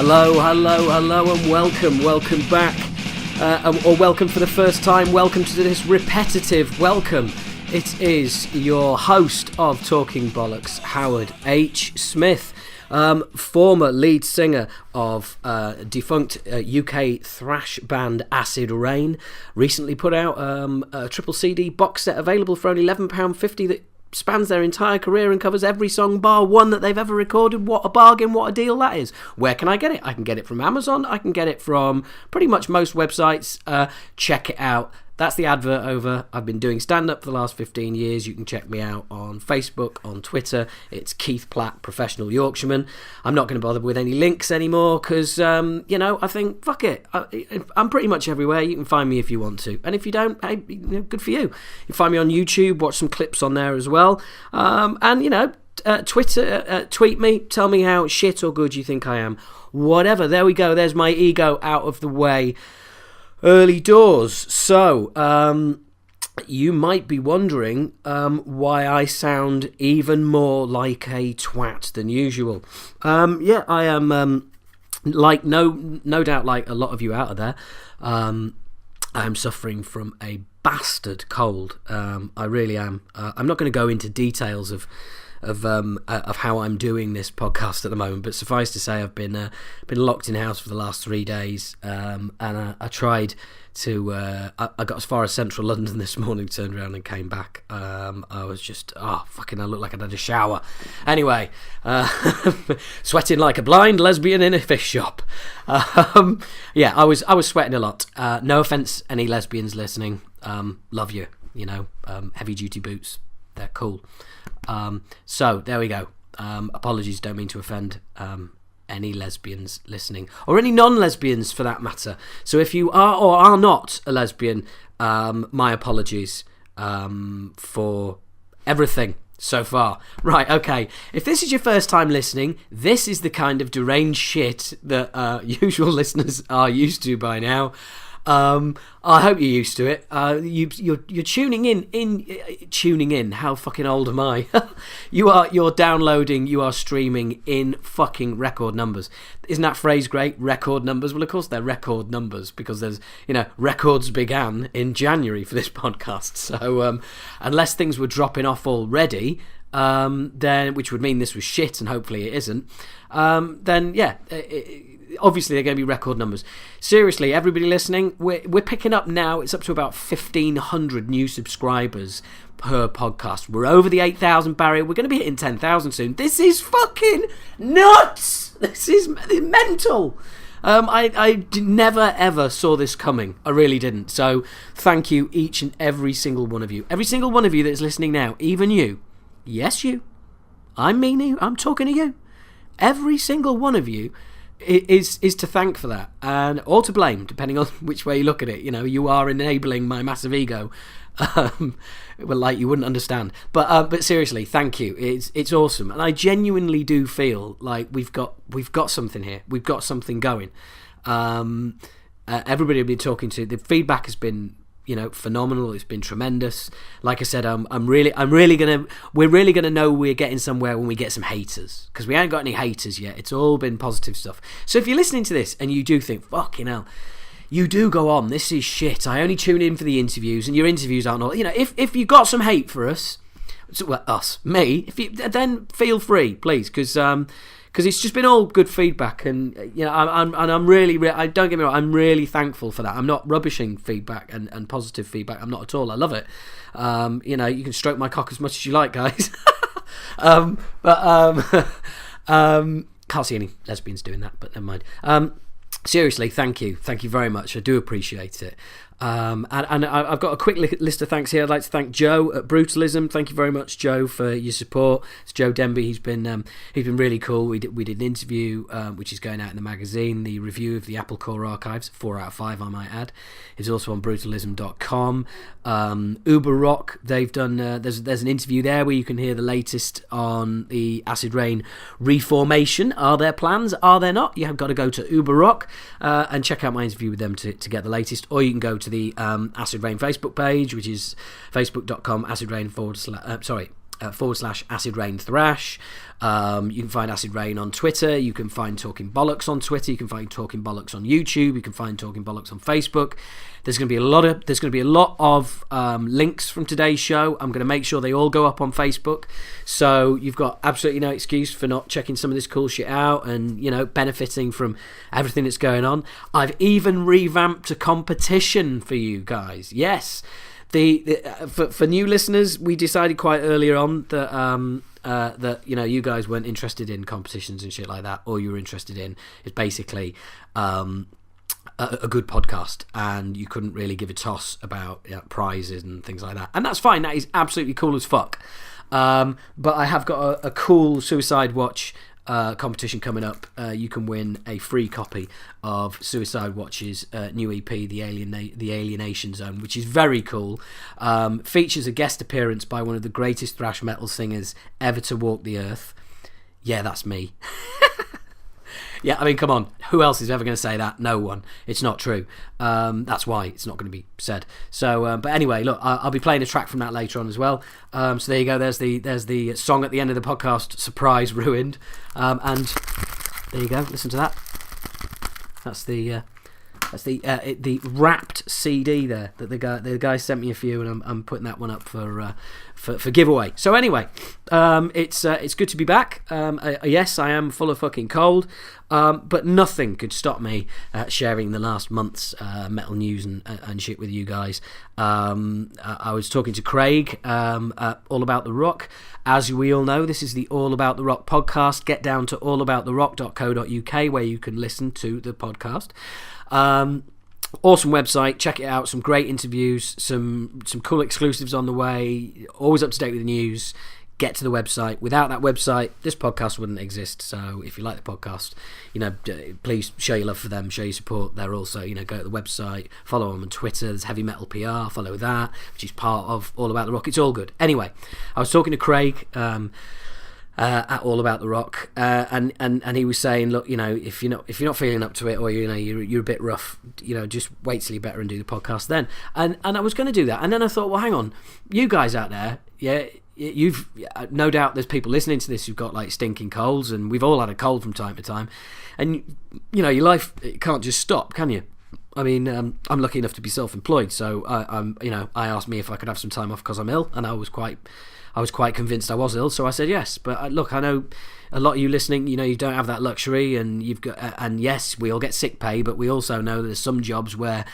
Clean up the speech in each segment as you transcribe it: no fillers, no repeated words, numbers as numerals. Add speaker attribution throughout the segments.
Speaker 1: Hello, and welcome back, or welcome for the first time. Welcome to this repetitive welcome. It is your host of Talking Bollocks, Howard H. Smith, former lead singer of defunct UK thrash band Acid Rain. Recently put out a triple CD box set available for only £11.50 that spans their entire career and covers every song bar one that they've ever recorded. What a bargain, what a deal that is. Where can I get it? I can get it from Amazon, I can get it from pretty much most websites. Check it out. That's the advert over. I've been doing stand-up for the last 15 years. You can check me out on Facebook, on Twitter. It's Keith Platt, Professional Yorkshireman. I'm not going to bother with any links anymore because, I think, fuck it. I'm pretty much everywhere. You can find me if you want to. And if you don't, hey, good for you. You can find me on YouTube, watch some clips on there as well. Twitter, tweet me, tell me how shit or good you think I am. Whatever. There we go. There's my ego out of the way. Early doors. So, you might be wondering why I sound even more like a twat than usual. I am, like no doubt, like a lot of you out there, I am suffering from a bastard cold. I really am. I'm not going to go into details of how I'm doing this podcast at the moment, but suffice to say, I've been locked in house for the last 3 days, and I tried to. I got as far as central London this morning, turned around and came back. I was just I looked like I'd had a shower. Anyway, sweating like a blind lesbian in a fish shop. I was sweating a lot. No offense, any lesbians listening. Love you. Heavy duty boots. They're cool. So there we go. Apologies, don't mean to offend any lesbians listening, or any non-lesbians for that matter. So if you are or are not a lesbian, my apologies for everything so far. Right, okay. If this is your first time listening, this is the kind of deranged shit that usual listeners are used to by now. I hope you're used to it. You're tuning in. How fucking old am I? You're downloading. You are streaming in fucking record numbers. Isn't that phrase great? Record numbers. Well, of course they're record numbers because there's records began in January for this podcast. So unless things were dropping off already, then which would mean this was shit, and hopefully it isn't. Then yeah. Obviously, they're going to be record numbers. Seriously, everybody listening, we're picking up now. It's up to about 1,500 new subscribers per podcast. We're over the 8,000 barrier. We're going to be hitting 10,000 soon. This is fucking nuts. This is mental. I never, ever saw this coming. I really didn't. So thank you, each and every single one of you. Every single one of you that's listening now, even you. Yes, you. I mean you. I'm talking to you. Every single one of you is to thank for that, and or to blame, depending on which way you look at it. You are enabling my massive ego. Well, like you wouldn't understand, but seriously, thank you. It's awesome, and I genuinely do feel like we've got something here. We've got something going. Everybody I've been talking to, the feedback has been phenomenal. It's been tremendous. Like I said, we're really gonna know we're getting somewhere when we get some haters, because we ain't got any haters yet. It's all been positive stuff. So if you're listening to this and you do think, fucking hell, you do go on, this is shit, I only tune in for the interviews, and your interviews aren't all, if you got some hate for us, me, then feel free, please, because it's just been all good feedback, and I'm really, I don't get me wrong, I'm really thankful for that. I'm not rubbishing feedback and positive feedback. I'm not at all. I love it. You can stroke my cock as much as you like, guys. Can't see any lesbians doing that, but never mind. Seriously, thank you very much. I do appreciate it. And I've got a quick list of thanks here. I'd like to thank Joe at Brutalism. Thank you very much, Joe, for your support. It's Joe Denby. He's been really cool. We did an interview which is going out in the magazine. The review of the Apple Core Archives, 4 out of 5, I might add, is also on brutalism.com. Uber Rock, they've done. There's an interview there where you can hear the latest on the Acid Rain reformation. Are there plans? Are there not? You have got to go to Uber Rock and check out my interview with them to get the latest, or you can go to the Acid Rain Facebook page, which is facebook.com/acidrain/ /Acid Rain Thrash. You can find Acid Rain on Twitter. You can find Talking Bollocks on Twitter. You can find Talking Bollocks on YouTube. You can find Talking Bollocks on Facebook. There's going to be a lot of links from today's show. I'm going to make sure they all go up on Facebook. So you've got absolutely no excuse for not checking some of this cool shit out and, you know, benefiting from everything that's going on. I've even revamped a competition for you guys. Yes. For new listeners, we decided quite earlier on that that, you know, you guys weren't interested in competitions and shit like that. All you were interested in is basically a good podcast, and you couldn't really give a toss about, you know, prizes and things like that. And that's fine. That is absolutely cool as fuck. But I have got a cool Suicide Watch competition coming up. You can win a free copy of Suicide Watch's new EP, The Alienation Zone, which is very cool. Features a guest appearance by one of the greatest thrash metal singers ever to walk the earth. Yeah, that's me. Yeah, I mean, come on. Who else is ever going to say that? No one. It's not true. That's why it's not going to be said. So, but anyway, look, I'll be playing a track from that later on as well. So there you go. There's the song at the end of the podcast, Surprise Ruined. And there you go. Listen to that. That's the wrapped CD there that the guy sent me a few, and I'm putting that one up for giveaway. So anyway, it's good to be back. Yes, I am full of fucking cold, but nothing could stop me sharing the last month's metal news and shit with you guys. I was talking to Craig at All About the Rock. As we all know, this is the All About the Rock podcast. Get down to allabouttherock.co.uk where you can listen to the podcast. Awesome website, check it out. Some great interviews, some cool exclusives on the way, always up to date with the news. Get to the website. Without that website, this podcast wouldn't exist. So if you like the podcast, you know, please show your love for them, show your support. They're also, you know, go to the website, follow them on Twitter. There's Heavy Metal PR, follow that, which is part of All About the Rock. It's all good. Anyway, I was talking to Craig at All About the Rock, and he was saying, look, you know, if you're not feeling up to it, or, you know, you're a bit rough, you know, just wait till you're better and do the podcast then. And I was going to do that, and then I thought, well, hang on, you guys out there, yeah, you've no doubt there's people listening to this who've got like stinking colds, and we've all had a cold from time to time, and you know, your life, it can't just stop, can you? I mean, I'm lucky enough to be self-employed, so I asked me if I could have some time off because I'm ill, and I was quite convinced I was ill, so I said yes. But look, I know a lot of you listening, you know, you don't have that luxury, and you've got, and yes, we all get sick pay, but we also know that there's some jobs where,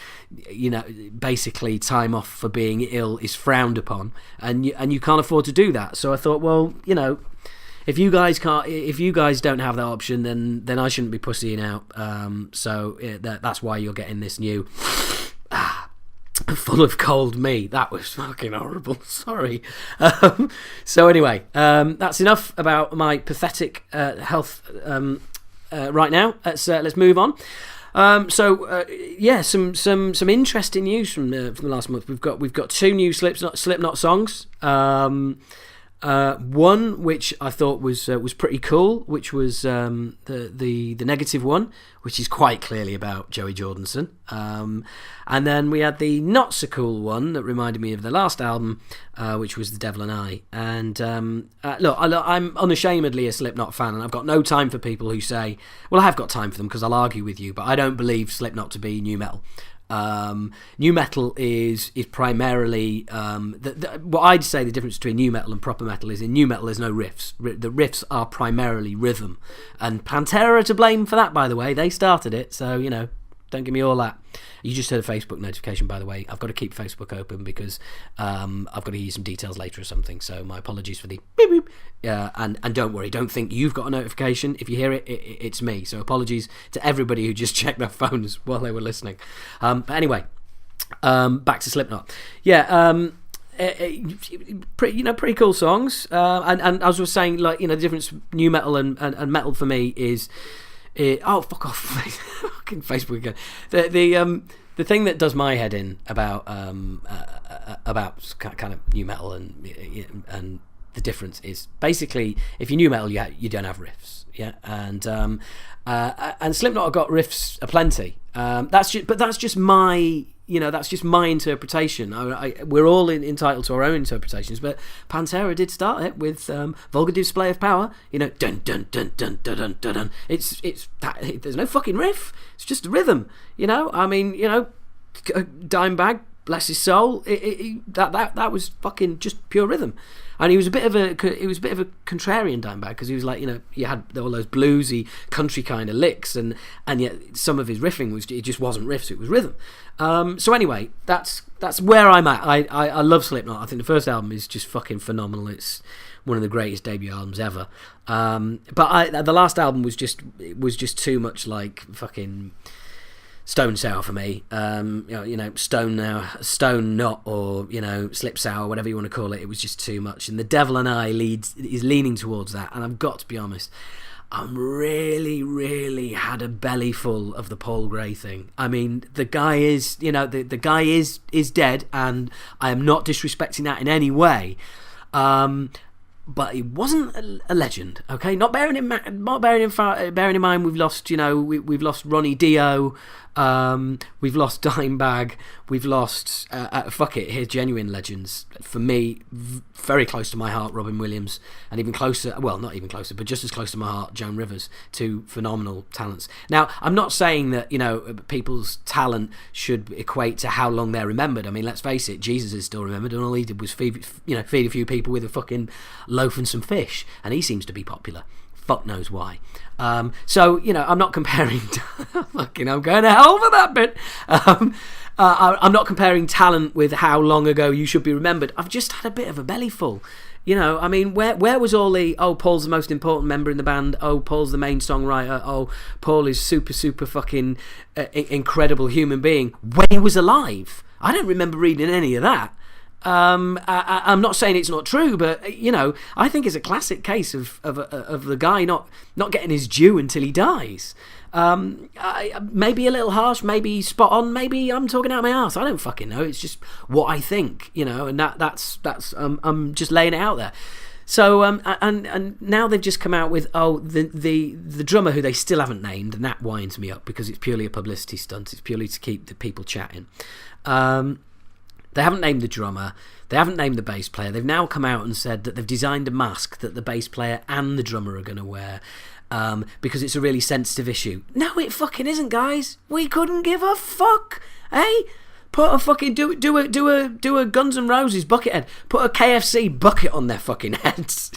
Speaker 1: you know, basically time off for being ill is frowned upon, and you can't afford to do that. So I thought, well, you know, if you guys don't have that option, then I shouldn't be pussying out. So that's why you're getting this new. Full of cold me. That was fucking horrible. Sorry. So anyway, that's enough about my pathetic health right now. Let's move on. Some interesting news from the last month. We've got two new Slipknot songs. One which I thought was pretty cool, which was the negative one, which is quite clearly about Joey Jordison. And then we had the not so cool one that reminded me of the last album, which was The Devil and I. And look, I'm unashamedly a Slipknot fan, and I've got no time for people who say, well, I have got time for them because I'll argue with you, but I don't believe Slipknot to be new metal. New metal is primarily what I'd say the difference between new metal and proper metal is in new metal there's no riffs. The riffs are primarily rhythm, and Pantera are to blame for that, by the way. They started it, so, you know, don't give me all that. You just heard a Facebook notification, by the way. I've got to keep Facebook open because I've got to use some details later or something, so my apologies for the beep beep. And don't worry, don't think you've got a notification. If you hear it, it's me, so apologies to everybody who just checked their phones while they were listening. But anyway, back to Slipknot. Yeah, pretty cool songs. And as I was saying, like, you know, the difference new metal and metal for me is oh, fuck off. Fucking Facebook again. The thing that does my head in about kind of new metal and the difference is basically if you're new metal, you don't have riffs, yeah, and Slipknot have got riffs aplenty. That's just my that's just my interpretation. We're all entitled to our own interpretations, but Pantera did start it with vulgar display of power. Dun dun dun dun dun dun dun dun. It's that. There's no fucking riff. It's just a rhythm. Dimebag, bless his soul. That was fucking just pure rhythm. And he was a bit of a contrarian Dimebag, because he was like, you had all those bluesy country kind of licks, and yet some of his riffing it just wasn't riffs, it was rhythm. So anyway, that's where I'm at. I love Slipknot. I think the first album is just fucking phenomenal. It's one of the greatest debut albums ever. But the last album was just too much like fucking Stone Sour for me. Stone Knot, or Slip Sour, whatever you want to call it. It was just too much, and The Devil and I is leaning towards that. And I've got to be honest, I'm really, really had a belly full of the Paul Gray thing. I mean, the guy is, the guy is dead, and I am not disrespecting that in any way. But he wasn't a legend, okay? Not bearing in mind we've lost, we've lost Ronnie Dio, we've lost Dimebag, we've lost fuck it, here's genuine legends for me, very close to my heart, Robin Williams, and even closer, well, not even closer, but just as close to my heart, Joan Rivers. Two phenomenal talents. Now, I'm not saying that people's talent should equate to how long they're remembered. I mean, let's face it, Jesus is still remembered, and all he did was feed a few people with a fucking loaf and some fish, and he seems to be popular. Fuck knows why. So I'm not comparing. Fucking, I'm going to hell for that bit. I'm not comparing talent with how long ago you should be remembered. I've just had a bit of a belly full. I mean, where was all the, Paul's the most important member in the band, Paul's the main songwriter, Paul is super fucking incredible human being, when he was alive? I don't remember reading any of that. I'm not saying it's not true, but I think it's a classic case of the guy not getting his due until he dies. Maybe a little harsh, maybe spot on, maybe I'm talking out my arse. I don't fucking know. It's just what I think, and that's I'm just laying it out there. So and now they've just come out with the drummer, who they still haven't named, and that winds me up because it's purely a publicity stunt. It's purely to keep the people chatting. They haven't named the drummer. They haven't named the bass player. They've now come out and said that they've designed a mask that the bass player and the drummer are going to wear, because it's a really sensitive issue. No, it fucking isn't, guys. We couldn't give a fuck, eh? Put a fucking do a Guns N' Roses bucket head. Put a KFC bucket on their fucking heads.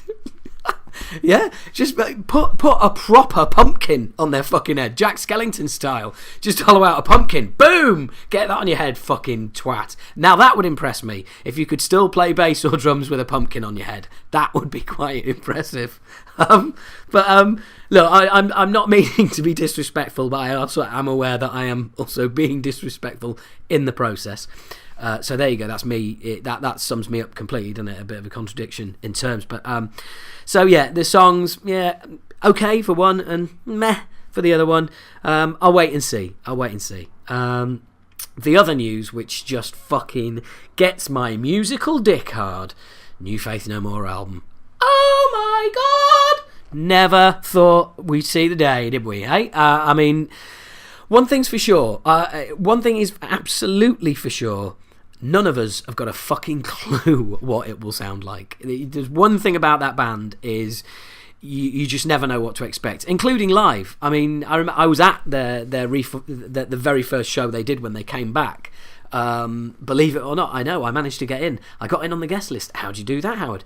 Speaker 1: Yeah, just put a proper pumpkin on their fucking head, Jack Skellington style. Just hollow out a pumpkin, boom, get that on your head, fucking twat. Now that would impress me. If you could still play bass or drums with a pumpkin on your head, that would be quite impressive. Look, I'm not meaning to be disrespectful, but I also am aware that I am also being disrespectful in the process. So there you go. That's me. That sums me up completely, doesn't it? A bit of a contradiction in terms, but so yeah, the songs, yeah, okay for one and meh for the other one. I'll wait and see. The other news, which just fucking gets my musical dick hard: new Faith No More album. Oh my god! Never thought we'd see the day, did we? Hey, I mean, one thing's for sure. One thing is absolutely for sure. None of us have got a fucking clue what it will sound like. There's one thing about that band is you just never know what to expect, including live. I mean, I was at the very first show they did when they came back. Believe it or not, I know I managed to get in. I got in on the guest list. How'd you do that, Howard?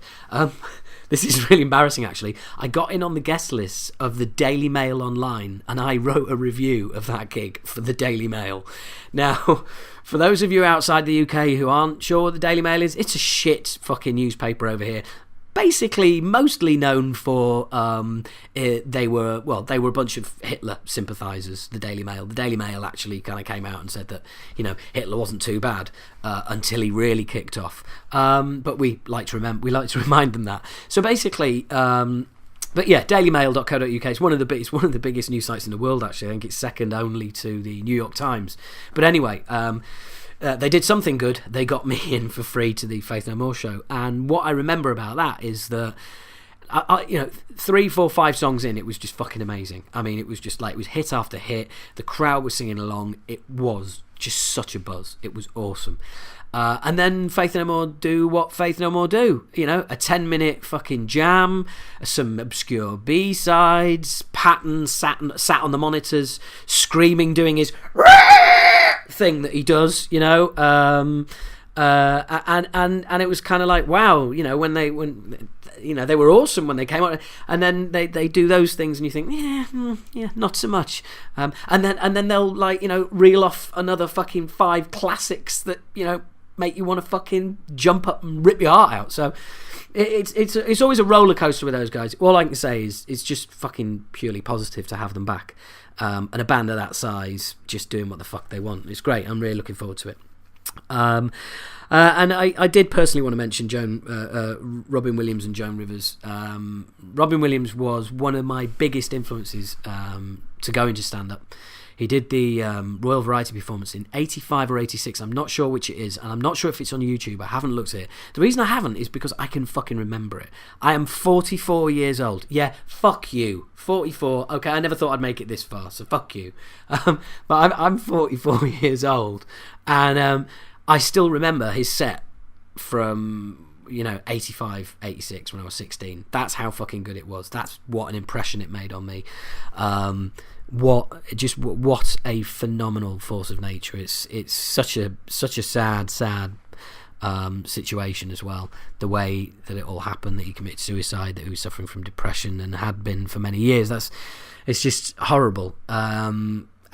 Speaker 1: This is really embarrassing, actually. I got in on the guest list of the Daily Mail Online, and I wrote a review of that gig for the Daily Mail. Now, for those of you outside the UK who aren't sure what the Daily Mail is, it's a shit fucking newspaper over here. Basically, mostly known for they were a bunch of Hitler sympathisers. The Daily Mail. The Daily Mail actually kind of came out and said that Hitler wasn't too bad until he really kicked off. But we like to remind them that. So basically, but yeah, dailymail.co.uk is one of the biggest news sites in the world. Actually, I think it's second only to the New York Times. But anyway. They did something good. They got me in for free to the Faith No More show. And what I remember about that is that, 3, 4, 5 songs in, it was just fucking amazing. I mean, it was just like, it was hit after hit. The crowd was singing along. It was just such a buzz. It was awesome. And then Faith No More do what Faith No More do. You know, a 10-minute fucking jam, some obscure B-sides, Patton sat on the monitors, screaming, doing his thing that he does, you know. And it was kind of like, wow, you know, when they were awesome when they came out, and then they do those things and you think, yeah, not so much. And then they'll, like, you know, reel off another fucking 5 classics that, you know, make you want to fucking jump up and rip your heart out. So it's always a roller coaster with those guys. All I can say is it's just fucking purely positive to have them back, and a band of that size just doing what the fuck they want. It's great. I'm really looking forward to it. And I did personally want to mention Robin Williams and Joan Rivers. Robin Williams was one of my biggest influences to go into stand-up. He did the Royal Variety performance in 85 or 86. I'm not sure which it is, and I'm not sure if it's on YouTube. I haven't looked at it. The reason I haven't is because I can fucking remember it. I am 44 years old. Yeah, fuck you. 44. Okay, I never thought I'd make it this far, so fuck you. But I'm 44 years old, and I still remember his set from, you know, 85, 86 when I was 16. That's how fucking good it was. That's what an impression it made on me. What a phenomenal force of nature. It's such a sad situation as well. The way that it all happened, that he committed suicide, that he was suffering from depression and had been for many years. It's just horrible.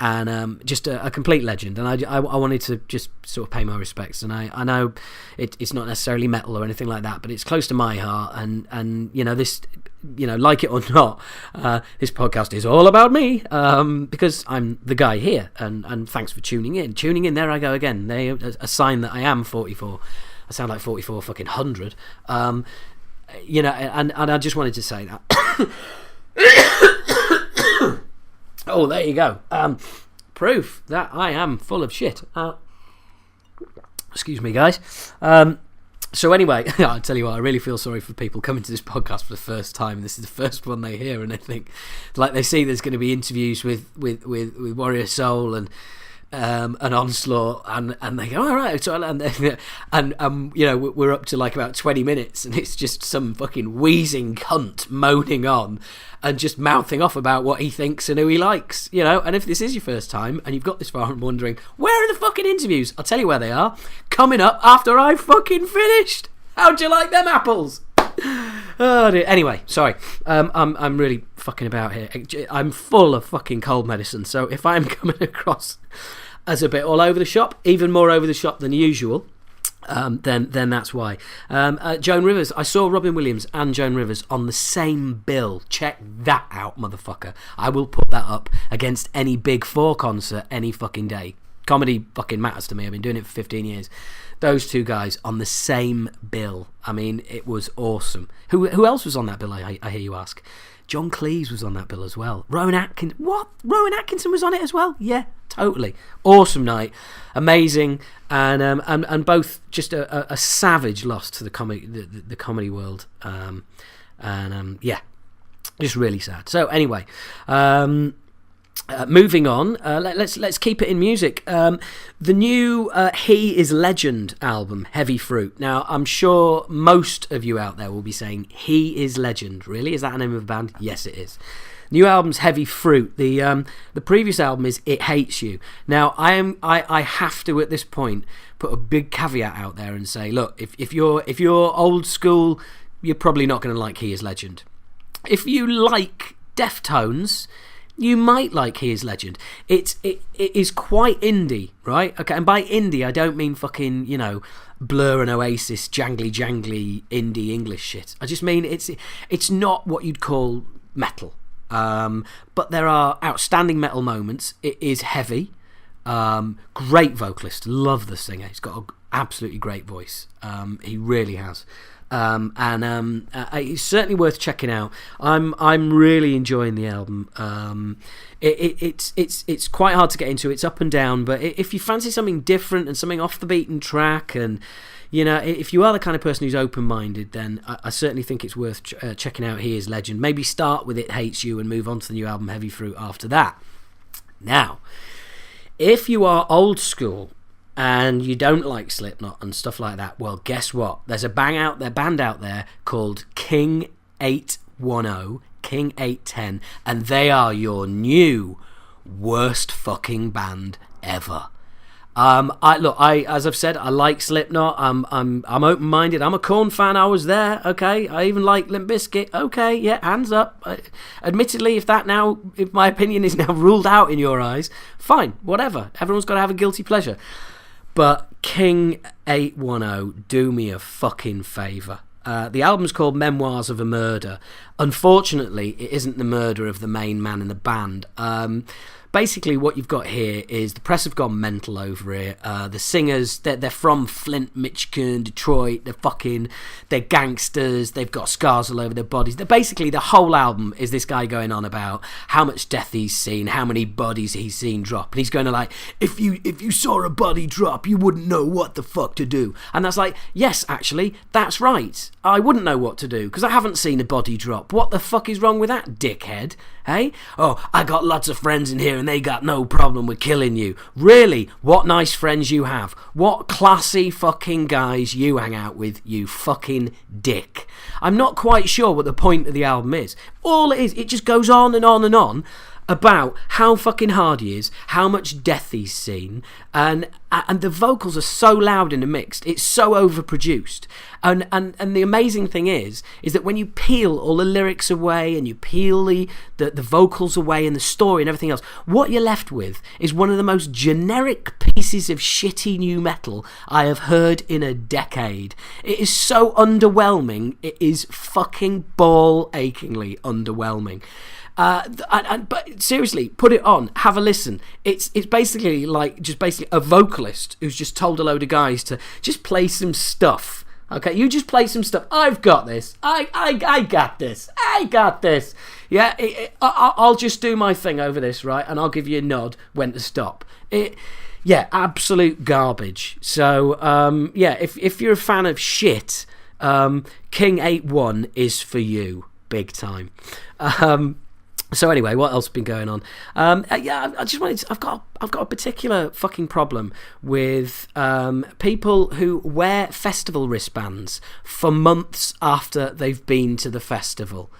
Speaker 1: And just a complete legend, and I wanted to just sort of pay my respects. And I know it's not necessarily metal or anything like that, but it's close to my heart. And you know, this, you know, like it or not, this podcast is all about me, because I'm the guy here. And thanks for tuning in. There I go again. A sign that I am 44. I sound like 44 fucking 100. You know, and I just wanted to say that. Oh, there you go. Proof that I am full of shit. Excuse me, guys. So anyway, I'll tell you what, I really feel sorry for people coming to this podcast for the first time. This is the first one they hear, and they think, like, they see there's going to be interviews with Warrior Soul and Onslaught, and they go, all right, so, and you know, we're up to like about 20 minutes, and it's just some fucking wheezing cunt moaning on and just mouthing off about what he thinks and who he likes, you know. And if this is your first time and you've got this far and wondering, where are the fucking interviews? I'll tell you where they are. Coming up after I've fucking finished. How'd you like them apples? Oh dear. Anyway, sorry. I'm really fucking about here. I'm full of fucking cold medicine, so if I'm coming across as a bit all over the shop, even more over the shop than usual, then that's why. Joan Rivers. I saw Robin Williams and Joan Rivers on the same bill. Check that out, motherfucker. I will put that up against any Big Four concert any fucking day. Comedy fucking matters to me. I've been doing it for 15 years. Those two guys on the same bill. I mean, it was awesome. Who else was on that bill, I hear you ask? John Cleese was on that bill as well. Rowan Atkinson. What? Rowan Atkinson was on it as well? Yeah, totally. Awesome night. Amazing. And both just a savage loss to the comedy world. Yeah, just really sad. So anyway, moving on, let's keep it in music. The new He Is Legend album, Heavy Fruit. Now, I'm sure most of you out there will be saying, He Is Legend. Really? Is that the name of a band? Yes, it is. New album's Heavy Fruit. The previous album is It Hates You. Now, I have to at this point put a big caveat out there and say, look, if you're old school, you're probably not going to like He Is Legend. If you like Deftones, you might like He Is Legend. It is quite indie, right? Okay, and by indie I don't mean fucking, you know, Blur and Oasis jangly indie English shit. I just mean it's not what you'd call metal. But there are outstanding metal moments. It is heavy. Great vocalist. Love the singer. He's got an absolutely great voice. He really has. It's certainly worth checking out. I'm really enjoying the album. It's quite hard to get into. It's up and down, but if you fancy something different and something off the beaten track, and you know, if you are the kind of person who's open-minded, then I certainly think it's worth checking out He Is Legend. Maybe start with It Hates You and move on to the new album Heavy Fruit after that. Now, If you are old school and you don't like Slipknot and stuff like that, well, guess what? There's a band out there called King 810, King 810, and they are your new worst fucking band ever. As I've said, I like Slipknot. I'm open-minded. I'm a Korn fan. I was there. Okay, I even like Limp Bizkit. Okay, yeah, hands up. Admittedly, if my opinion is now ruled out in your eyes, fine, whatever. Everyone's got to have a guilty pleasure. But King 810, do me a fucking favour. The album's called Memoirs of a Murder. Unfortunately, it isn't the murder of the main man in the band. Basically, what you've got here is the press have gone mental over it. The singers, they're from Flint, Michigan, Detroit. They're gangsters. They've got scars all over their bodies. Basically, the whole album is this guy going on about how much death he's seen, how many bodies he's seen drop. And he's going to like, if you saw a body drop, you wouldn't know what the fuck to do. And that's like, yes, actually, that's right. I wouldn't know what to do because I haven't seen a body drop. What the fuck is wrong with that, dickhead? Hey? Oh, I got lots of friends in here and they got no problem with killing you. Really? What nice friends you have. What classy fucking guys you hang out with, you fucking dick. I'm not quite sure what the point of the album is. All it is, it just goes on and on and on about how fucking hard he is, how much death he's seen, and the vocals are so loud in the mix. It's so overproduced. And the amazing thing is that when you peel all the lyrics away and you peel the vocals away and the story and everything else, what you're left with is one of the most generic pieces of shitty new metal I have heard in a decade. It is so underwhelming. It is fucking ball-achingly underwhelming. But seriously, put it on, have a listen. It's basically a vocalist who's just told a load of guys to just play some stuff. Okay, you just play some stuff. I've got this. I got this. I got this. Yeah, I'll just do my thing over this, right? And I'll give you a nod when to stop. Absolute garbage. So, if you're a fan of shit, King 8-1 is for you, big time. So anyway, what else has been going on? I just wanted to, I've got a particular fucking problem with people who wear festival wristbands for months after they've been to the festival.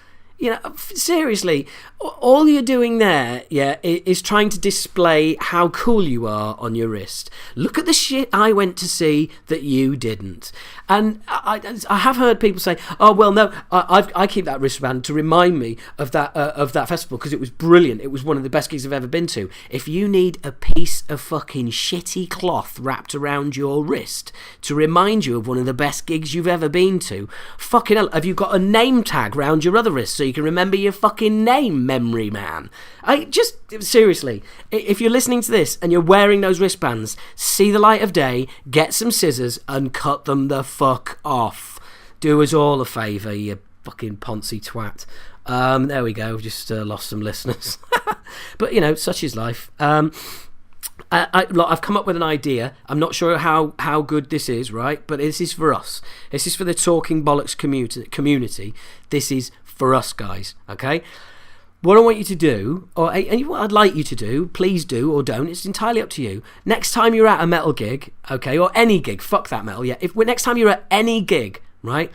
Speaker 1: You know, seriously, all you're doing there, is trying to display how cool you are on your wrist. Look at the shit I went to see that you didn't. And I have heard people say, "Oh well, no, I keep that wristband to remind me of that festival because it was brilliant. It was one of the best gigs I've ever been to." If you need a piece of fucking shitty cloth wrapped around your wrist to remind you of one of the best gigs you've ever been to, fucking hell, have you got a name tag round your other wrist so you can remember your fucking name, memory man? Seriously, if you're listening to this and you're wearing those wristbands, see the light of day, get some scissors and cut them the fuck off. Do us all a favour, you fucking poncy twat. There we go, we've just lost some listeners. But, you know, such is life. I've come up with an idea. I'm not sure how good this is, right? But this is for us. This is for the Talking Bollocks community. This is for us, guys, okay? What I want you to do, and what I'd like you to do, please do or don't, it's entirely up to you. Next time you're at a metal gig, okay, or any gig, fuck that metal, yeah. Next time you're at any gig, right,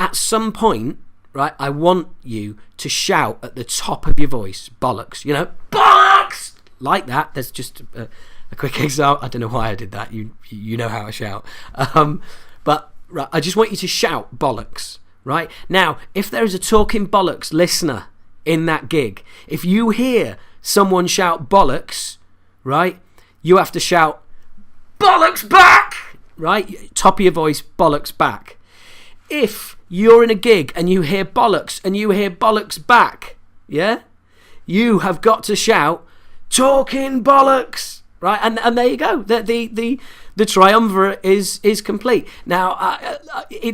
Speaker 1: at some point, right, I want you to shout at the top of your voice, bollocks, you know, bollocks, like that. There's just a quick example. I don't know why I did that. You know how I shout. But right, I just want you to shout bollocks, right? Now, if there is a Talking Bollocks listener in that gig, if you hear someone shout bollocks, right, you have to shout bollocks back, right? Top of your voice, bollocks back. If you're in a gig and you hear bollocks and you hear bollocks back, yeah, you have got to shout Talking Bollocks, right? And there you go. The triumvirate is complete. Now,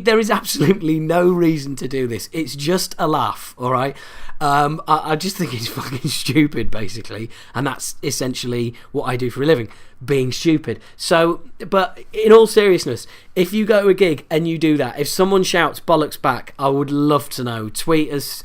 Speaker 1: there is absolutely no reason to do this. It's just a laugh, all right? I just think it's fucking stupid, basically, and that's essentially what I do for a living, being stupid. So, but in all seriousness, if you go to a gig and you do that, if someone shouts bollocks back, I would love to know. Tweet us,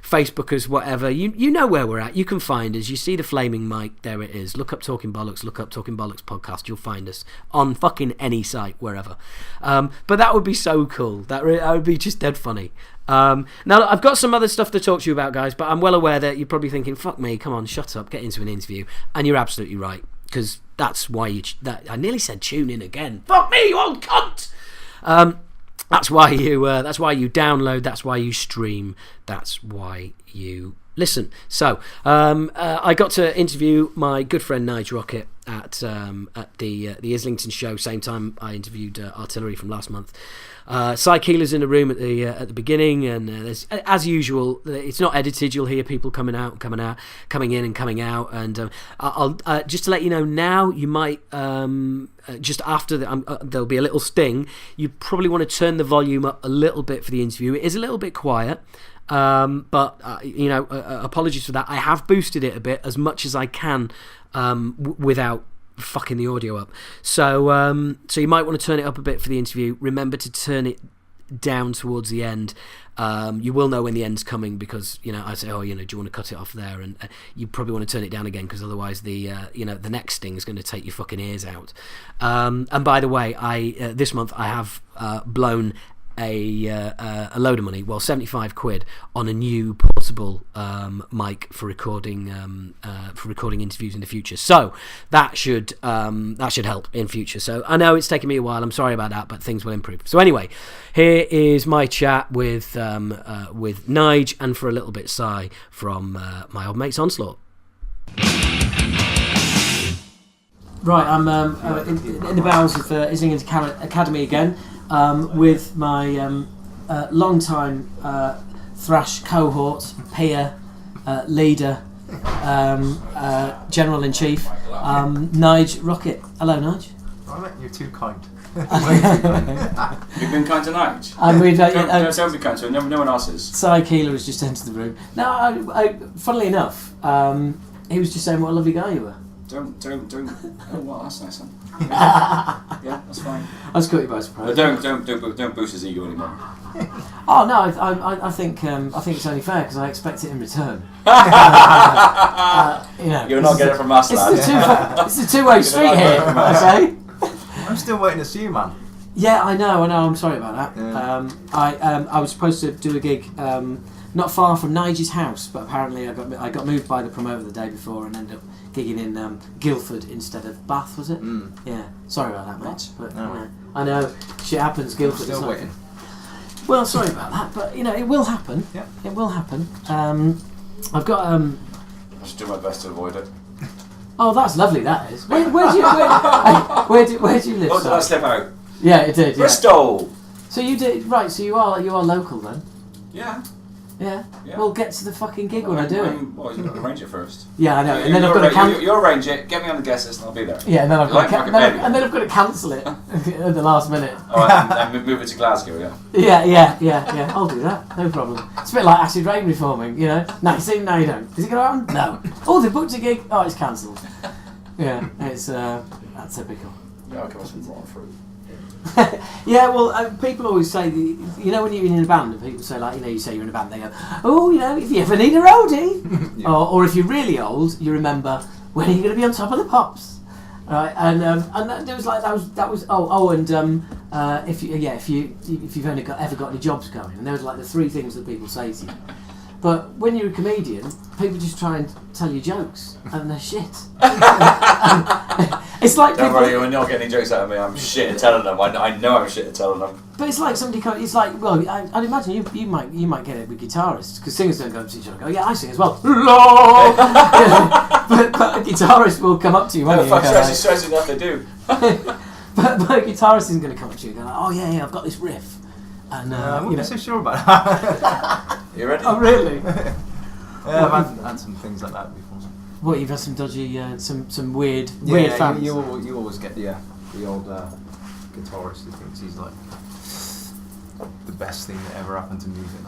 Speaker 1: Facebookers, whatever, you know where we're at. You can find us. You see the flaming mic, there it is. Look up Talking Bollocks, look up Talking Bollocks podcast. You'll find us on fucking any site, wherever. But that would be so cool. That would be just dead funny. Now, I've got some other stuff to talk to you about, guys, but I'm well aware that you're probably thinking, fuck me, come on, shut up, get into an interview. And you're absolutely right, because that's why I nearly said tune in again. Fuck me, you old cunt! That's why you download, that's why you stream, that's why you listen. So, I got to interview my good friend Nige Rockett at the Islington show, same time I interviewed Artillery from last month. Cy Keeler's in the room at the beginning, and there's, as usual, it's not edited. You'll hear people coming in and coming out. And I'll just to let you know now, you might just after there'll be a little sting. You probably want to turn the volume up a little bit for the interview. It is a little bit quiet. But apologies for that. I have boosted it a bit as much as I can without fucking the audio up. So you might want to turn it up a bit for the interview. Remember to turn it down towards the end. You will know when the end's coming, because I say, do you want to cut it off there, and you probably want to turn it down again, because otherwise the next sting is going to take your fucking ears out. And by the way, I this month I have blown a load of money, well, 75 quid on a new portable mic for recording interviews in the future. So that should help in future. So I know it's taken me a while. I'm sorry about that, but things will improve. So anyway, here is my chat with Nige, and for a little bit Cy from my old mates Onslaught. Right, I'm in the bowels of Islington Academy again. With my long-time Thrash cohort, peer, leader, General-in-Chief, Nige Rockett. Hello, Nige.
Speaker 2: You're too kind.
Speaker 3: You've been kind to Nige? Don't be kind to him, no one else is.
Speaker 1: Cy Keeler has just entered the room. No, funnily enough, he was just saying what a lovely guy you were.
Speaker 3: Don't. Oh, well, that's nice, huh? Yeah, that's fine.
Speaker 1: I just caught you by surprise.
Speaker 3: But don't boost his ego anymore.
Speaker 1: Oh no, I think it's only fair, because I expect it in return.
Speaker 3: You'll not get it from us, lad.
Speaker 1: It's a two-way street here. Okay.
Speaker 2: I'm still waiting to see you, man.
Speaker 1: Yeah, I know. I'm sorry about that.
Speaker 2: Yeah.
Speaker 1: I was supposed to do a gig not far from Nige's house, but apparently I got moved by the promoter the day before and ended up gigging in Guildford instead of Bath, was it?
Speaker 2: Mm.
Speaker 1: Yeah. Sorry about that, mate. But
Speaker 2: No.
Speaker 1: I know shit happens. Guildford.
Speaker 2: Still waiting.
Speaker 1: Well, sorry about that, but it will happen.
Speaker 2: Yeah.
Speaker 1: It will happen. I've got
Speaker 3: I should do my best to avoid it.
Speaker 1: Oh, that's lovely. That is. Where do you live?
Speaker 3: Oh, did I slip out?
Speaker 1: Yeah, it did. Yeah.
Speaker 3: Bristol.
Speaker 1: So you did right. So you are local then.
Speaker 3: Yeah.
Speaker 1: Yeah. Well, get to the fucking gig when I do it.
Speaker 3: Well, you've got to arrange it first.
Speaker 1: Yeah, I know. And then I've got to
Speaker 3: you arrange it. Get me on the guest list, and I'll be there.
Speaker 1: Yeah, and then I've got
Speaker 3: and then
Speaker 1: I've got to cancel it at the last minute.
Speaker 3: Oh, and move it to Glasgow.
Speaker 1: Yeah. Yeah. I'll do that. No problem. It's a bit like acid rain reforming. No, you see, no, you don't. Is it going to happen? No. Oh, they booked a gig. Oh, it's cancelled. Yeah, it's that's typical.
Speaker 3: Yeah, I'll come with some raw fruit.
Speaker 1: Yeah, well, people always say, when you're in a band, and people say, you say you're in a band, they go, oh, if you ever need a roadie. Yeah. Or if you're really old, you remember, when are you going to be on top of the pops? Right, and there was like, that was if you've only ever got any jobs going, and there was like the three things that people say to you. But when you're a comedian, people just try and tell you jokes, and they're shit. It's like
Speaker 3: don't worry, you're not getting any jokes out of me. I'm shit at telling them. I know I'm shit at telling them.
Speaker 1: But it's like somebody. It's like, well, I'd imagine you might get it with guitarists, because singers don't go up to each other and go, yeah, I sing as well. but a guitarist will come up to you.
Speaker 3: No, fuck, stressing enough they do.
Speaker 1: but a guitarist isn't going to come up to you and go, oh yeah, I've got this riff. And
Speaker 2: I'm not so sure about that.
Speaker 3: You ready?
Speaker 1: Oh really?
Speaker 2: Yeah, I've had some things like that before.
Speaker 1: What, you've had some dodgy, some weird fans?
Speaker 2: You always get the old guitarist who thinks he's like the best thing that ever happened to music.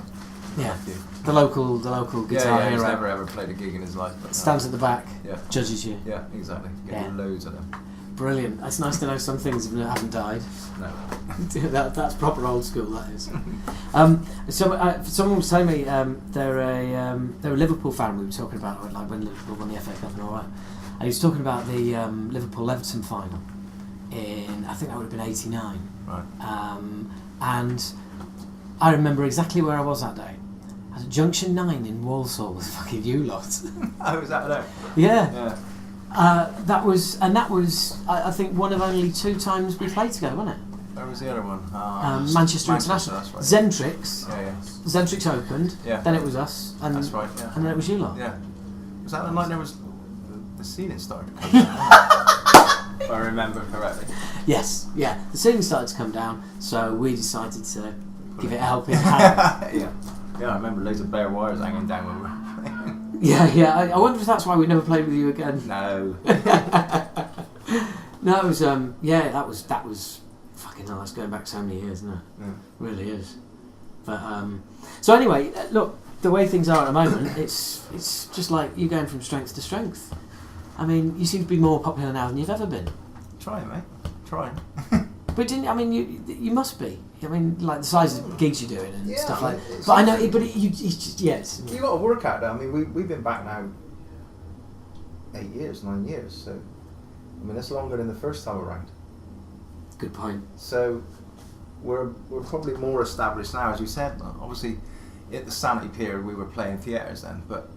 Speaker 1: Yeah, the local guitar hero.
Speaker 2: He's never ever played a gig in his life. But
Speaker 1: stands at the back, judges you.
Speaker 2: Yeah, exactly. You get loads of them.
Speaker 1: Brilliant. It's nice to know some things haven't died.
Speaker 2: No.
Speaker 1: That's proper old school. That is. Someone was telling me they're a Liverpool fan. We were talking about like when Liverpool won the FA Cup and all that. And he was talking about the Liverpool-Everton final in, I think that would have been '89.
Speaker 2: Right.
Speaker 1: And I remember exactly where I was that day. I was at Junction 9 in Walsall with fucking you lot.
Speaker 2: Oh, was that there?
Speaker 1: Yeah.
Speaker 2: Yeah.
Speaker 1: That was, I think, one of only 2 times we played together, wasn't it?
Speaker 2: Where was the other one?
Speaker 1: Manchester International.
Speaker 2: That's right.
Speaker 1: Zentrix.
Speaker 2: Yeah.
Speaker 1: Zentrix opened.
Speaker 2: Yeah.
Speaker 1: Then it was us. And
Speaker 2: That's right. Yeah.
Speaker 1: And then it was you lot.
Speaker 2: Yeah. Was that the night there was the ceiling started to come down? If I remember correctly.
Speaker 1: Yes. Yeah. The ceiling started to come down, so we decided to give it a helping hand.
Speaker 2: Yeah. Yeah, I remember loads of bare wires hanging down when we were playing.
Speaker 1: Yeah. I wonder if that's why we never played with you again.
Speaker 2: No.
Speaker 1: No, it was that was fucking hell. That's going back so many years, isn't it?
Speaker 2: Yeah.
Speaker 1: It really is. But so anyway, look, the way things are at the moment, it's just like you going from strength to strength. I mean, you seem to be more popular now than you've ever been.
Speaker 2: Trying, mate. Trying.
Speaker 1: But you must be. I mean, like the size of gigs you're doing and stuff like that.
Speaker 2: It's
Speaker 1: But I know, you just yes.
Speaker 2: You got to work out that. I mean, we've been back now 8 years, 9 years. So, I mean, that's longer than the first time around.
Speaker 1: Good point.
Speaker 2: So, we're probably more established now, as you said. Obviously, at the Sanity period, we were playing theatres then, but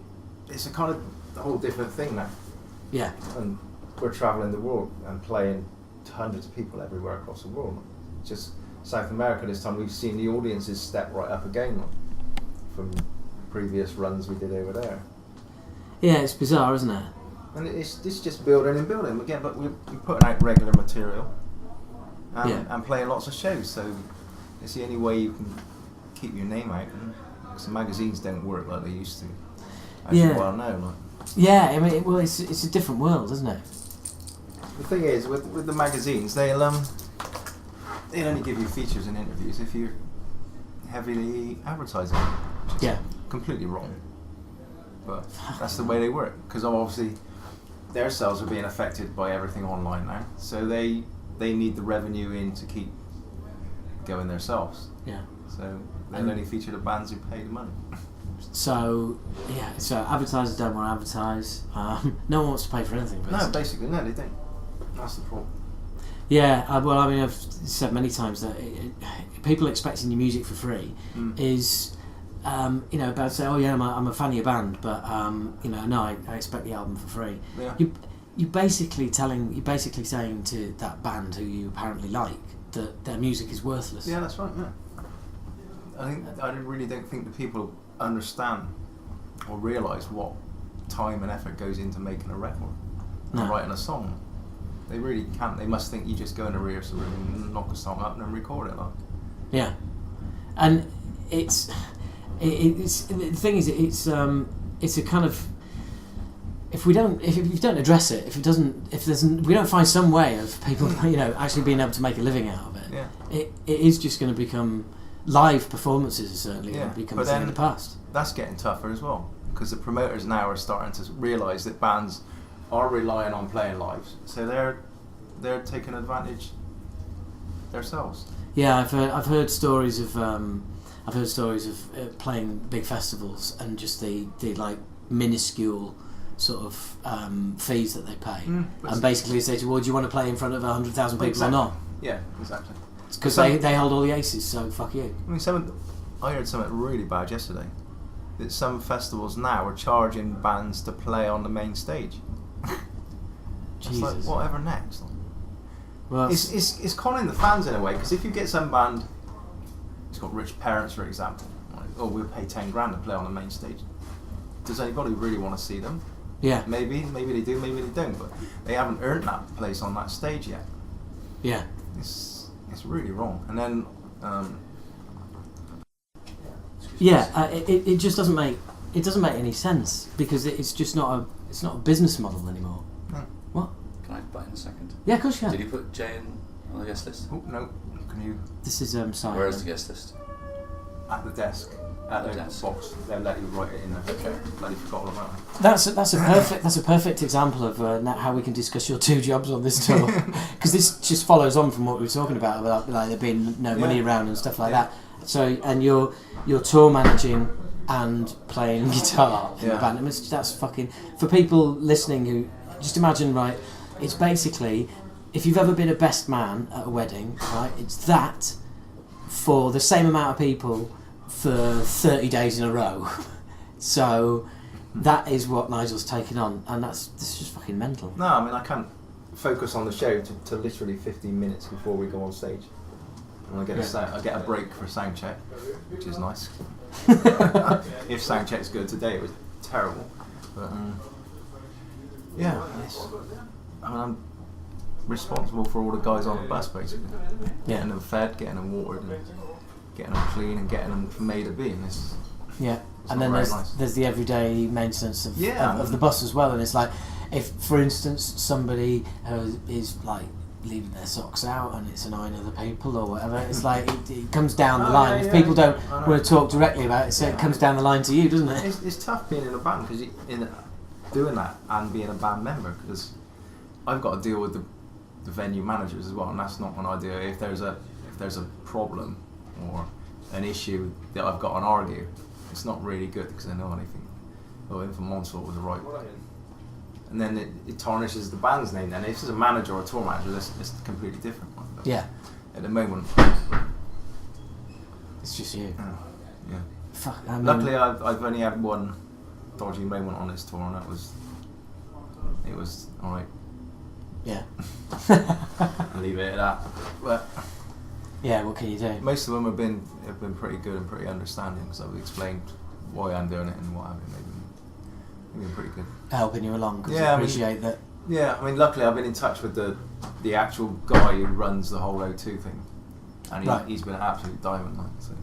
Speaker 2: it's a kind of a whole different thing now.
Speaker 1: Yeah.
Speaker 2: And we're travelling the world and playing to hundreds of people everywhere across the world. Just South America this time, we've seen the audiences step right up again from previous runs we did over there.
Speaker 1: Yeah, it's bizarre, isn't it?
Speaker 2: And it's just building and building again, but we're putting out regular material and playing lots of shows, so it's the only way you can keep your name out. Because the magazines don't work like they used to, as you well know. Like.
Speaker 1: Yeah, I mean, it's a different world, isn't it?
Speaker 2: The thing is, with the magazines, they'll only give you features and interviews if you're heavily advertising them. Which is completely wrong. But that's the way they work, because obviously their sales are being affected by everything online now, so they need the revenue in to keep going themselves. Yeah. So they'll only feature the bands who pay the money.
Speaker 1: So advertisers don't want to advertise. No one wants to pay for anything.
Speaker 2: No, basically, no, they don't. That's the problem.
Speaker 1: Yeah, well, I mean, I've said many times that people expecting your music for free is, about to say, oh yeah, I'm a fan of your band, but no, I expect the album for free. Yeah. You're basically saying to that band who you apparently like that their music is worthless.
Speaker 2: Yeah, that's right. Yeah. I really don't think the people understand or realise what time and effort goes into making a record and writing a song. They really can't. They must think you just go in a rehearsal room and knock a song up and then record it. Like. Yeah,
Speaker 1: and it's the thing is it's a kind of if you don't address it, we don't find some way of people actually being able to make a living out of it. Yeah. It is just going to become live performances. Certainly become a thing of the past.
Speaker 2: That's getting tougher as well, because the promoters now are starting to realise that bands are relying on playing live, so they're taking advantage themselves.
Speaker 1: Yeah, I've heard stories of playing big festivals and just the like minuscule sort of fees that they pay, and basically say to, well, do you want to play in front of 100,000 people or not?
Speaker 2: Yeah, exactly.
Speaker 1: Because they hold all the aces, so fuck you.
Speaker 2: I mean, I heard something really bad yesterday. That some festivals now are charging bands to play on the main stage. It's like, whatever next? Well, it's conning the fans in a way, because if you get some band who's got rich parents, for example, like, oh, we'll pay 10 grand to play on the main stage. Does anybody really want to see them? Yeah. Maybe they do, maybe they don't, but they haven't earned that place on that stage yet. Yeah. It's really wrong. And then
Speaker 1: it just doesn't make any sense, because it's just not a business model anymore.
Speaker 2: No.
Speaker 1: What?
Speaker 3: Can I butt in a second?
Speaker 1: Yeah, of course you can.
Speaker 3: Did you put Jay on the guest list?
Speaker 2: Oh, no. Can you?
Speaker 1: This is Simon.
Speaker 3: Where is the guest list?
Speaker 2: At the desk. at the box. They'll let you write it in there. Okay. Bloody forgot all about it.
Speaker 1: That's a perfect example of how we can discuss your 2 jobs on this tour, because this just follows on from what we were talking about like there being no money around and stuff like that. So and you're tour managing and playing guitar in the band. I mean, that's fucking, for people listening who just imagine, right? It's basically, if you've ever been a best man at a wedding, right? It's that for the same amount of people for 30 days in a row. So that is what Nigel's taken on, and that's just fucking mental.
Speaker 2: No, I mean, I can't focus on the show to literally 15 minutes before we go on stage. And I get a break for sound check, which is nice. If sound check's good, today it was terrible. But I mean, I'm responsible for all the guys on the bus, basically. Getting them fed, getting them watered, and getting them clean, and getting them from A to B. And
Speaker 1: and then there's the everyday maintenance of the bus as well. And it's like, if for instance somebody is like leaving their socks out and it's annoying other people or whatever, it's like it comes down the line. If people don't want to talk directly about it, so it comes down the line to you, doesn't it?
Speaker 2: It's tough being in a band, because doing that and being a band member, because I've got to deal with the venue managers as well, and that's not an idea. If there's a problem or an issue that I've got to argue, it's not really good, because I know anything. Oh, Infant Onslaught was the right one. And then it tarnishes the band's name. Then if it's a manager or a tour manager, it's a completely different one. But at the moment,
Speaker 1: it's just you.
Speaker 2: Yeah.
Speaker 1: Fuck. I mean,
Speaker 2: luckily, I've only had one dodgy moment on this tour, and it was all right.
Speaker 1: Yeah.
Speaker 2: I'll leave it at that. But
Speaker 1: yeah, what can you do?
Speaker 2: Most of them have been pretty good and pretty understanding, because I've explained why I'm doing it and what have you. They've been pretty good.
Speaker 1: Helping you along, because I appreciate that.
Speaker 2: Yeah, I mean, luckily I've been in touch with the actual guy who runs the whole O2 thing, and he's been an absolute diamond. Like, so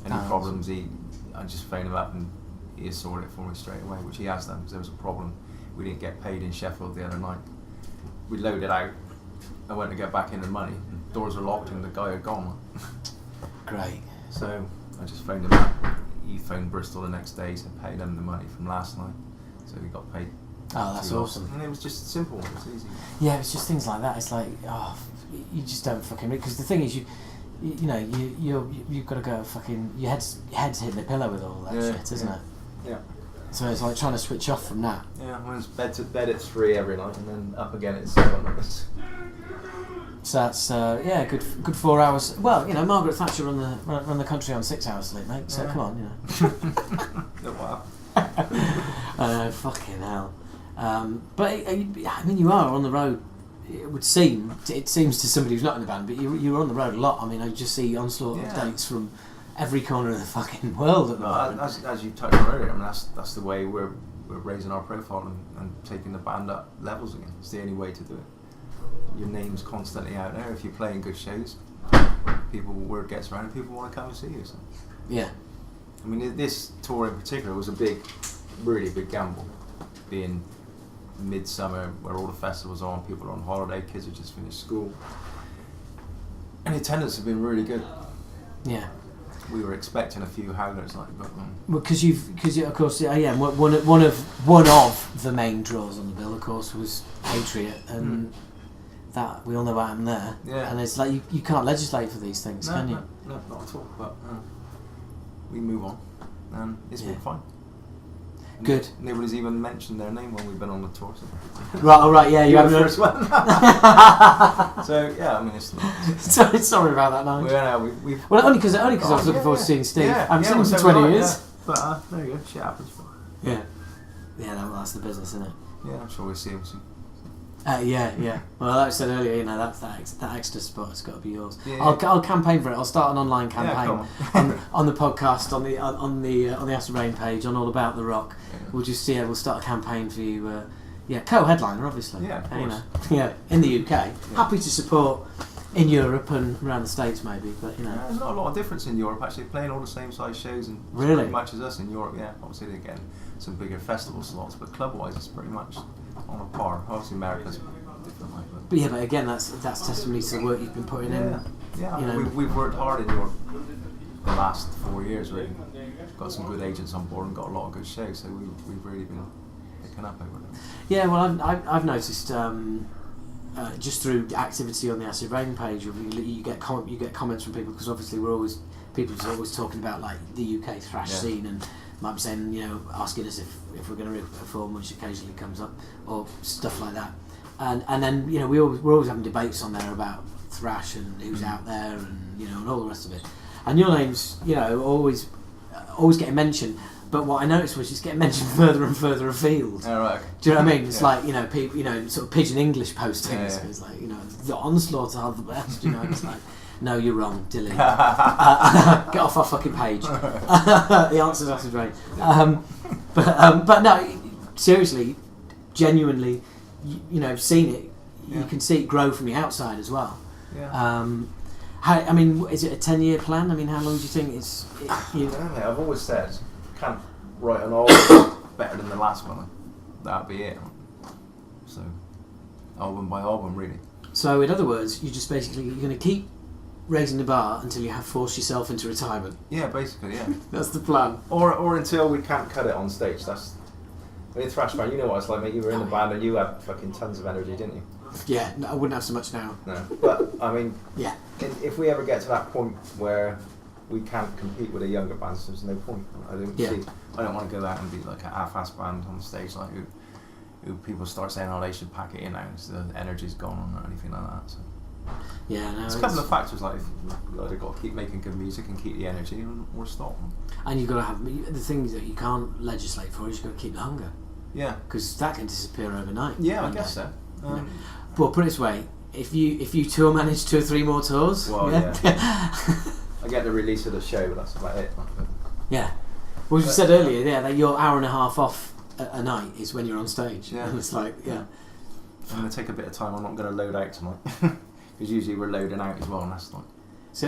Speaker 2: any problems, I just phone him up and he has sorted it for me straight away, which he has done, because there was a problem. We didn't get paid in Sheffield the other night. We loaded out. I went to get back in the money, and doors were locked and the guy had gone.
Speaker 1: Great.
Speaker 2: So I just phoned him up. He phoned Bristol the next day, so paid them the money from last night. So we got paid.
Speaker 1: Oh, that's awesome.
Speaker 2: And it was just simple. It was easy.
Speaker 1: Yeah, it's just things like that. It's like, you just don't fucking, because the thing is, you've got to go fucking, your head's hitting the pillow with all that shit, isn't it?
Speaker 2: Yeah.
Speaker 1: So it's like trying to switch off from that.
Speaker 2: Yeah, I was bed at 3 every night, and then up again at 7.
Speaker 1: So that's good 4 hours. Well, Margaret Thatcher run the country on 6 hours sleep, mate. So come on,
Speaker 2: Wow.
Speaker 1: Fucking hell. But I mean, you are on the road. It seems to somebody who's not in the band, but you're on the road a lot. I mean, I just see Onslaught updates from every corner of the fucking world at the moment.
Speaker 2: As you touched on earlier, I mean, that's the way we're raising our profile and taking the band up levels again. It's the only way to do it. Your name's constantly out there. If you're playing good shows, word gets around and people want to come and see you. So.
Speaker 1: Yeah.
Speaker 2: I mean, this tour in particular was a really big gamble. Being midsummer, where all the festivals are on, people are on holiday, kids have just finished school. And the attendance have been really good.
Speaker 1: Yeah.
Speaker 2: We were expecting a few howlers, but
Speaker 1: well, because of course, one of the main draws on the bill, of course, was Patriot, and that we all know what happened there.
Speaker 2: Yeah.
Speaker 1: And it's like you can't legislate for these things, can you?
Speaker 2: No, not at all. But we move on, and it's been fine.
Speaker 1: Good.
Speaker 2: Nobody's even mentioned their name when we've been on the tour. So.
Speaker 1: Right, yeah, you haven't
Speaker 2: the first one. So yeah, I mean, it's not.
Speaker 1: Sorry about that, Nige.
Speaker 2: We've
Speaker 1: well, only because I was looking forward to seeing Steve. I haven't seen him for 20 years.
Speaker 2: Yeah. But there you go, shit happens.
Speaker 1: Yeah, that's the business, isn't it?
Speaker 2: Yeah, I'm sure we'll see him soon.
Speaker 1: Yeah. Well, like I said earlier, that extra spot has got to be yours.
Speaker 2: Yeah.
Speaker 1: I'll campaign for it. I'll start an online campaign on the podcast, on the Acid Rain page, on All About the Rock.
Speaker 2: Yeah.
Speaker 1: We'll start a campaign for you. Co-headliner, obviously.
Speaker 2: Yeah, of course.
Speaker 1: In the UK. Yeah. Happy to support in Europe and around the States, maybe. But
Speaker 2: there's not a lot of difference in Europe. Actually, playing all the same size shows and
Speaker 1: really
Speaker 2: pretty much as us in Europe. Yeah, obviously they're getting some bigger festival slots, but club-wise, it's pretty much on a par. Obviously, America's different,
Speaker 1: but again, that's testimony to the work you've been putting in.
Speaker 2: Yeah, we've worked hard in Europe the last 4 years, really. got some good agents on board and got a lot of good shows. So we've really been picking up over there.
Speaker 1: Yeah, well, I've noticed just through activity on the Acid Rain page, you get comments from people, because obviously people are always talking about like the UK thrash scene, and might be saying, asking us if we're going to perform, which occasionally comes up, or stuff like that. And then we're always having debates on there about thrash and who's out there, and all the rest of it. And your name's always getting mentioned. But what I noticed was just getting mentioned further and further afield.
Speaker 2: Oh, right.
Speaker 1: Do you know what I mean? It's like people, sort of pidgin English postings. It's like the Onslaught are the best. It's like, no, you're wrong, delete. Get off our fucking page. The answer's Acid Rain. But no, seriously, genuinely, seen it. You can see it grow from the outside as well.
Speaker 2: Yeah.
Speaker 1: Is it a 10-year plan? How long do you think it's?
Speaker 2: I've always said, can't write an album better than the last one. That'd be it. So, album by album, really.
Speaker 1: So, in other words, you're going to keep raising the bar until you have forced yourself into retirement.
Speaker 2: Yeah, basically, yeah.
Speaker 1: That's the plan.
Speaker 2: Or until we can't cut it on stage. Thrash band, you know what it's like, mate. You were in the band and you had fucking tons of energy, didn't you?
Speaker 1: Yeah, no, I wouldn't have so much now.
Speaker 2: No, but
Speaker 1: yeah.
Speaker 2: If we ever get to that point where we can't compete with the younger bands, there's no point. I don't want to go out and be like a half-ass band on stage, like who people start saying, oh, they should pack it in now, so the energy's gone or anything like that. So.
Speaker 1: Yeah, no.
Speaker 2: There's a couple of factors, like they've got to keep making good music and keep the energy, or stop. And
Speaker 1: you've got to have the things that you can't legislate for. Is you've got to keep the hunger.
Speaker 2: Yeah.
Speaker 1: Because that can disappear overnight.
Speaker 2: Yeah, I guess so.
Speaker 1: Well, put it this way: if you tour manage 2 or 3 more tours,
Speaker 2: I get the release of the show, but that's about it.
Speaker 1: Yeah. Well, you said earlier, that your hour and a half off a night is when you're on stage. Yeah. And it's like, I'm
Speaker 2: going to take a bit of time. I'm not going to load out tonight, because usually we're loading out as well, and that's like.
Speaker 1: So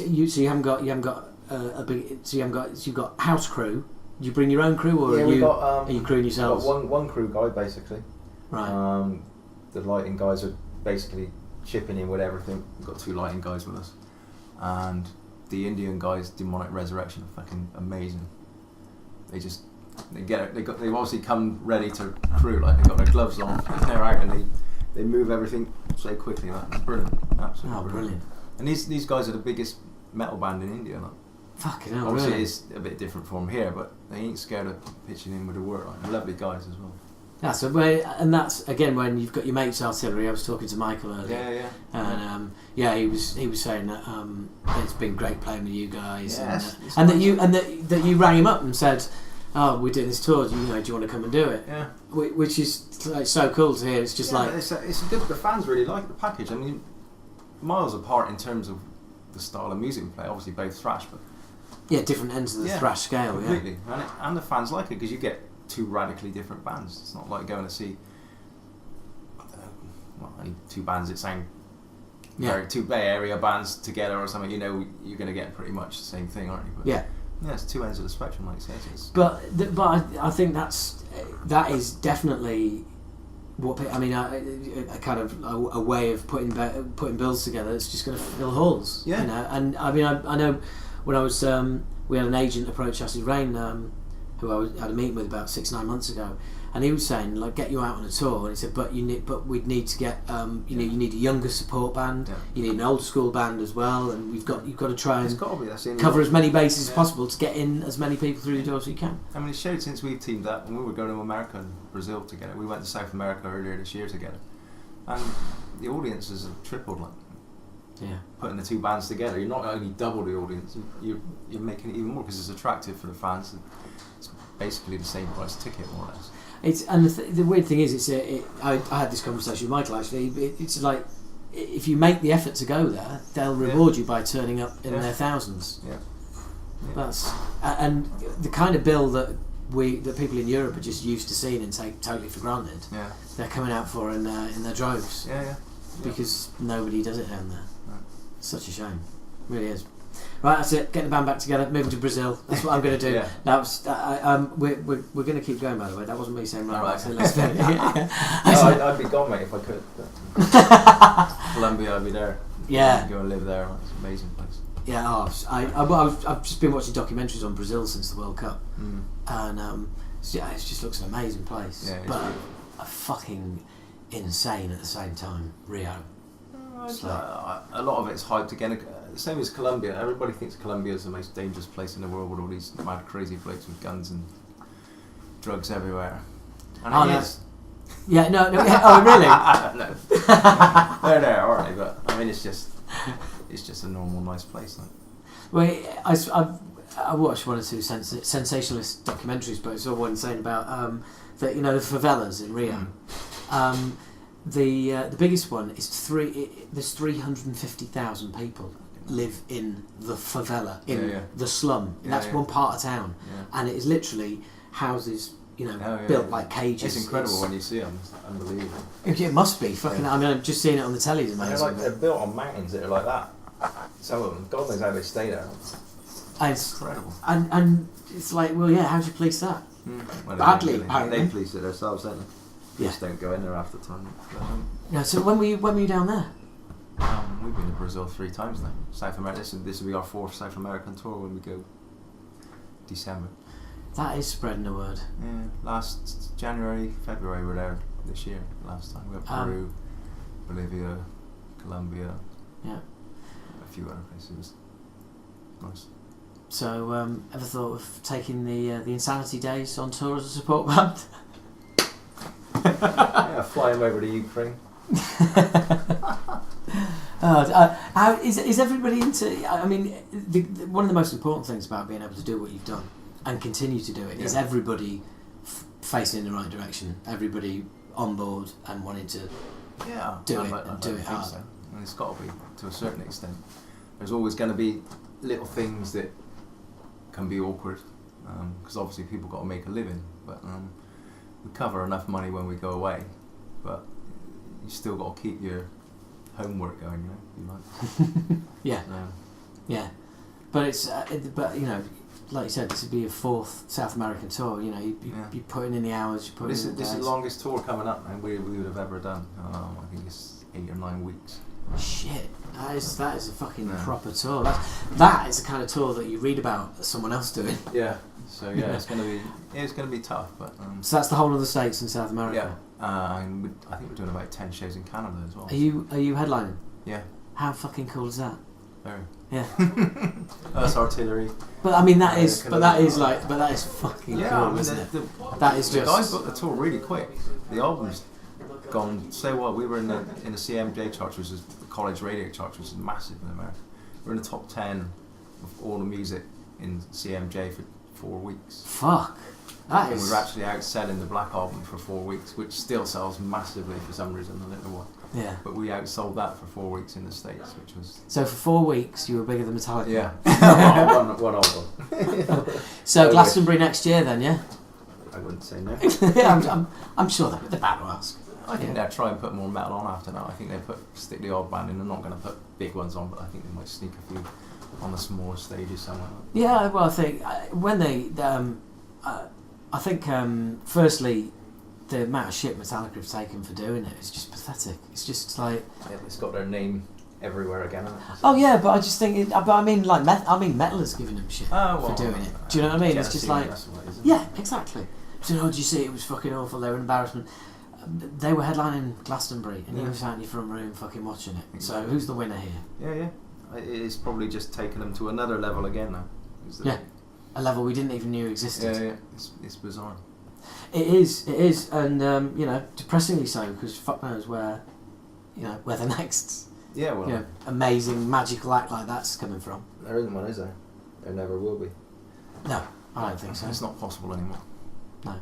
Speaker 1: you haven't got a big. So you've got house crew. Do you bring your own crew, or are you crewing yourselves?
Speaker 2: We've got one crew guy basically.
Speaker 1: Right.
Speaker 2: The lighting guys are basically chipping in with everything. We've got 2 lighting guys with us, and the Indian guys, Demonic Resurrection, are fucking amazing. They've obviously come ready to crew, like they've got their gloves on, they're out, and they move everything so quickly. It's brilliant, absolutely brilliant. And these guys are the biggest metal band in India. Like.
Speaker 1: Fucking hell,
Speaker 2: obviously
Speaker 1: really?
Speaker 2: It's a bit different from here, but they ain't scared of pitching in with the work. Like, they're lovely guys as well.
Speaker 1: Yeah, and that's again when you've got your mates artillery. I was talking to Michael earlier. And he was saying that it's been great playing with you guys, and that you rang him up and said, "Oh, we're doing this tour. Do you want to come and do it?"
Speaker 2: Yeah,
Speaker 1: which is like so cool to hear. It's just
Speaker 2: it's good. The fans really like the package. Miles apart in terms of the style of music we play. Obviously, both thrash, but
Speaker 1: different ends of the thrash scale.
Speaker 2: Completely, and the fans like it because you get 2 radically different bands. It's not like going to see only 2 bands that sound 2 Bay Area bands together or something. You're going to get pretty much the same thing, aren't you? But it's 2 ends of the spectrum, like you said.
Speaker 1: But I think that is definitely what a kind of a way of putting bills together. It's just going to fill halls. And I know when I was we had an agent approach Acid Rain. Who I had a meeting with about 6-9 months ago, and he was saying like get you out on a tour, and he said but we'd need to get you need a younger support band, you need an old school band as well, and you've got to try and cover as many bases as possible to get in as many people through the door as you can.
Speaker 2: It's showed since we've teamed up, and we were going to America and Brazil together. We went to South America earlier this year together, and the audiences have tripled. Putting the 2 bands together, you're not only double the audience, you're making it even more because it's attractive for the fans. It's basically the same price ticket, more or less.
Speaker 1: The weird thing is, I had this conversation with Michael actually. It's like if you make the effort to go there, they'll reward you by turning up in their thousands. That's and the kind of bill that people in Europe are just used to seeing and take totally for granted. They're coming out for in their droves. Because nobody does it down there. Such a shame, it really is. Right, that's it. Get the band back together. Moving to Brazil. That's what I'm going to do. We're going to keep going. By the way, that wasn't me saying right. So let's
Speaker 2: I'd be gone, mate, if I could. Colombia, I'd be there.
Speaker 1: Yeah.
Speaker 2: Go and live there. It's an amazing place.
Speaker 1: Yeah, I've just been watching documentaries on Brazil since the World Cup, and it just looks an amazing place.
Speaker 2: Yeah,
Speaker 1: but fucking insane at the same time. Rio.
Speaker 2: A lot of it's hyped again. Same as Colombia. Everybody thinks Colombia is the most dangerous place in the world with all these mad, crazy blokes with guns and drugs everywhere. And it is.
Speaker 1: Yeah, no. Oh, really?
Speaker 2: No. They're there, aren't they? But I mean, it's just a normal, nice place. Like.
Speaker 1: Well, I watched one or two sensationalist documentaries, but it's all one saying about the favelas in Rio. The biggest one is there's 350,000 people live in the favela, in the slum. That's one part of town, and it is literally houses, built like cages.
Speaker 2: It's incredible when you see them. It's unbelievable.
Speaker 1: It must be fucking. I mean, I'm just seeing it on the telly. It's amazing.
Speaker 2: They're built on mountains that are like that. Some of them, God knows how they stay there.
Speaker 1: It's
Speaker 2: incredible.
Speaker 1: And it's like, well, yeah, how do you police that?
Speaker 2: Well,
Speaker 1: Badly.
Speaker 2: They police it themselves, don't they? Just don't go in there after time.
Speaker 1: So when were you down there?
Speaker 2: We've been to Brazil 3 times now. South America. This will be our 4th South American tour when we go December.
Speaker 1: That is spreading the word.
Speaker 2: Yeah, last January, February we were there this year. Last time we went to Peru, Bolivia, Colombia.
Speaker 1: Yeah.
Speaker 2: A few other places. It was nice.
Speaker 1: So, ever thought of taking the Insanity Days on tour as a support band?
Speaker 2: Yeah, fly them over to Ukraine.
Speaker 1: How is everybody into? I mean, one of the most important things about being able to do what you've done and continue to do it is everybody facing in the right direction. Everybody on board and wanting to do it hard.
Speaker 2: So. And it's got to be to a certain extent. There's always going to be little things that can be awkward because obviously people got to make a living. But we cover enough money when we go away, but you still got to keep your homework going,
Speaker 1: Yeah. But it's like you said, this would be your 4th South American tour. You're putting in the hours.
Speaker 2: This is the longest tour coming up, and we would have ever done. I think it's 8 or 9 weeks.
Speaker 1: Shit, that is a fucking proper tour. That is the kind of tour that you read about someone else doing.
Speaker 2: Yeah. So it's gonna be tough, but.
Speaker 1: So that's the whole of the States and South America.
Speaker 2: Yeah. And I think we're doing about 10 shows in Canada as well.
Speaker 1: Are you headlining?
Speaker 2: Yeah.
Speaker 1: How fucking cool is that?
Speaker 2: Very.
Speaker 1: Yeah.
Speaker 2: That's artillery.
Speaker 1: But I mean that is fucking cool, isn't it? That is just.
Speaker 2: The guys got the tour really quick. The album's gone. Say what, we were in the CMJ charts, which is the college radio charts, which is massive in America. We're in the top 10 of all the music in CMJ for 4 weeks.
Speaker 1: Fuck. That is.
Speaker 2: We were actually outselling the Black Album for 4 weeks, which still sells massively for some reason. I don't know what.
Speaker 1: Yeah.
Speaker 2: But we outsold that for 4 weeks in the States, which was.
Speaker 1: So for 4 weeks, you were bigger than Metallica.
Speaker 2: Yeah. one album.
Speaker 1: So Glastonbury next year, then, yeah.
Speaker 2: I wouldn't say no.
Speaker 1: Yeah, I'm sure they're about to ask.
Speaker 2: I think they'll try and put more metal on after that. I think they'll stick the odd band in. They're not going to put big ones on, but I think they might sneak a few on the smaller stages somewhere.
Speaker 1: Yeah, well, I think when they, I think firstly, the amount of shit Metallica have taken for doing it is just pathetic. It's just like
Speaker 2: it's got their name everywhere again. Hasn't it?
Speaker 1: Oh yeah, but I just think, metal is giving them shit for doing it. Do you know what I mean? It's just like, exactly. So do you see? It was fucking awful. They were an embarrassment. They were headlining Glastonbury, and you were sat in your front room fucking watching it. Exactly. So who's the winner here?
Speaker 2: Yeah. It's probably just taken them to another level again now.
Speaker 1: A level we didn't even know existed.
Speaker 2: Yeah. It's bizarre.
Speaker 1: It is, and depressingly so, because fuck knows where the next amazing magical act like that's coming from.
Speaker 2: There isn't one, is there? There never will be.
Speaker 1: No, I don't think so.
Speaker 2: It's not possible anymore.
Speaker 1: No.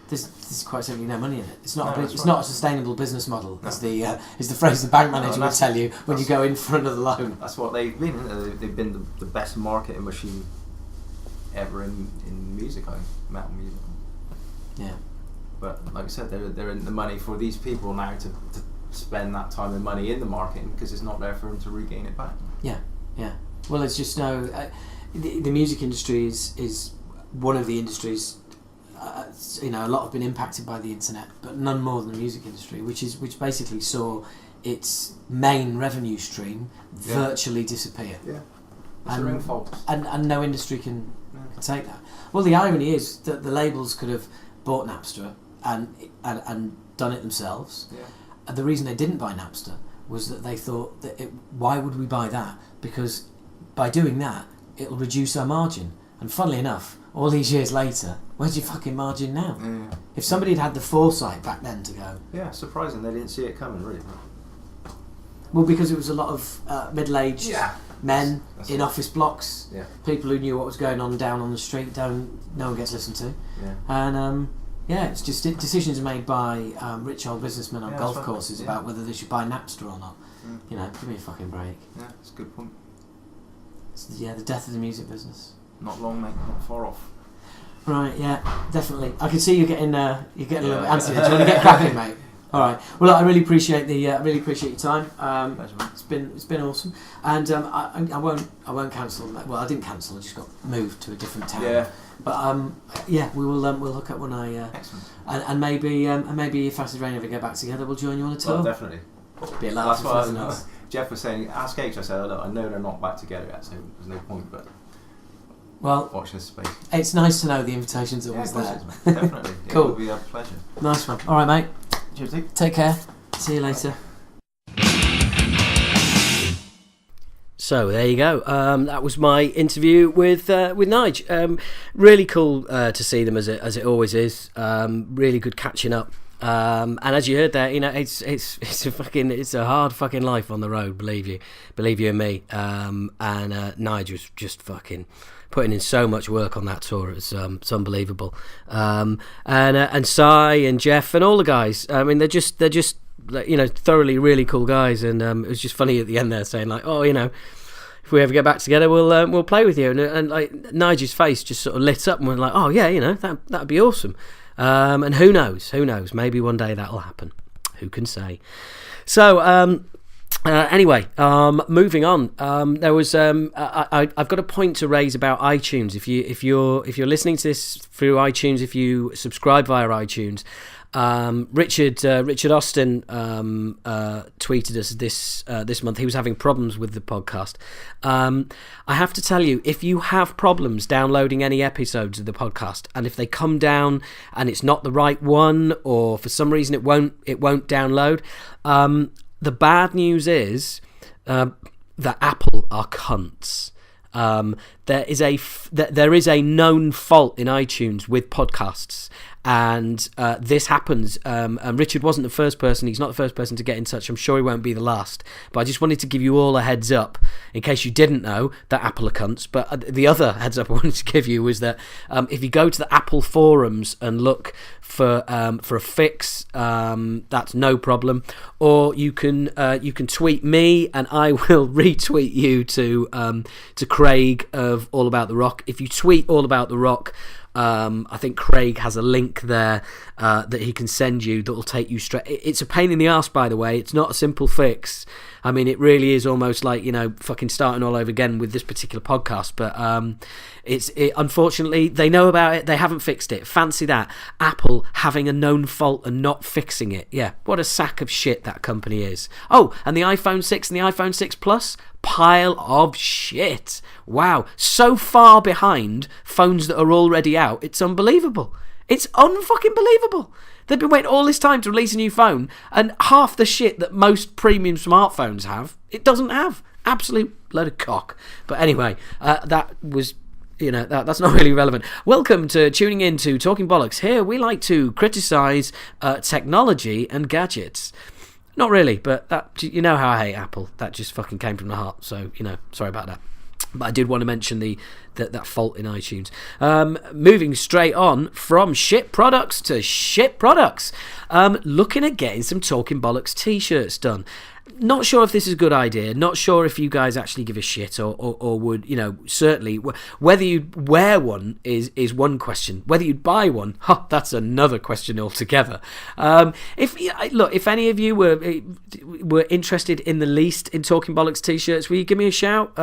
Speaker 1: There's quite simply no money in it. It's not. Not a sustainable business model. No. Is the phrase the bank manager would tell you when you go in for another loan.
Speaker 2: That's what they've been. They've been the best marketing machine ever in music, metal music.
Speaker 1: Yeah.
Speaker 2: But like I said, they're in the money for these people now to spend that time and money in the marketing because it's not there for them to regain it back.
Speaker 1: Yeah. Well, it's just the music industry is one of the industries. A lot have been impacted by the internet, but none more than the music industry, which basically saw
Speaker 4: its main revenue stream virtually disappear.
Speaker 2: Yeah. It's their own fault.
Speaker 4: And no industry can take that. Well, the irony is that the labels could have bought Napster and done it themselves.
Speaker 2: Yeah.
Speaker 4: And the reason they didn't buy Napster was that they thought that why would we buy that? Because by doing that, it'll reduce our margin. And funnily enough, all these years later, where's your fucking margin now?
Speaker 2: Yeah.
Speaker 4: If somebody had the foresight back then to go...
Speaker 2: Yeah, surprising they didn't see it coming, really.
Speaker 4: Well, because it was a lot of middle-aged men in office blocks, people who knew what was going on down on the street, no one gets listened to.
Speaker 2: Yeah.
Speaker 4: And it's just decisions made by rich old businessmen on golf courses about whether they should buy Napster or not. You know, give me a fucking break.
Speaker 2: Yeah, that's a good point.
Speaker 4: It's, the death of the music business.
Speaker 2: Not long, mate. Not far off.
Speaker 4: Right, yeah, definitely. I can see you're getting a little bit antsy. Do you want to get cracking, mate? All right. Well, look, I really appreciate your time. It's been awesome, and I won't cancel. Well, I didn't cancel. I just got moved to a different town.
Speaker 2: Yeah.
Speaker 4: But we will we'll hook up when I
Speaker 2: excellent.
Speaker 4: And maybe if Acid Rain ever get back together, we'll join you on a tour.
Speaker 2: Well, definitely.
Speaker 4: Be a laugh.
Speaker 2: That's why Jeff was saying. Ask H. I said, oh, look, I know they're not back together yet, so there's no point. But watch this space.
Speaker 4: It's nice to know the invitation's always there.
Speaker 2: Definitely.
Speaker 4: Cool.
Speaker 2: It will be a pleasure.
Speaker 4: Nice one. All right, mate.
Speaker 2: Cheers, Steve.
Speaker 4: Take care. See you later.
Speaker 1: So there you go. That was my interview with Nige. Really cool to see them as it always is. Really good catching up. And as you heard there, you know, it's a hard fucking life on the road. Believe you and me. And Nige was just fucking putting in so much work on that tour. It's unbelievable. And Cy and Jeff and all the guys. I mean, they're just you know, thoroughly really cool guys. And it was just funny at the end there saying like, oh, you know, if we ever get back together, we'll play with you. And like Nige's face just sort of lit up and we're like, oh yeah, you know, that'd be awesome. And who knows? Maybe one day that'll happen. Who can say? So anyway, moving on. There was I've got a point to raise about iTunes. If you're listening to this through iTunes, if you subscribe via iTunes, Richard Austin tweeted us this month. He was having problems with the podcast. I have to tell you, if you have problems downloading any episodes of the podcast, and if they come down and it's not the right one, or for some reason it won't download, the bad news is that Apple are cunts. There is a known fault in iTunes with podcasts, and this happens. And Richard wasn't the first person. He's not the first person to get in touch. I'm sure he won't be the last. But I just wanted to give you all a heads up in case you didn't know that Apple are cunts. But the other heads up I wanted to give you was that if you go to the Apple forums and look for a fix, that's no problem. Or you can tweet me and I will retweet you to Craig of All About the Rock. If you tweet All About the Rock, I think Craig has a link there that he can send you that will take you straight. It's a pain in the arse, by the way. It's not a simple fix. I mean, it really is almost like, you know, fucking starting all over again with this particular podcast. But unfortunately, they know about it. They haven't fixed it. Fancy that. Apple having a known fault and not fixing it. Yeah, what a sack of shit that company is. Oh, and the iPhone 6 and the iPhone 6 Plus, pile of shit. Wow, so far behind phones that are already out. It's unbelievable. It's unfucking believable. They've been waiting all this time to release a new phone, and half the shit that most premium smartphones have, it doesn't have. Absolute load of cock. But anyway, that was, you know, that's not really relevant. Welcome to tuning in to Talking Bollocks. Here we like to criticise technology and gadgets. Not really, but that, you know how I hate Apple. That just fucking came from the heart. So, you know, sorry about that. But I did want to mention that fault in iTunes. Moving straight on from shit products to shit products. Looking at getting some Talking Bollocks t-shirts done. Not sure if this is a good idea. Not sure if you guys actually give a shit or would, you know, certainly whether you'd wear one is one question. Whether you'd buy one, that's another question altogether. If any of you were interested in the least in Talking Bollocks t-shirts, will you give me a shout?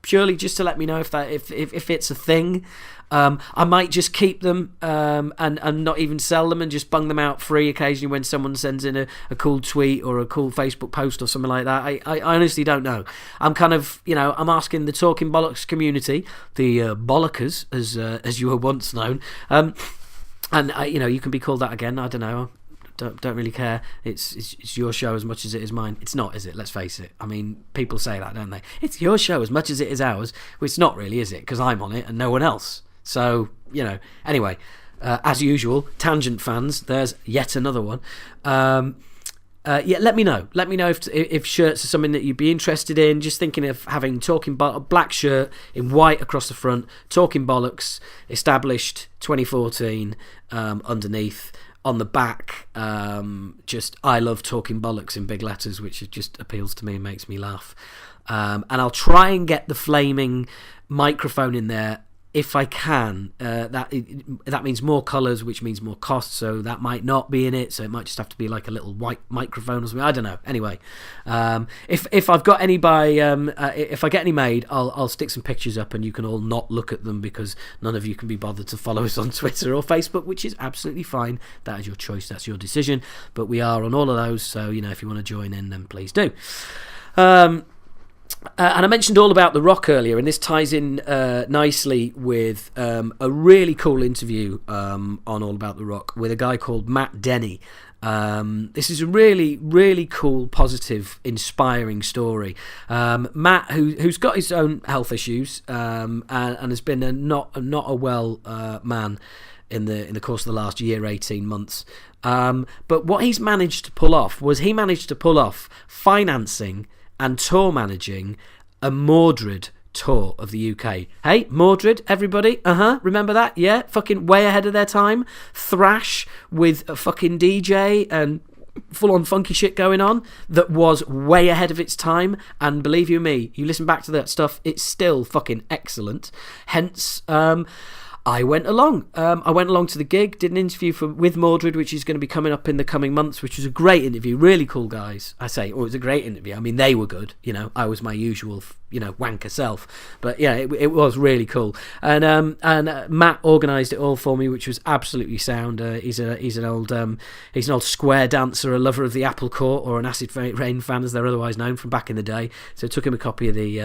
Speaker 1: Purely just to let me know if it's a thing. I might just keep them and not even sell them and just bung them out free occasionally when someone sends in a cool tweet or a cool Facebook post or something like that. I honestly don't know. I'm kind of, I'm asking the Talking Bollocks community, the Bollockers, as you were once known, and you can be called that again. I don't know. Don't really care. It's your show as much as it is mine. It's not, is it? Let's face it. I mean, people say that, don't they? It's your show as much as it is ours. Well, it's not really, is it? Because I'm on it and no one else. So, anyway, as usual, tangent fans, there's yet another one. Let me know. Let me know if shirts are something that you'd be interested in. Just thinking of having a black shirt in white across the front, Talking Bollocks, established 2014, underneath. On the back, just I love Talking Bollocks in big letters, which just appeals to me and makes me laugh. And I'll try and get the flaming microphone in there if I can. That means more colours, which means more cost, so that might not be in it, so it might just have to be like a little white microphone or something. I don't know. Anyway, if I've got any if I get any made, I'll stick some pictures up and you can all not look at them because none of you can be bothered to follow us on Twitter or Facebook, which is absolutely fine. That is your choice, that's your decision, but we are on all of those, so if you want to join in, then please do. And I mentioned All About the Rock earlier, and this ties in nicely with a really cool interview on All About the Rock with a guy called Matt Denny. This is a really, really cool, positive, inspiring story. Matt, who's got his own health issues and has been not a well man in the course of the last year, 18 months. But what he's managed to pull off financing and tour managing a Mordred tour of the UK. Hey, Mordred, everybody? Remember that? Yeah, fucking way ahead of their time. Thrash with a fucking DJ and full-on funky shit going on that was way ahead of its time, and believe you me, you listen back to that stuff, it's still fucking excellent. Hence, I went along. I went along to the gig, did an interview with Mordred, which is going to be coming up in the coming months, which was a great interview. Really cool guys. It was a great interview. I mean, they were good. I was my usual, wanker self. But yeah, it was really cool. And Matt organised it all for me, which was absolutely sound. He's an old square dancer, a lover of the Apple Court, or an Acid Rain fan, as they're otherwise known from back in the day. So I took him a copy of the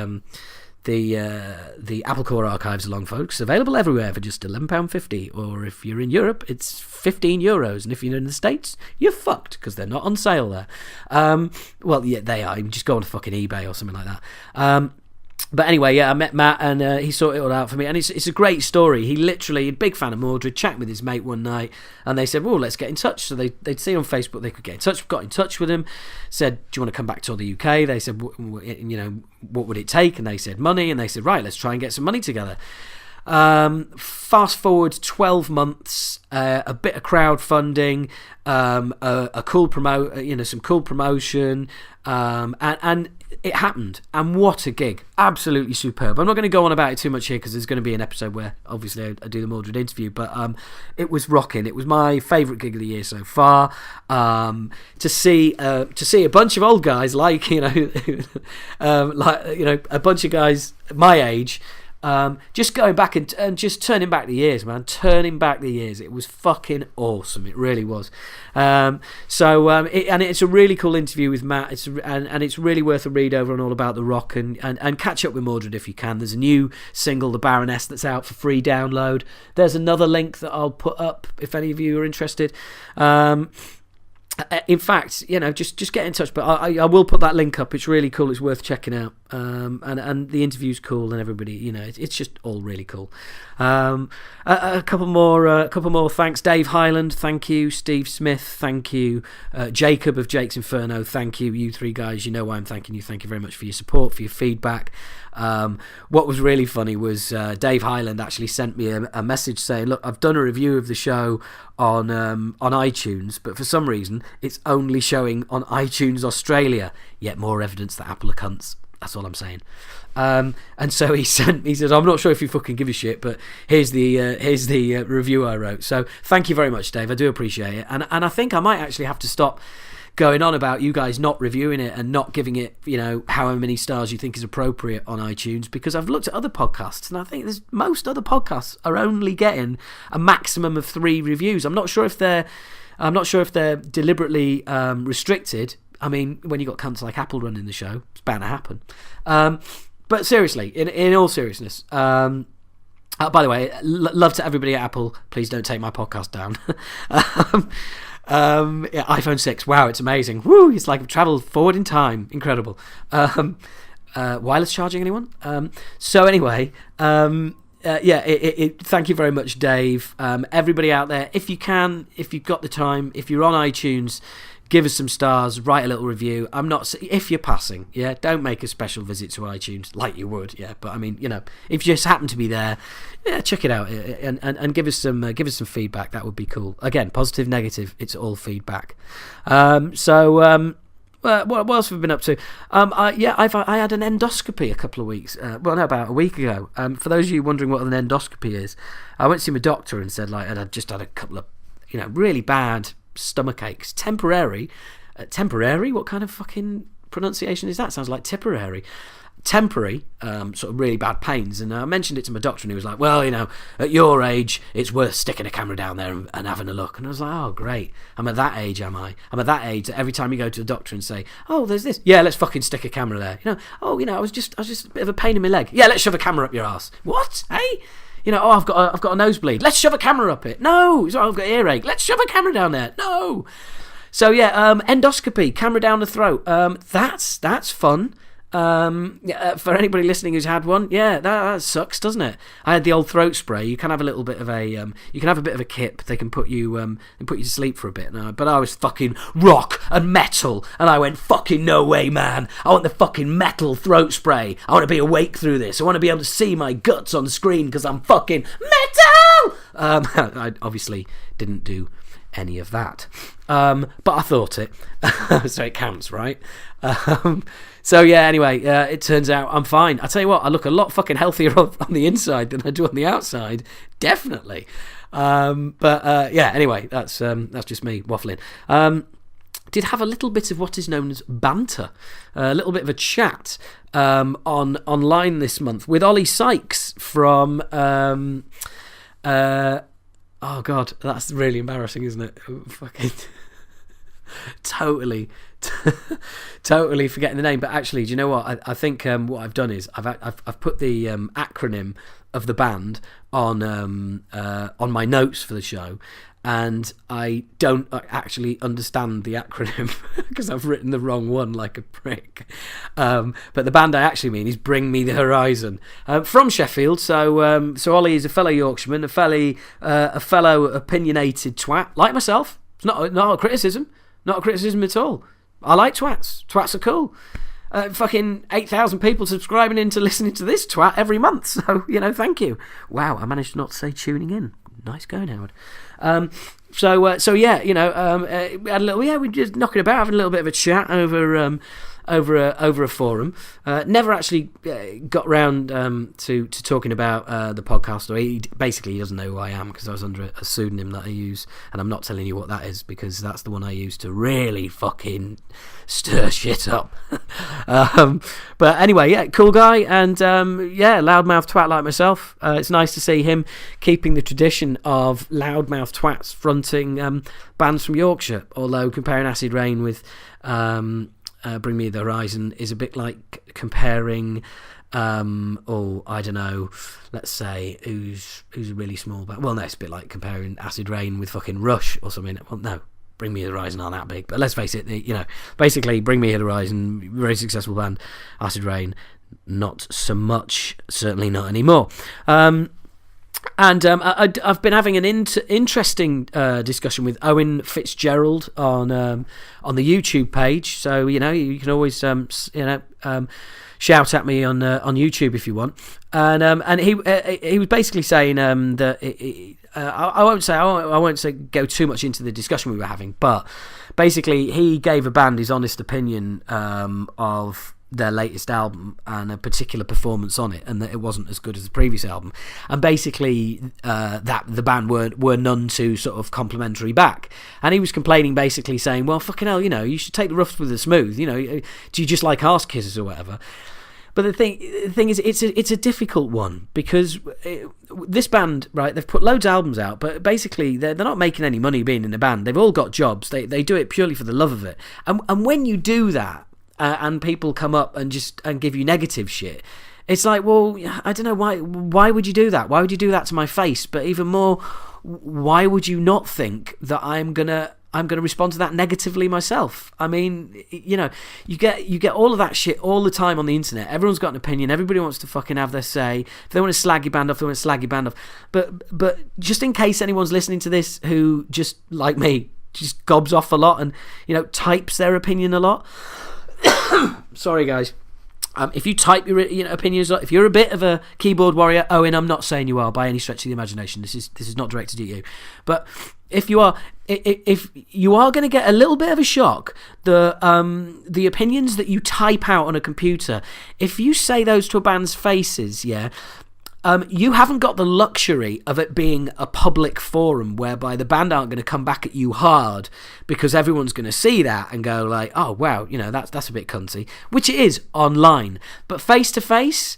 Speaker 1: Apple Core archives along, folks, available everywhere for just £11.50, or if you're in Europe it's €15, and if you're in the States you're fucked because they're not on sale there. Well, yeah, they are. You just go on to fucking eBay or something like that. But anyway, yeah, I met Matt and he sorted it all out for me, and it's a great story. He literally, a big fan of Mordred, chatting with his mate one night, and they said, well, let's get in touch. So they'd seen on Facebook they could get in touch, got in touch with him, said, do you want to come back to the UK? They said, what would it take? And they said money, and they said, right, let's try and get some money together. Fast forward 12 months, a bit of crowdfunding, a cool some cool promotion, and it happened. And what a gig. Absolutely superb. I'm not going to go on about it too much here because there's going to be an episode where obviously I do the Mordred interview, but it was rocking. It was my favourite gig of the year so far. To see a bunch of old guys like a bunch of guys my age, just going back and just turning back the years, man. Turning back the years. It was fucking awesome. It really was. And it's a really cool interview with Matt. It's really worth a read over on All About the Rock, and catch up with Mordred if you can. There's a new single, The Baroness, that's out for free download. There's another link that I'll put up if any of you are interested. In fact, just get in touch. But I will put that link up. It's really cool. It's worth checking out. And the interview's cool, and everybody, it's just all really cool. A couple more thanks. Dave Highland, thank you. Steve Smith, thank you. Jacob of Jake's Inferno, thank you. You three guys, you know why I'm thanking you. Thank you very much for your support, for your feedback. What was really funny was Dave Highland actually sent me a message saying, look, I've done a review of the show on iTunes, but for some reason it's only showing on iTunes Australia. Yet more evidence that Apple are cunts. That's all I'm saying. And so he says, I'm not sure if you fucking give a shit, but here's the review I wrote. So thank you very much, Dave. I do appreciate it. And I think I might actually have to stop going on about you guys not reviewing it and not giving it, however many stars you think is appropriate on iTunes, because I've looked at other podcasts and I think most other podcasts are only getting a maximum of 3 reviews. I'm not sure if they're deliberately restricted. I mean, when you got cunts like Apple running the show, it's bound to happen. But seriously, in all seriousness, by the way, love to everybody at Apple. Please don't take my podcast down. iPhone 6. Wow, it's amazing. Woo! It's like I've travelled forward in time. Incredible. Wireless charging, anyone? So anyway, thank you very much, Dave. Everybody out there, if you've got the time, if you're on iTunes, give us some stars, write a little review. If you're passing, don't make a special visit to iTunes like you would, but I mean, if you just happen to be there, check it out and give us some feedback. That would be cool. Again, positive, negative, it's all feedback. What else have we been up to? I had an endoscopy a couple of weeks. About a week ago. For those of you wondering what an endoscopy is, I went to see my doctor and said I'd just had a couple of, really bad stomach aches. Temporary. What kind of fucking pronunciation is that? Sounds like Tipperary. Temporary, sort of really bad pains, and I mentioned it to my doctor, and he was like, "Well, at your age, it's worth sticking a camera down there and having a look." And I was like, "Oh, great! I'm at that age, am I? I'm at that age that every time you go to the doctor and say, 'Oh, there's this,' let's fucking stick a camera there." I was just a bit of a pain in my leg. Yeah, let's shove a camera up your ass. What? Hey? I've got a nosebleed. Let's shove a camera up it. No, I've got earache. Let's shove a camera down there. No. So endoscopy, camera down the throat. That's fun. For anybody listening who's had one, that sucks, doesn't it? I had the old throat spray. You can have a little bit of a kip. They can put you to sleep for a bit. But I was fucking rock and metal, and I went, fucking no way, man. I want the fucking metal throat spray. I want to be awake through this. I want to be able to see my guts on the screen because I'm fucking metal. I obviously didn't do any of that, but I thought it, so it counts, right? Anyway, it turns out I'm fine. I tell you what, I look a lot fucking healthier on the inside than I do on the outside, definitely. Anyway, that's just me waffling. Did have a little bit of what is known as banter, a little bit of a chat online this month with Ollie Sykes from oh God, that's really embarrassing, isn't it? Fucking totally forgetting the name. But actually, do you know what? I think what I've done is I've put the acronym of the band on my notes for the show, and I don't actually understand the acronym because I've written the wrong one like a prick. But the band I actually mean is Bring Me the Horizon, from Sheffield. So Ollie is a fellow Yorkshireman, a fellow opinionated twat like myself. It's not a criticism at all. I like twats. Twats are cool. Fucking 8,000 people subscribing into listening to this twat every month. So, thank you. Wow, I managed not to say tuning in. Nice going, Howard. We had a little, we're just knocking about, having a little bit of a chat over a forum. Never actually got round to talking about the podcast. Or he doesn't know who I am because I was under a pseudonym that I use, and I'm not telling you what that is because that's the one I use to really fucking stir shit up. But anyway, cool guy, and loudmouth twat like myself. It's nice to see him keeping the tradition of loudmouth twats fronting bands from Yorkshire, although comparing Acid Rain with Bring Me the Horizon is a bit like comparing I don't know, let's say who's a really small band. Well, no, it's a bit like comparing Acid Rain with fucking Rush or something. Well, no, Bring Me the Horizon aren't that big, but let's face it, basically Bring Me the Horizon, very successful band. Acid Rain, not so much, certainly not anymore. I've been having an interesting discussion with Owen Fitzgerald on the YouTube page. So you can always shout at me on YouTube if you want. And he was basically saying that I won't say go too much into the discussion we were having, but basically he gave a band his honest opinion of their latest album and a particular performance on it, and that it wasn't as good as the previous album, and basically that the band were none too sort of complimentary back, and he was complaining, basically saying, well, fucking hell, you should take the rough with the smooth, do you just like arse kisses or whatever? But the thing is, it's a difficult one, because this band, right, they've put loads of albums out, but basically they're not making any money being in a band. They've all got jobs. They do it purely for the love of it, and when you do that, and people come up and give you negative shit, it's like, well, I don't know, why would you do that? Why would you do that to my face? But even more, why would you not think that I'm gonna respond to that negatively myself? I mean, you get all of that shit all the time on the internet. Everyone's got an opinion. Everybody wants to fucking have their say. If they want to slag your band off, they want to slag your band off. But just in case anyone's listening to this who, just like me, just gobs off a lot and types their opinion a lot. Sorry, guys. If you type your opinions, if you're a bit of a keyboard warrior, Owen, I'm not saying you are by any stretch of the imagination. This is not directed at you, but if you are going to get a little bit of a shock, the opinions that you type out on a computer, if you say those to a band's faces, you haven't got the luxury of it being a public forum whereby the band aren't going to come back at you hard, because everyone's going to see that and go like, oh wow, that's a bit cunty, which it is online. But face to face,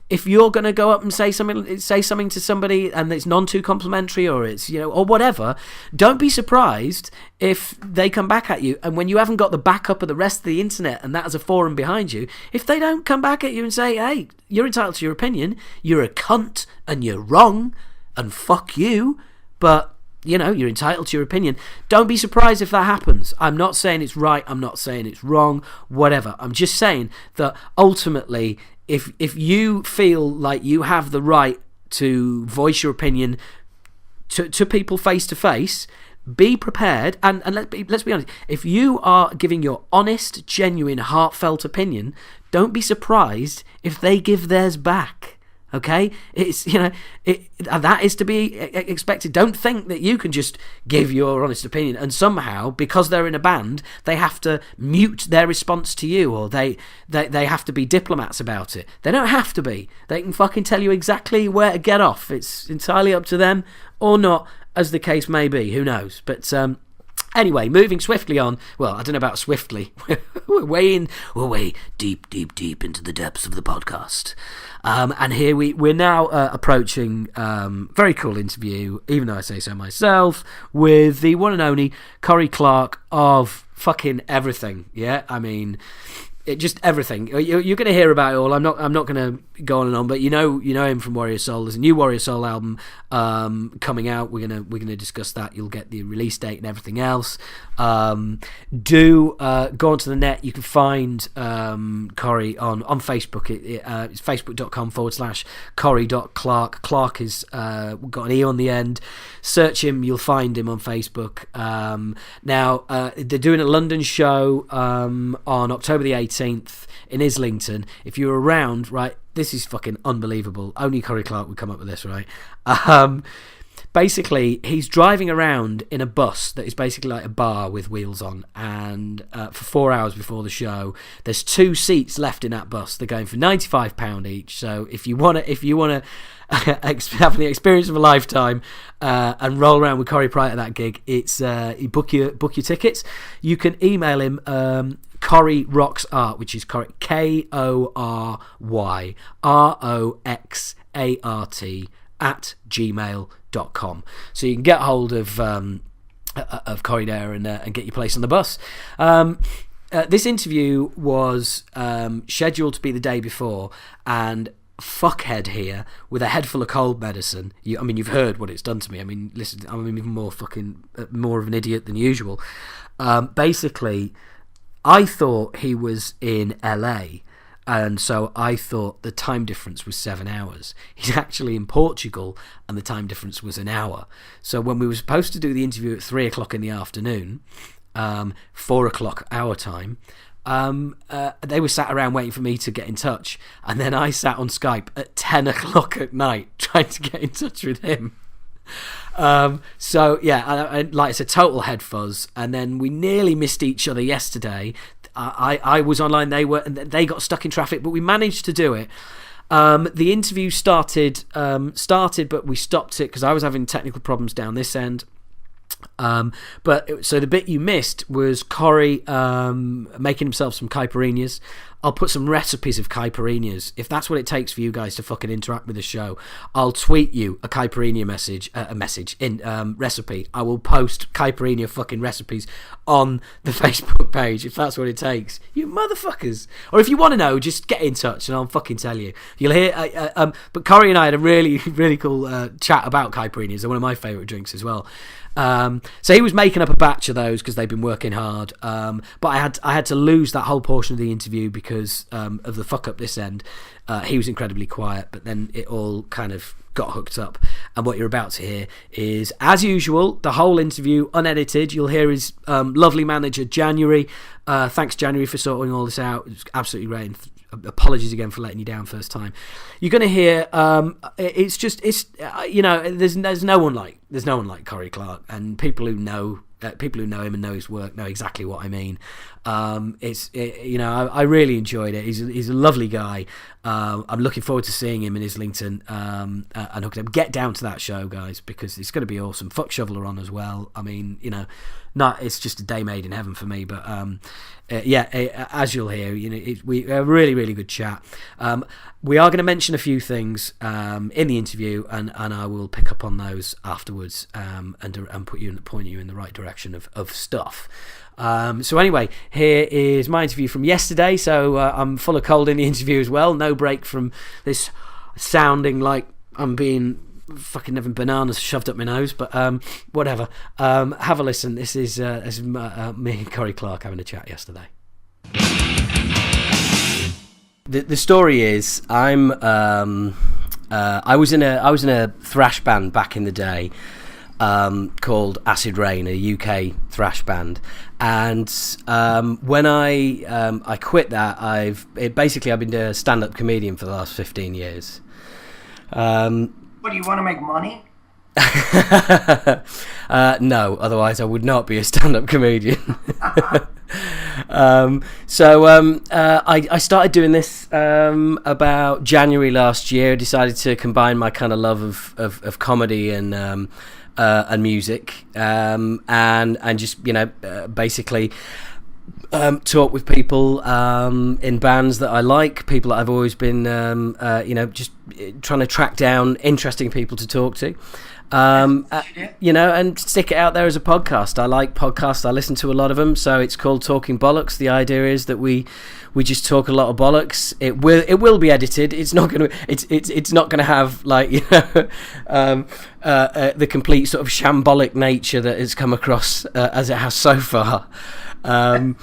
Speaker 1: if you're going to go up and say something to somebody and it's none too complimentary, or it's or whatever, don't be surprised if they come back at you. And when you haven't got the backup of the rest of the internet and that as a forum behind you, if they don't come back at you and say, hey, you're entitled to your opinion, you're a cunt and you're wrong and fuck you, but you're entitled to your opinion, don't be surprised if that happens. I'm not saying it's right, I'm not saying it's wrong, whatever. I'm just saying that ultimately, if you feel like you have the right to voice your opinion to people face to face, be prepared, and let's be honest, if you are giving your honest, genuine, heartfelt opinion, don't be surprised if they give theirs back. Okay, it's that is to be expected. Don't think that you can just give your honest opinion and somehow, because they're in a band, they have to mute their response to you, or they have to be diplomats about it. They don't have to be. They can fucking tell you exactly where to get off. It's entirely up to them, or not, as the case may be. Who knows? But anyway, moving swiftly on. Well, I don't know about swiftly. We're way deep into the depths of the podcast. And here we're now approaching very cool interview, even though I say so myself, with the one and only Kory Clarke of fucking everything. Yeah, I mean, just everything. You're going to hear about it all. I'm not going to go on and on, but you know him from Warrior Soul. There's a new Warrior Soul album coming out. We're gonna discuss that. You'll get the release date and everything else. Do go onto the net. You can find Kory on Facebook. It's facebook.com/Kory.Clarke. Clarke is got an E on the end. Search him, you'll find him on Facebook. Now they're doing a London show on October the 18th in Islington. If you're around, right, this is fucking unbelievable. Only Kory Clarke would come up with this, right? Basically, he's driving around in a bus that is basically like a bar with wheels on, and for 4 hours before the show, there's 2 seats left in that bus. They're going for £95 each. So if you want to have the experience of a lifetime and roll around with Kory prior to that gig, it's you book your tickets. You can email him. Kory Rocks Art, which is Kory, KORYROXART @gmail.com. So you can get hold of Kory there and get your place on the bus. This interview was scheduled to be the day before, and fuckhead here with a head full of cold medicine. You've heard what it's done to me. I mean, listen, I'm even more of an idiot than usual. Basically, I thought he was in LA, and so I thought the time difference was 7 hours. He's actually in Portugal, and the time difference was an hour. So when we were supposed to do the interview at 3 o'clock in the afternoon, 4 o'clock our time, they were sat around waiting for me to get in touch, and then I sat on Skype at 10 o'clock at night trying to get in touch with him. So yeah, like it's a total head fuzz, and then we nearly missed each other yesterday. I was online, they got stuck in traffic, but we managed to do it. The interview started, but we stopped it because I was having technical problems down this end. So the bit you missed was Kory making himself some caipirinhas. I'll put some recipes of caipirinhas. If that's what it takes for you guys to fucking interact with the show, I'll tweet you a caipirinha recipe. I will post caipirinha fucking recipes on the Facebook page if that's what it takes. You motherfuckers. Or if you want to know, just get in touch and I'll fucking tell you. You'll hear. But Kory and I had a really, really cool chat about caipirinhas. They're one of my favourite drinks as well. So he was making up a batch of those because they've been working hard. But I had to lose that whole portion of the interview because of the fuck up this end. He was incredibly quiet, but then it all kind of got hooked up. And what you're about to hear is, as usual, the whole interview unedited. You'll hear his lovely manager January. Thanks January for sorting all this out. It was absolutely great. Apologies again for letting you down first time. You're going to hear there's no one like Kory Clarke, and people who know him and know his work know exactly what I mean. I really enjoyed it. He's a lovely guy. I'm looking forward to seeing him in Islington and hooking up. Get down to that show, guys, because it's going to be awesome. Fuck Shoveler on as well. I mean, it's just a day made in heaven for me. But as you'll hear, we a really, really good chat. We are going to mention a few things in the interview, and I will pick up on those afterwards and point you in the right direction of stuff. So anyway, here is my interview from yesterday. So I'm full of cold in the interview as well. No break from this sounding like I'm being fucking having bananas shoved up my nose, but whatever. Have a listen. This is me and Kory Clarke having a chat yesterday. The story is I was in a thrash band back in the day called Acid Rain, a UK thrash band, and when I quit that, I've been a stand-up comedian for the last 15 years.
Speaker 3: What, do you want to make money?
Speaker 1: No, otherwise I would not be a stand-up comedian. I started doing this about January last year. I decided to combine my kind of love of comedy and music, and just basically talk with people in bands that I like, people that I've always been just trying to track down interesting people to talk to, and stick it out there as a podcast. I like podcasts. I listen to a lot of them. So it's called Talking Bollocks. The idea is that we just talk a lot of bollocks. It will be edited. It's not going to have the complete sort of shambolic nature that has come across as it has so far.
Speaker 3: Well,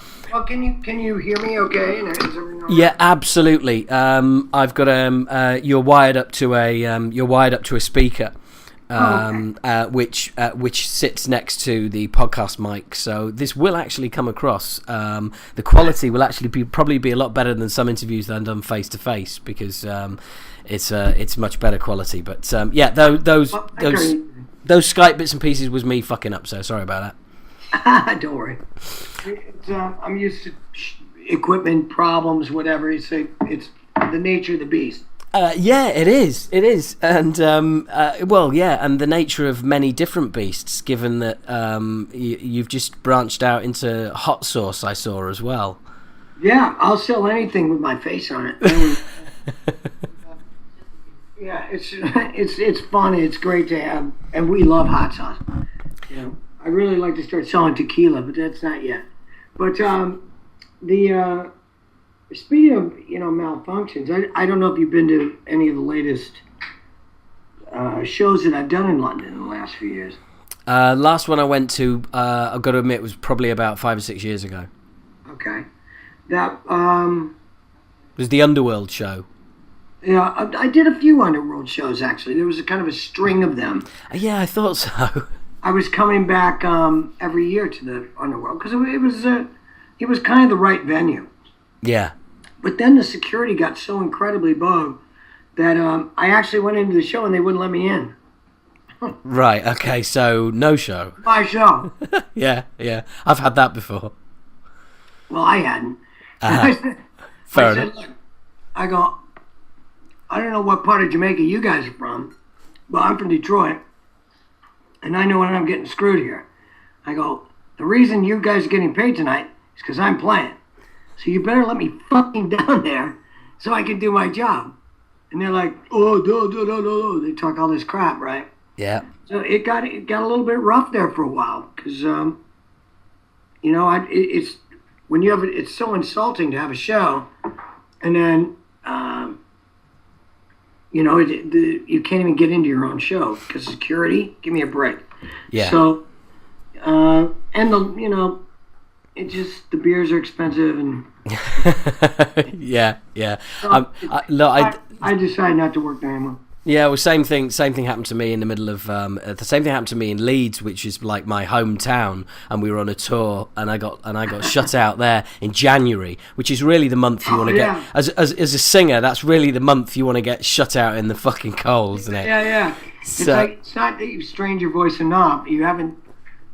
Speaker 3: can you hear me okay? Is everything all right?
Speaker 1: Yeah, absolutely. I've got you're wired up to a speaker, which sits next to the podcast mic. So this will actually come across. The quality will actually probably be a lot better than some interviews that I've done face to face, because it's much better quality. But those Skype bits and pieces was me fucking up. So sorry about that.
Speaker 3: Don't worry. I'm used to equipment problems, whatever. It's the nature of the beast.
Speaker 1: It is, and and the nature of many different beasts. Given that you've just branched out into hot sauce, I saw as well.
Speaker 3: Yeah, I'll sell anything with my face on it. Yeah, it's fun. It's great to have, and we love hot sauce. I really like to start selling tequila, but that's not yet. But speaking of malfunctions, I don't know if you've been to any of the latest shows that I've done in London in the last few years.
Speaker 1: Last one I went to, I've got to admit, was probably about 5 or 6 years ago.
Speaker 3: Okay, that
Speaker 1: it was the Underworld show.
Speaker 3: Yeah, I did a few Underworld shows actually. There was a kind of a string of them.
Speaker 1: Yeah, I thought so.
Speaker 3: I was coming back every year to the Underworld because it was kind of the right venue.
Speaker 1: Yeah.
Speaker 3: But then the security got so incredibly bug that I actually went into the show and they wouldn't let me in.
Speaker 1: Right, okay, so no show.
Speaker 3: My show.
Speaker 1: Yeah. I've had that before.
Speaker 3: Well, I hadn't.
Speaker 1: Fair
Speaker 3: I
Speaker 1: enough.
Speaker 3: said, look, I go, I don't know what part of Jamaica you guys are from, but I'm from Detroit, and I know when I'm getting screwed here. I go, the reason you guys are getting paid tonight is because I'm playing. So you better let me fucking down there so I can do my job. And they're like, oh, no. They talk all this crap, right?
Speaker 1: Yeah.
Speaker 3: So it got a little bit rough there for a while because, it's when you have it's so insulting to have a show, and then you can't even get into your own show because security. Give me a break.
Speaker 1: Yeah.
Speaker 3: So it just the beers are expensive and.
Speaker 1: yeah.
Speaker 3: So I decided not to work there anymore.
Speaker 1: Yeah, well, same thing happened to me in the middle of the same thing happened to me in Leeds, which is like my hometown, and we were on a tour, and I got shut out there in January, which is really the month you want to get as a singer. That's really the month you want to get shut out in the fucking cold, isn't it?
Speaker 3: Yeah. It's like it's not that you've strained your voice enough. You haven't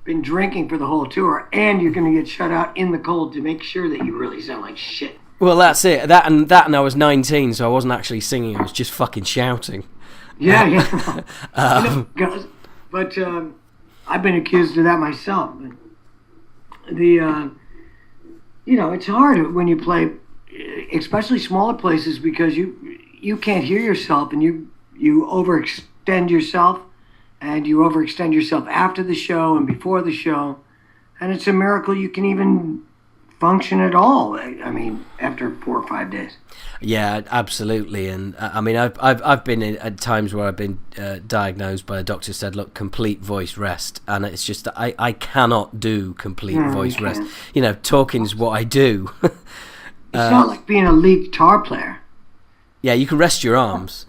Speaker 3: been drinking for the whole tour, and you're going to get shut out in the cold to make sure that you really sound like shit.
Speaker 1: Well, that's it. That and I was 19, so I wasn't actually singing. I was just fucking shouting.
Speaker 3: Yeah. But I've been accused of that myself. It's hard when you play, especially smaller places, because you can't hear yourself, and you overextend yourself, and you overextend yourself after the show and before the show, and it's a miracle you can even function at all. I mean, after 4 or 5 days.
Speaker 1: Yeah, absolutely. And I mean, I've been at times where I've been diagnosed by a doctor, said, look, complete voice rest, and it's just that I cannot do complete voice rest. Talking's what I do.
Speaker 3: It's not like being a lead guitar player.
Speaker 1: Yeah, you can rest your arms.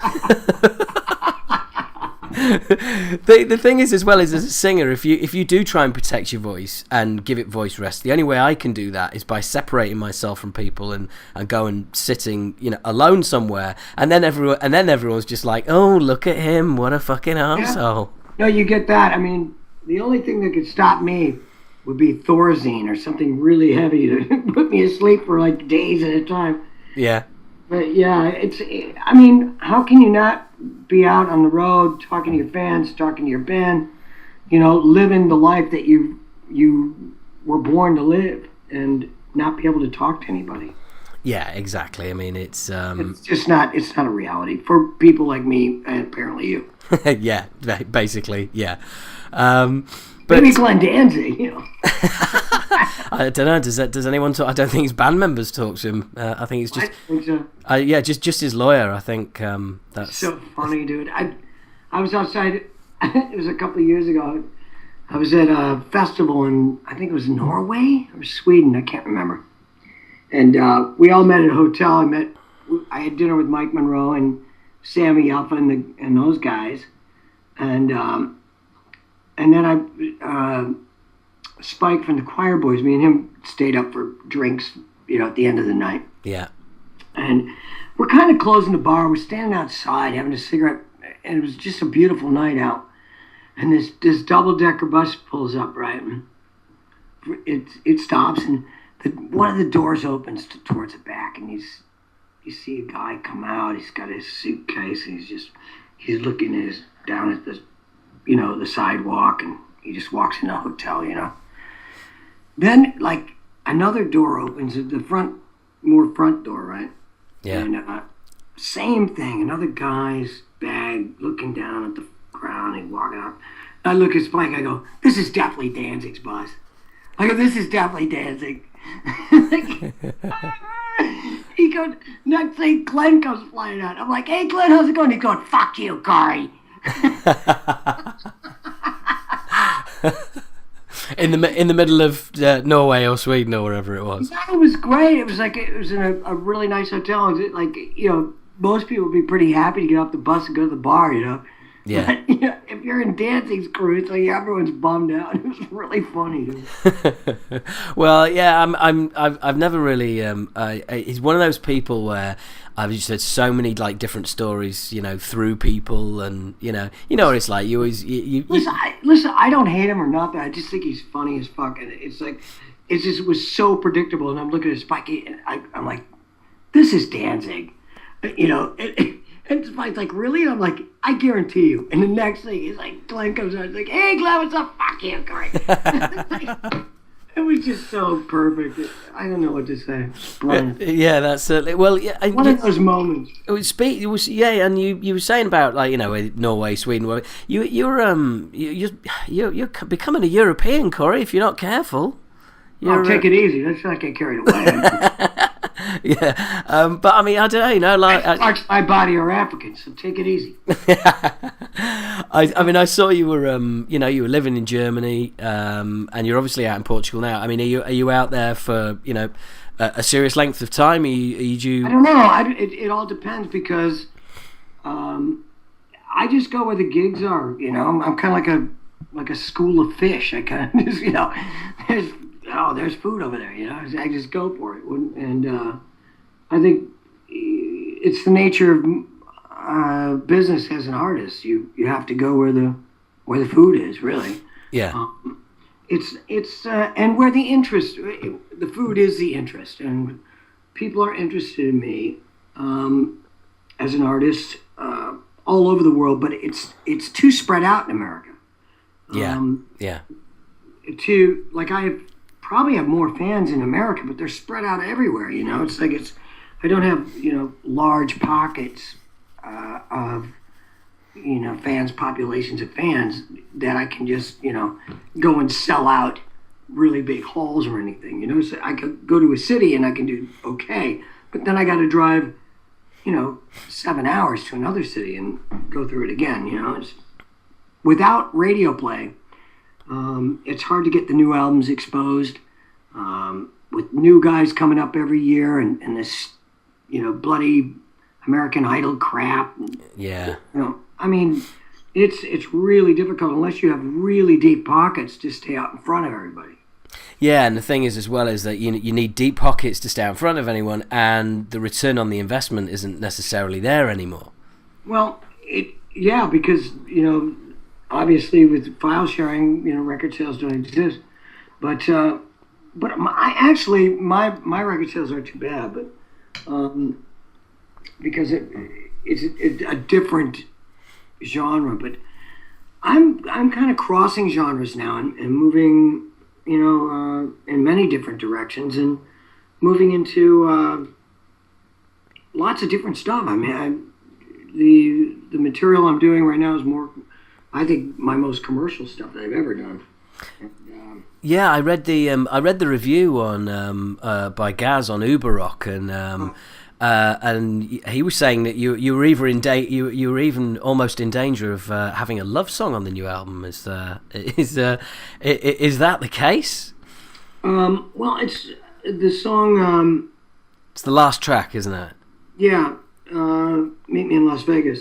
Speaker 1: The thing is, as well, is as a singer, if you do try and protect your voice and give it voice rest, the only way I can do that is by separating myself from people and go and sitting, alone somewhere, and then everyone's just like, oh, look at him, what a fucking arsehole.
Speaker 3: No, you get that. I mean, the only thing that could stop me would be Thorazine or something really heavy to put me asleep for like days at a time.
Speaker 1: Yeah.
Speaker 3: But yeah, I mean, how can you not be out on the road talking to your fans, talking to your band, living the life that you were born to live, and not be able to talk to anybody?
Speaker 1: Yeah, exactly. I mean, it's
Speaker 3: just not. It's not a reality for people like me and apparently you.
Speaker 1: Yeah, basically, yeah.
Speaker 3: But maybe Glenn Danzig,
Speaker 1: I don't know. Does anyone talk? I don't think his band members talk to him. I think it's just.
Speaker 3: I think so.
Speaker 1: Just his lawyer. I think that's
Speaker 3: so funny, dude. I was outside. It was a couple of years ago. I was at a festival in, I think it was Norway or Sweden. I can't remember. And we all met at a hotel. I had dinner with Mike Monroe and Sammy Alpha and those guys, and then Spike from the Choir Boys, me and him stayed up for drinks, at the end of the night.
Speaker 1: Yeah.
Speaker 3: And we're kind of closing the bar. We're standing outside having a cigarette, and it was just a beautiful night out. And this double-decker bus pulls up, right? And it stops, and one of the doors opens towards the back, and you see a guy come out. He's got his suitcase, and he's looking down at the sidewalk, and he just walks in the hotel, Then, like, another door opens at the front door, right?
Speaker 1: Yeah.
Speaker 3: And same thing, another guy's bag looking down at the ground and walking up. I look at Spike, I go, this is definitely Danzig's bus. I go, this is definitely Danzig. He goes, next thing, Glenn comes flying out. I'm like, hey, Glenn, how's it going? He's going, fuck you, Kory.
Speaker 1: in the middle of Norway or Sweden or wherever it was.
Speaker 3: It was great. It was in a really nice hotel. Like, most people would be pretty happy to get off the bus and go to the bar,
Speaker 1: Yeah.
Speaker 3: But, if you're in Danzig's crew, it's like everyone's bummed out. It was really funny, dude.
Speaker 1: Well, yeah, I've never really. He's one of those people where I've just heard so many like different stories, through people, and you know what it's like. You always
Speaker 3: listen. I don't hate him or nothing. I just think he's funny as fuck, and it's like it was so predictable. And I'm looking at Spikey, and I'm like, this is Danzig, And Spike's like, really? And I'm like, I guarantee you. And the next thing, he's like, Glenn comes out, he's like, hey, Glenn, what's up? Fuck you, Kory. It was just so perfect. I don't know what to say.
Speaker 1: Yeah, that's certainly. Well, yeah,
Speaker 3: one of those moments.
Speaker 1: It was and you were saying about like Norway, Sweden. You're becoming a European, Kory. If you're not careful.
Speaker 3: Take it easy. Let's not get carried away.
Speaker 1: Yeah, but I mean, I don't know,
Speaker 3: parts of my body are African, so take it easy.
Speaker 1: I mean, I saw you were, you were living in Germany, and you're obviously out in Portugal now. I mean, are you out there for, a serious length of time? Are you
Speaker 3: I don't know. It all depends because, I just go where the gigs are. I'm kind of like a school of fish. I kind of just, there's food over there, I just go for it. And I think it's the nature of business as an artist. You have to go where the food is, really.
Speaker 1: Yeah.
Speaker 3: It's and where the interest, the food is the interest, and people are interested in me as an artist all over the world. But it's too spread out in America.
Speaker 1: Yeah.
Speaker 3: I probably have more fans in America, but they're spread out everywhere. It's like I don't have large pockets of populations of fans that I can just go and sell out really big halls or anything. So I could go to a city and I can do okay, but then I got to drive 7 hours to another city and go through it again. It's, without radio play. It's hard to get the new albums exposed with new guys coming up every year and this, bloody American Idol crap.
Speaker 1: Yeah.
Speaker 3: I mean, it's really difficult unless you have really deep pockets to stay out in front of everybody.
Speaker 1: Yeah, and the thing is as well is that you need deep pockets to stay out in front of anyone, and the return on the investment isn't necessarily there anymore.
Speaker 3: Well, because obviously with file sharing, record sales don't exist. But my record sales aren't too bad, but because it's a different genre. But I'm kind of crossing genres now and moving, in many different directions and moving into lots of different stuff. I mean, the material I'm doing right now is more, I think, my most commercial stuff that I've ever done.
Speaker 1: Yeah, I read the review on by Gaz on Uber Rock, and he was saying that you were you were even almost in danger of having a love song on the new album. Is that the case?
Speaker 3: Well, it's the song.
Speaker 1: It's the last track, isn't it?
Speaker 3: Yeah, Meet Me in Las Vegas.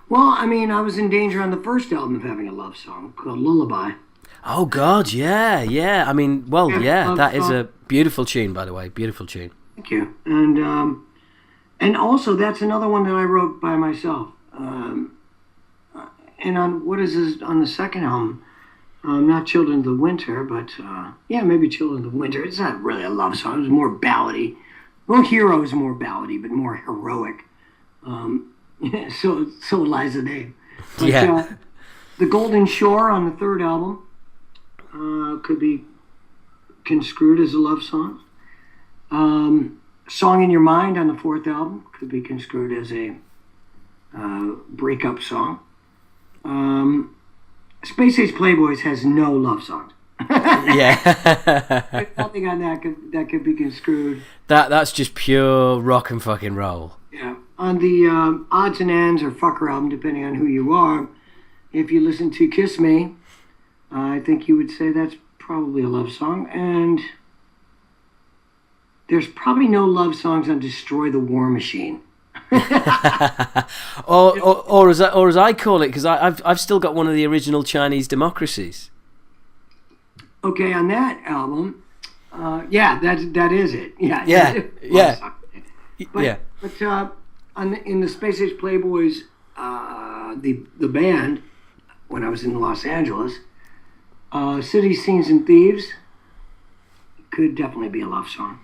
Speaker 3: Well, I mean, I was in danger on the first album of having a love song called Lullaby.
Speaker 1: Oh God, yeah. I mean, that is a beautiful tune, by the way. Beautiful tune.
Speaker 3: Thank you. And also that's another one that I wrote by myself. And on on the second album, not Children of the Winter, but maybe Children of the Winter. It's not really a love song. It was more ballady. Well, Hero is more ballady, but more heroic. So lies the name. But, The Golden Shore on the third album could be construed as a love song. Song in Your Mind on the fourth album could be construed as a breakup song. Space Age Playboys has no love songs.
Speaker 1: Yeah.
Speaker 3: Nothing on that could be construed.
Speaker 1: That's just pure rock and fucking roll.
Speaker 3: Yeah. On the Odds and Ends or Fucker album, depending on who you are, if you listen to Kiss Me, I think you would say that's probably a love song. And there's probably no love songs on Destroy the War Machine.
Speaker 1: or as I call it, because I've still got one of the original Chinese Democracies.
Speaker 3: Okay, on that album, that is it. Yeah.
Speaker 1: Yeah.
Speaker 3: But in the Space Age Playboys, the band, when I was in Los Angeles, Cities, Scenes, and Thieves could definitely be a love song.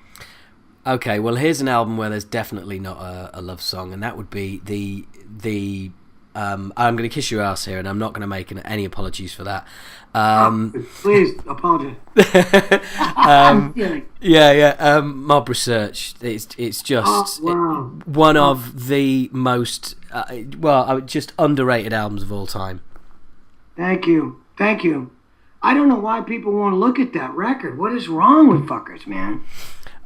Speaker 1: Okay, well, here's an album where there's definitely not a love song, and that would be the I'm going to kiss your ass here, and I'm not going to make any apologies for that.
Speaker 3: Please apologize.
Speaker 1: Mob Research. It's just one of the most just underrated albums of all time.
Speaker 3: Thank you. I don't know why people won't look at that record. What is wrong with fuckers, man?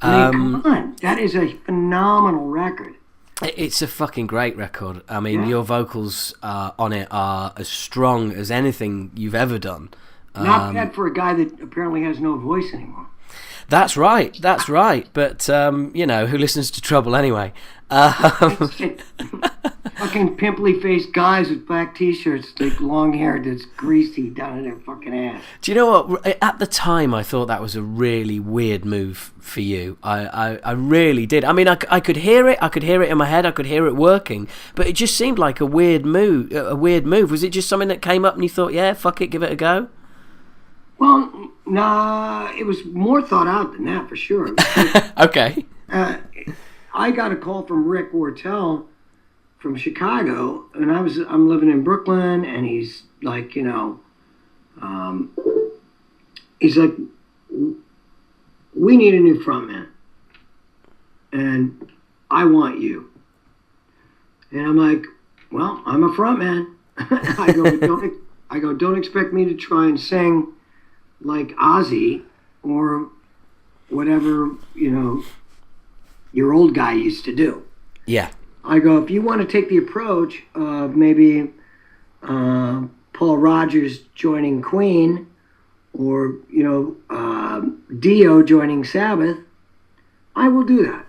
Speaker 3: I mean, come on. That is a phenomenal record.
Speaker 1: It's a fucking great record. I mean, your vocals on it are as strong as anything you've ever done.
Speaker 3: Not bad for a guy that apparently has no voice anymore.
Speaker 1: That's right. But, who listens to Trouble anyway?
Speaker 3: Fucking pimply-faced guys with black T-shirts, like long hair that's greasy down in their fucking ass.
Speaker 1: Do you know what? At the time, I thought that was a really weird move for you. I really did. I mean, I could hear it. I could hear it in my head. I could hear it working. But it just seemed like a weird move. Was it just something that came up and you thought, yeah, fuck it, give it a go?
Speaker 3: Well, nah, it was more thought out than that, for sure.
Speaker 1: Okay.
Speaker 3: I got a call from Rick Wortell from Chicago, and I'm living in Brooklyn, and he's like, he's like, we need a new frontman, and I want you. And I'm like, well, I'm a frontman. I go, don't expect me to try and sing like Ozzy or whatever, your old guy used to do.
Speaker 1: Yeah.
Speaker 3: I go, if you want to take the approach of maybe Paul Rodgers joining Queen or, Dio joining Sabbath, I will do that.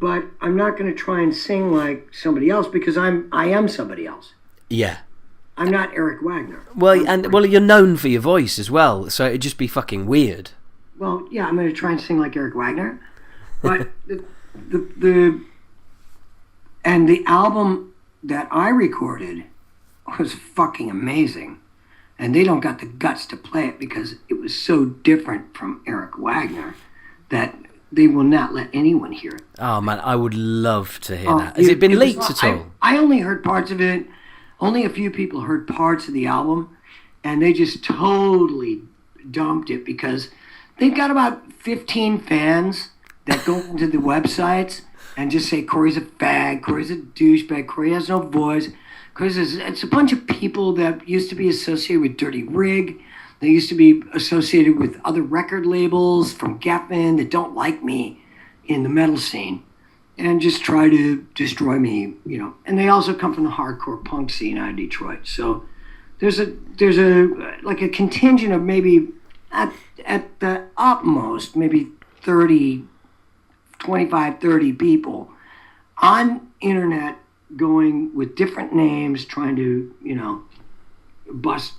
Speaker 3: But I'm not going to try and sing like somebody else because I am somebody else.
Speaker 1: Yeah.
Speaker 3: I'm not Eric Wagner.
Speaker 1: Well, you're known for your voice as well, so it'd just be fucking weird.
Speaker 3: Well, yeah, I'm going to try and sing like Eric Wagner. But the album that I recorded was fucking amazing. And they don't got the guts to play it because it was so different from Eric Wagner that they will not let anyone hear it.
Speaker 1: Oh, man, I would love to hear that. Has it been leaked at all?
Speaker 3: I only heard parts of it. Only a few people heard parts of the album, and they just totally dumped it because they've got about 15 fans that go into the websites and just say Kory's a fag, Kory's a douchebag, Kory has no voice. It's a bunch of people that used to be associated with Dirty Rig. They used to be associated with other record labels from Geffen that don't like me in the metal scene and just try to destroy me, And they also come from the hardcore punk scene out of Detroit. So there's a like a contingent of maybe at the utmost maybe 25, 30 people on internet going with different names trying to, bust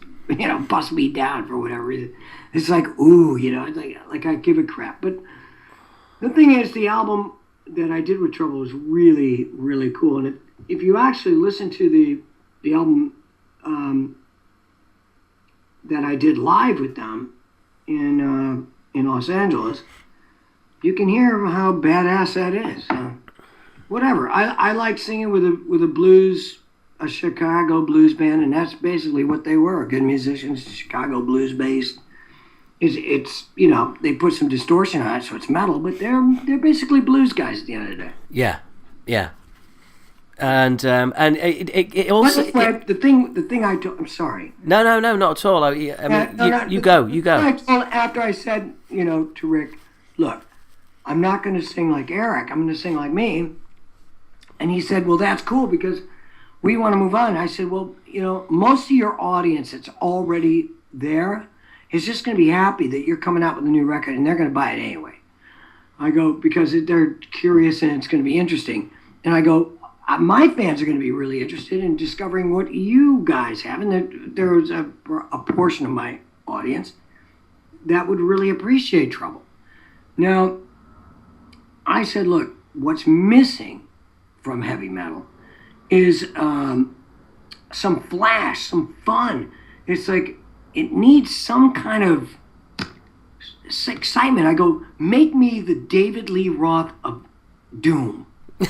Speaker 3: me down for whatever reason. It's like, ooh, like I give a crap. But the thing is, the album that I did with Trouble was really, really cool. And if you actually listen to the album that I did live with them in Los Angeles, you can hear how badass that is. Whatever. I like singing with a Chicago blues band, and that's basically what they were. Good musicians, Chicago blues based. It's they put some distortion on it, so it's metal, but they're basically blues guys at the end of the day.
Speaker 1: Yeah. And it also
Speaker 3: the thing I told. I'm sorry.
Speaker 1: No, not at all. You go.
Speaker 3: I told after I said to Rick, look, I'm not going to sing like Eric. I'm going to sing like me. And he said, well, that's cool because we want to move on. I said, well, most of your audience that's already there is just going to be happy that you're coming out with a new record and they're going to buy it anyway. I go, because they're curious and it's going to be interesting. And I go, my fans are going to be really interested in discovering what you guys have. And there's a portion of my audience that would really appreciate Trouble. Now, I said, look, what's missing from heavy metal is some flash, some fun. It's like it needs some kind of excitement. I go, make me the David Lee Roth of Doom. You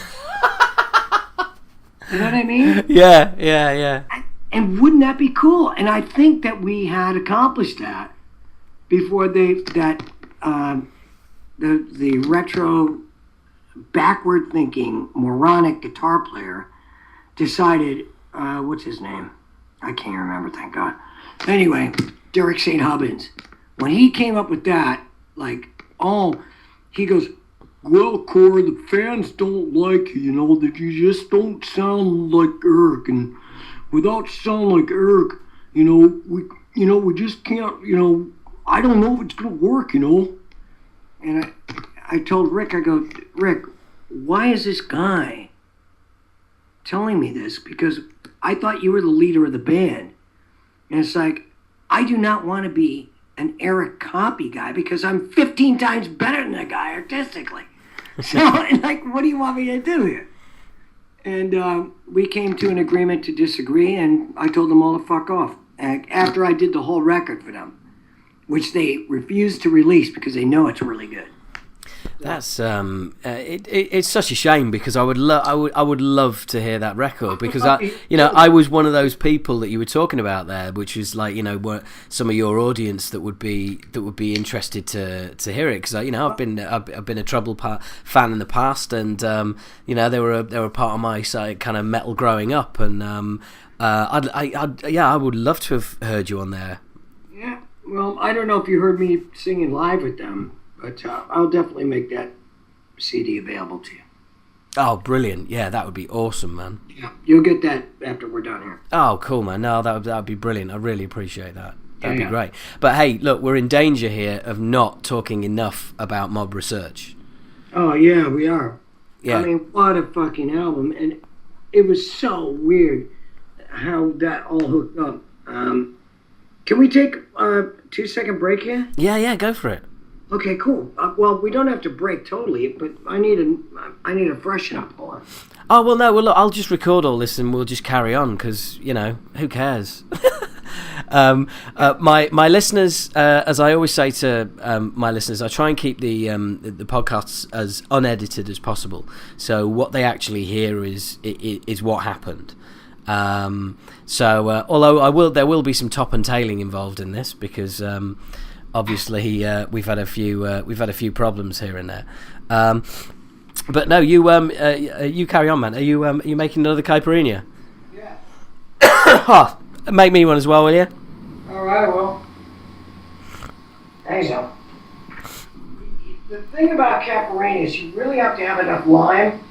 Speaker 3: know what I mean?
Speaker 1: Yeah.
Speaker 3: And wouldn't that be cool? And I think that we had accomplished that before the retro, backward-thinking, moronic guitar player decided, what's his name? I can't remember, thank God. Anyway, Derek St. Hubbins. When he came up with that, he goes, well, Kory, the fans don't like you, that you just don't sound like Eric, and without sounding like Eric, we just can't, I don't know if it's going to work, And I told Rick, I go, Rick, why is this guy telling me this? Because I thought you were the leader of the band. And it's like, I do not want to be an Eric copy guy because I'm 15 times better than that guy artistically. So, what do you want me to do here? And we came to an agreement to disagree, and I told them all to fuck off. After I did the whole record for them, which they refused to release because they know it's really good.
Speaker 1: That's it's such a shame because I would love to hear that record because I was one of those people that you were talking about there, which is what some of your audience that would be interested to hear it because I've been a Trouble fan in the past and they were a part of my kind of metal growing up and I would love to have heard you on there.
Speaker 3: Yeah, well, I don't know if you heard me singing live with them. But I'll definitely make that CD available to you.
Speaker 1: Oh, brilliant. Yeah, that would be awesome, man.
Speaker 3: Yeah, you'll get that after we're done here.
Speaker 1: Oh, cool, man. No, that would be brilliant. I really appreciate that. That'd be great. But hey, look, we're in danger here of not talking enough about Mob Research.
Speaker 3: Oh, yeah, we are.
Speaker 1: Yeah.
Speaker 3: I mean, what a fucking album. And it was so weird how that all hooked up. Can we take a 2-second break here?
Speaker 1: Yeah, go for it.
Speaker 3: Okay, cool. Well, we don't have to break totally, but I need a freshen up. Hold on.
Speaker 1: Oh, well, no, look, I'll just record all this and we'll just carry on because, who cares? My listeners, as I always say to my listeners, I try and keep the podcasts as unedited as possible. So what they actually hear is what happened. Although there will be some top and tailing involved in this because obviously we've had a few problems here and there. But no, you carry on, man. Are you making another caipirinha?
Speaker 3: Yeah.
Speaker 1: Make me one as well, will you?
Speaker 3: All right, well. Thanks, Al. The thing about caipirinha is you really have to have enough lime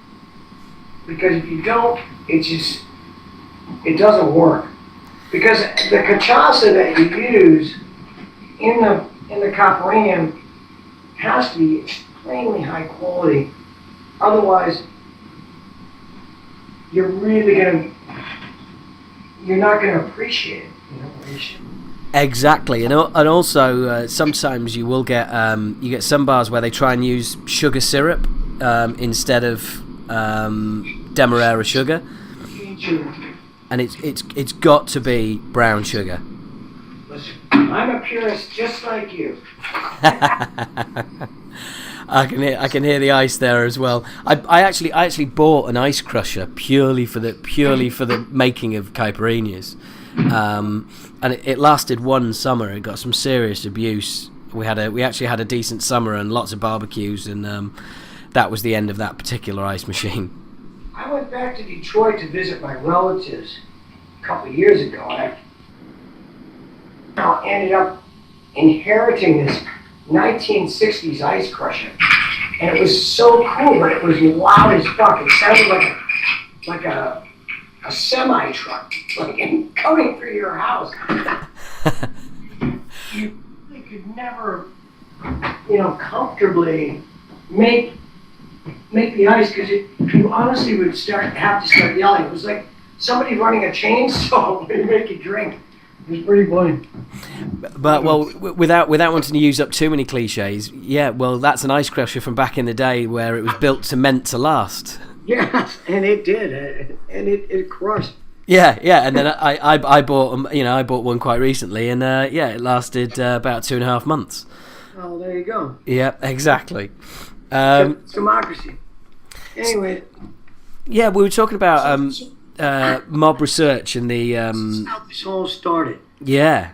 Speaker 3: because if you don't, it doesn't work. Because the cachaça that you use in the caipirinha has to be extremely high quality. Otherwise, you're not gonna appreciate it.
Speaker 1: Exactly, and also sometimes you will get some bars where they try and use sugar syrup instead of demerara sugar, and it's got to be brown sugar.
Speaker 3: Listen, I'm a purist just like you.
Speaker 1: I can hear the ice there as well. I actually bought an ice crusher purely for the making of caipirinhas, and it lasted one summer. It got some serious abuse. We actually had a decent summer and lots of barbecues, and that was the end of that particular ice machine.
Speaker 3: I went back to Detroit to visit my relatives a couple of years ago, and I ended up inheriting this 1960s ice crusher, and it was so cool, but it was loud as fuck. It sounded like a semi truck, coming through your house. You really could never, comfortably make the ice because you honestly would have to start yelling. It was like somebody running a chainsaw when you make a drink. It was pretty funny.
Speaker 1: But without wanting to use up too many cliches, yeah, well, that's an ice crusher from back in the day where it was meant to last.
Speaker 3: Yes, and it did, and it crushed.
Speaker 1: Yeah, and then I bought I bought one quite recently, and it lasted about 2.5 months.
Speaker 3: Oh, there you go.
Speaker 1: Yeah, exactly.
Speaker 3: It's democracy. Anyway.
Speaker 1: Yeah, we were talking about mob research and the.
Speaker 3: How this all started.
Speaker 1: Yeah.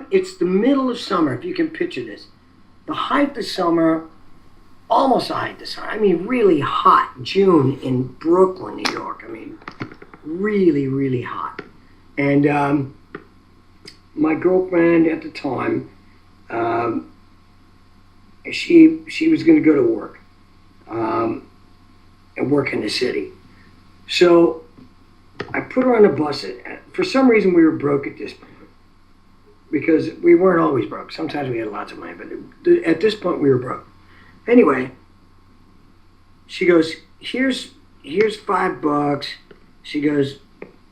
Speaker 3: It's the middle of summer, if you can picture this. The height of summer, almost the height of summer. I mean, really hot. June in Brooklyn, New York. I mean, really, really hot. And my girlfriend at the time, she was going to go to work and work in the city. So I put her on the bus. For some reason, we were broke at this point. Because we weren't always broke. Sometimes we had lots of money, but at this point we were broke. Anyway, she goes, here's $5. She goes,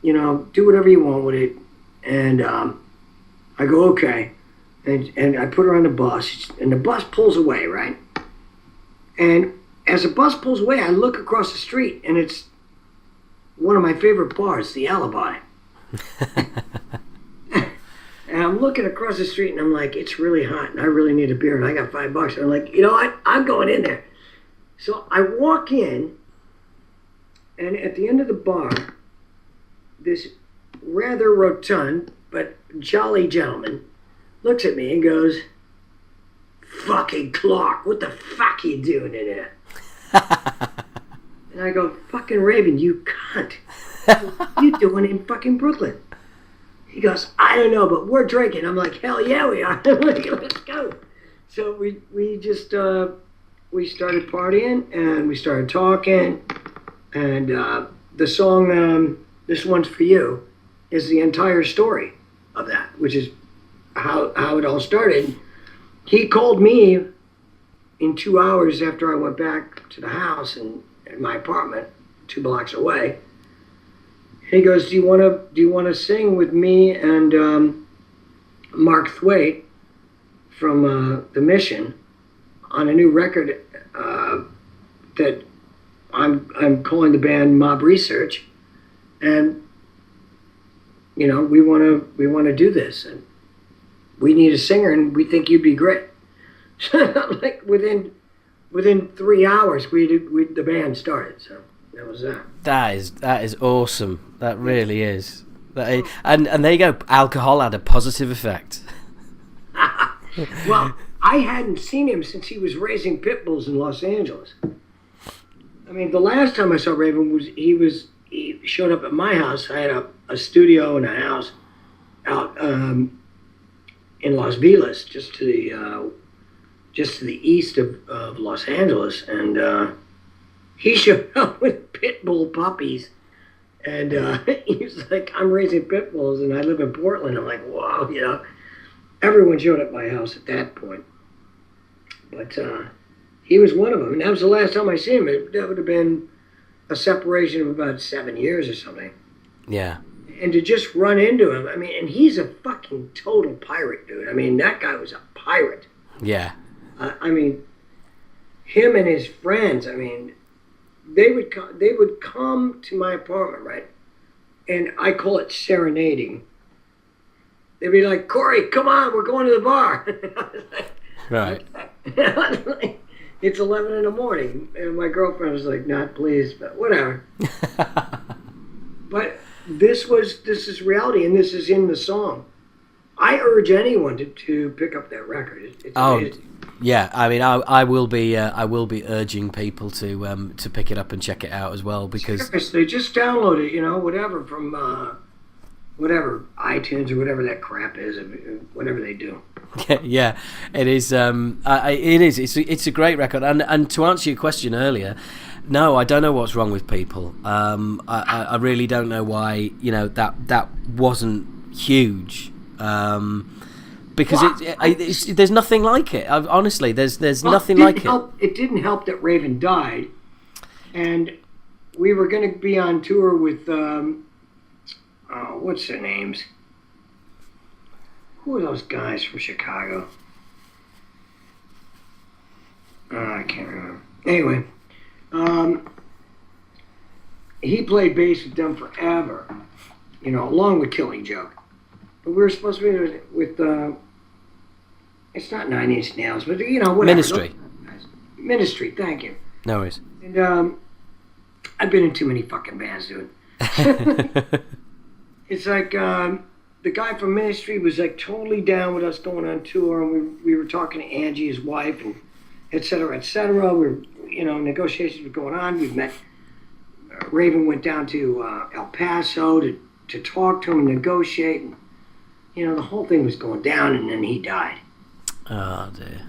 Speaker 3: do whatever you want with it. And I go, okay. And I put her on the bus, and the bus pulls away, right? And as the bus pulls away, I look across the street, and it's one of my favorite bars, The Alibi. And I'm looking across the street, and I'm like, it's really hot, and I really need a beer, and I got $5. And I'm like, you know what? I'm going in there. So I walk in, and at the end of the bar, this rather rotund but jolly gentleman looks at me and goes, fucking Clarke, what the fuck are you doing in there? And I go, fucking Raven, you cunt. What are you doing in fucking Brooklyn? He goes, I don't know, but we're drinking. I'm like, hell yeah, we are. Let's go. So we just, we started partying, and we started talking, and the song, This One's For You, is the entire story of that, which is how it all started. He called me in 2 hours after I went back to the house in my apartment, 2 blocks away. He goes, do you want to sing with me and Mark Thwaite from The Mission on a new record that I'm calling the band Mob Research, and we want to do this, and we need a singer, and we think you'd be great. Like within 3 hours, the band started. So that was that.
Speaker 1: That is awesome. That really is. And there you go. Alcohol had a positive effect.
Speaker 3: Well, I hadn't seen him since he was raising pit bulls in Los Angeles. I mean, the last time I saw Raven he showed up at my house. I had a studio and a house out in Las Vegas, just to the east of Los Angeles, and he showed up with pit bull puppies, and he was like, I'm raising pit bulls, and I live in Portland. I'm like, wow, everyone showed up at my house at that point. But he was one of them, and that was the last time I seen him. That would have been a separation of about 7 years or something.
Speaker 1: Yeah.
Speaker 3: And to just run into him, I mean, and he's a fucking total pirate, dude. I mean, that guy was a pirate.
Speaker 1: Yeah.
Speaker 3: I mean, him and his friends, I mean, they would come to my apartment, right? And I call it serenading. They'd be like, Kory, come on, we're going to the bar.
Speaker 1: Right.
Speaker 3: It's 11 in the morning. And my girlfriend was like, not please, but whatever. But this is reality, and this is in the song. I urge anyone to pick up that record. It's amazing.
Speaker 1: Yeah, I mean, I will be urging people to pick it up and check it out as well, because
Speaker 3: seriously, just download it, whatever from whatever iTunes or whatever that crap is, whatever they do.
Speaker 1: Yeah, it is. It is. It's a great record, and to answer your question earlier, no, I don't know what's wrong with people. I really don't know why that wasn't huge. Because there's nothing like it. Honestly, there's nothing like it.
Speaker 3: It didn't help that Raven died, and we were going to be on tour with what's their names? Who are those guys from Chicago? I can't remember. Anyway, he played bass with them forever, along with Killing Joke. But we were supposed to be with it's not Nine Inch Nails, but whatever.
Speaker 1: Ministry.
Speaker 3: Ministry, thank you.
Speaker 1: No worries.
Speaker 3: And I've been in too many fucking bands, dude. It's like the guy from Ministry was like totally down with us going on tour, and we were talking to Angie, his wife, and et cetera, et cetera. We were, negotiations were going on. We've met. Raven went down to El Paso to talk to him and negotiate, and the whole thing was going down, and then he died.
Speaker 1: Oh dear.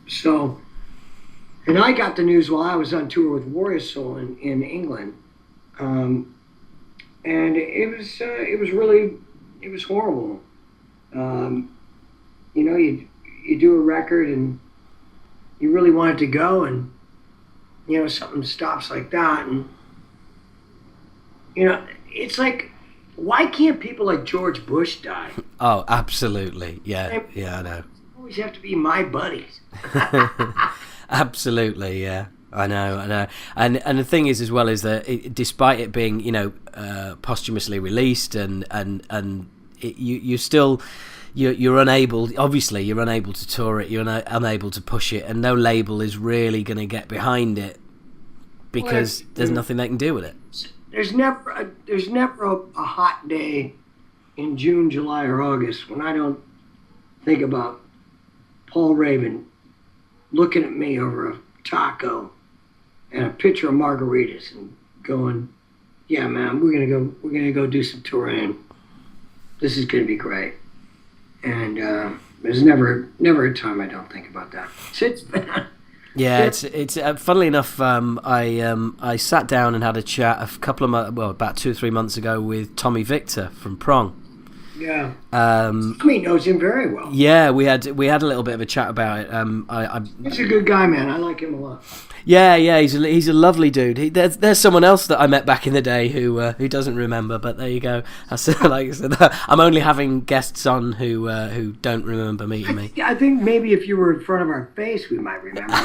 Speaker 3: So, and I got the news while I was on tour with Warrior Soul in England, and it was horrible. You do a record and you really want it to go, and something stops like that, and it's like, why can't people like George Bush die?
Speaker 1: Oh, absolutely. Yeah, I know.
Speaker 3: Always have to be my buddies.
Speaker 1: Absolutely, yeah. I know. And the thing is as well is that despite it being, posthumously released and you're unable, obviously you're unable to tour it, you're unable to push it, and no label is really going to get behind it because there's nothing they can do with it.
Speaker 3: There's never a hot day in June, July, or August when I don't think about Paul Raven looking at me over a taco and a pitcher of margaritas and going, "Yeah, man, we're gonna go do some touring. This is gonna be great." And there's never a time I don't think about that.
Speaker 1: Yeah, it's funnily enough. I sat down and had a chat about 2 or 3 months ago with Tommy Victor from Prong.
Speaker 3: Yeah. Tommy knows him very well.
Speaker 1: Yeah, we had a little bit of a chat about it.
Speaker 3: He's a good guy, man. I like him a lot.
Speaker 1: Yeah, he's a lovely dude. There's someone else that I met back in the day who doesn't remember, but there you go. Like I said, I'm only having guests on who don't remember meeting me.
Speaker 3: I think maybe if you were in front of our face, we might remember.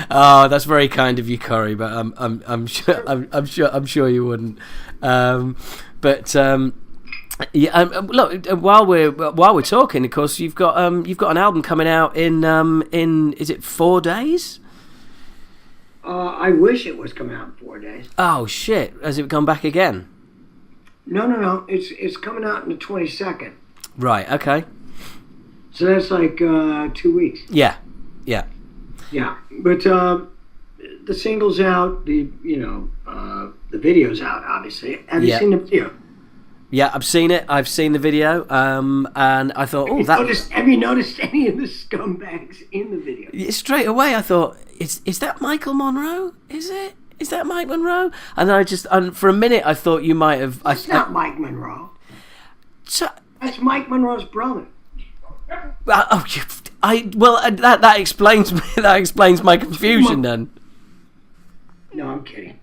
Speaker 1: Oh, that's very kind of you, Kory, but I'm sure you wouldn't. Yeah, look. While we're talking, of course, you've got an album coming out in is it 4 days?
Speaker 3: I wish it was coming out in 4 days.
Speaker 1: Oh shit! Has it come back again?
Speaker 3: No. It's coming out on the 22nd.
Speaker 1: Right. Okay.
Speaker 3: So that's like 2 weeks.
Speaker 1: Yeah.
Speaker 3: But the single's out. The video's out. Obviously, have you seen the video?
Speaker 1: Yeah, I've seen it. I've seen the video, and I thought,
Speaker 3: have you noticed any of the scumbags in the video?
Speaker 1: Straight away, I thought, is that Michael Monroe? Is it? Is that Mike Monroe? And for a minute, I thought you might have.
Speaker 3: It's not Mike Monroe. That's Mike Monroe's brother.
Speaker 1: That explains that explains my confusion then.
Speaker 3: No, I'm kidding.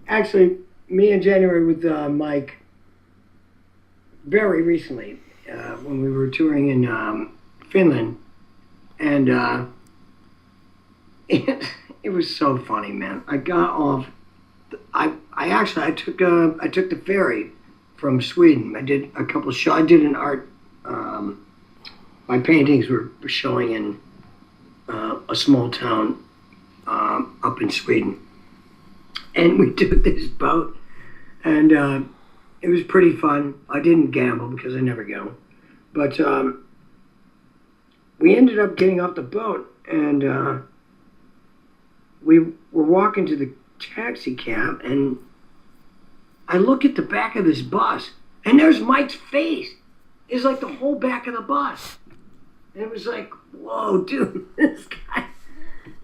Speaker 3: Actually, me in January with Mike. Very recently, when we were touring in Finland, and it was so funny, man. I got off. I took the ferry from Sweden. I did a couple of shows. I did an art. My paintings were showing in a small town up in Sweden, and we took this boat, and. It was pretty fun. I didn't gamble because I never gamble. But we ended up getting off the boat, and we were walking to the taxi cab, and I look at the back of this bus, and there's Mike's face. It's like the whole back of the bus. And it was like, whoa, dude, this guy.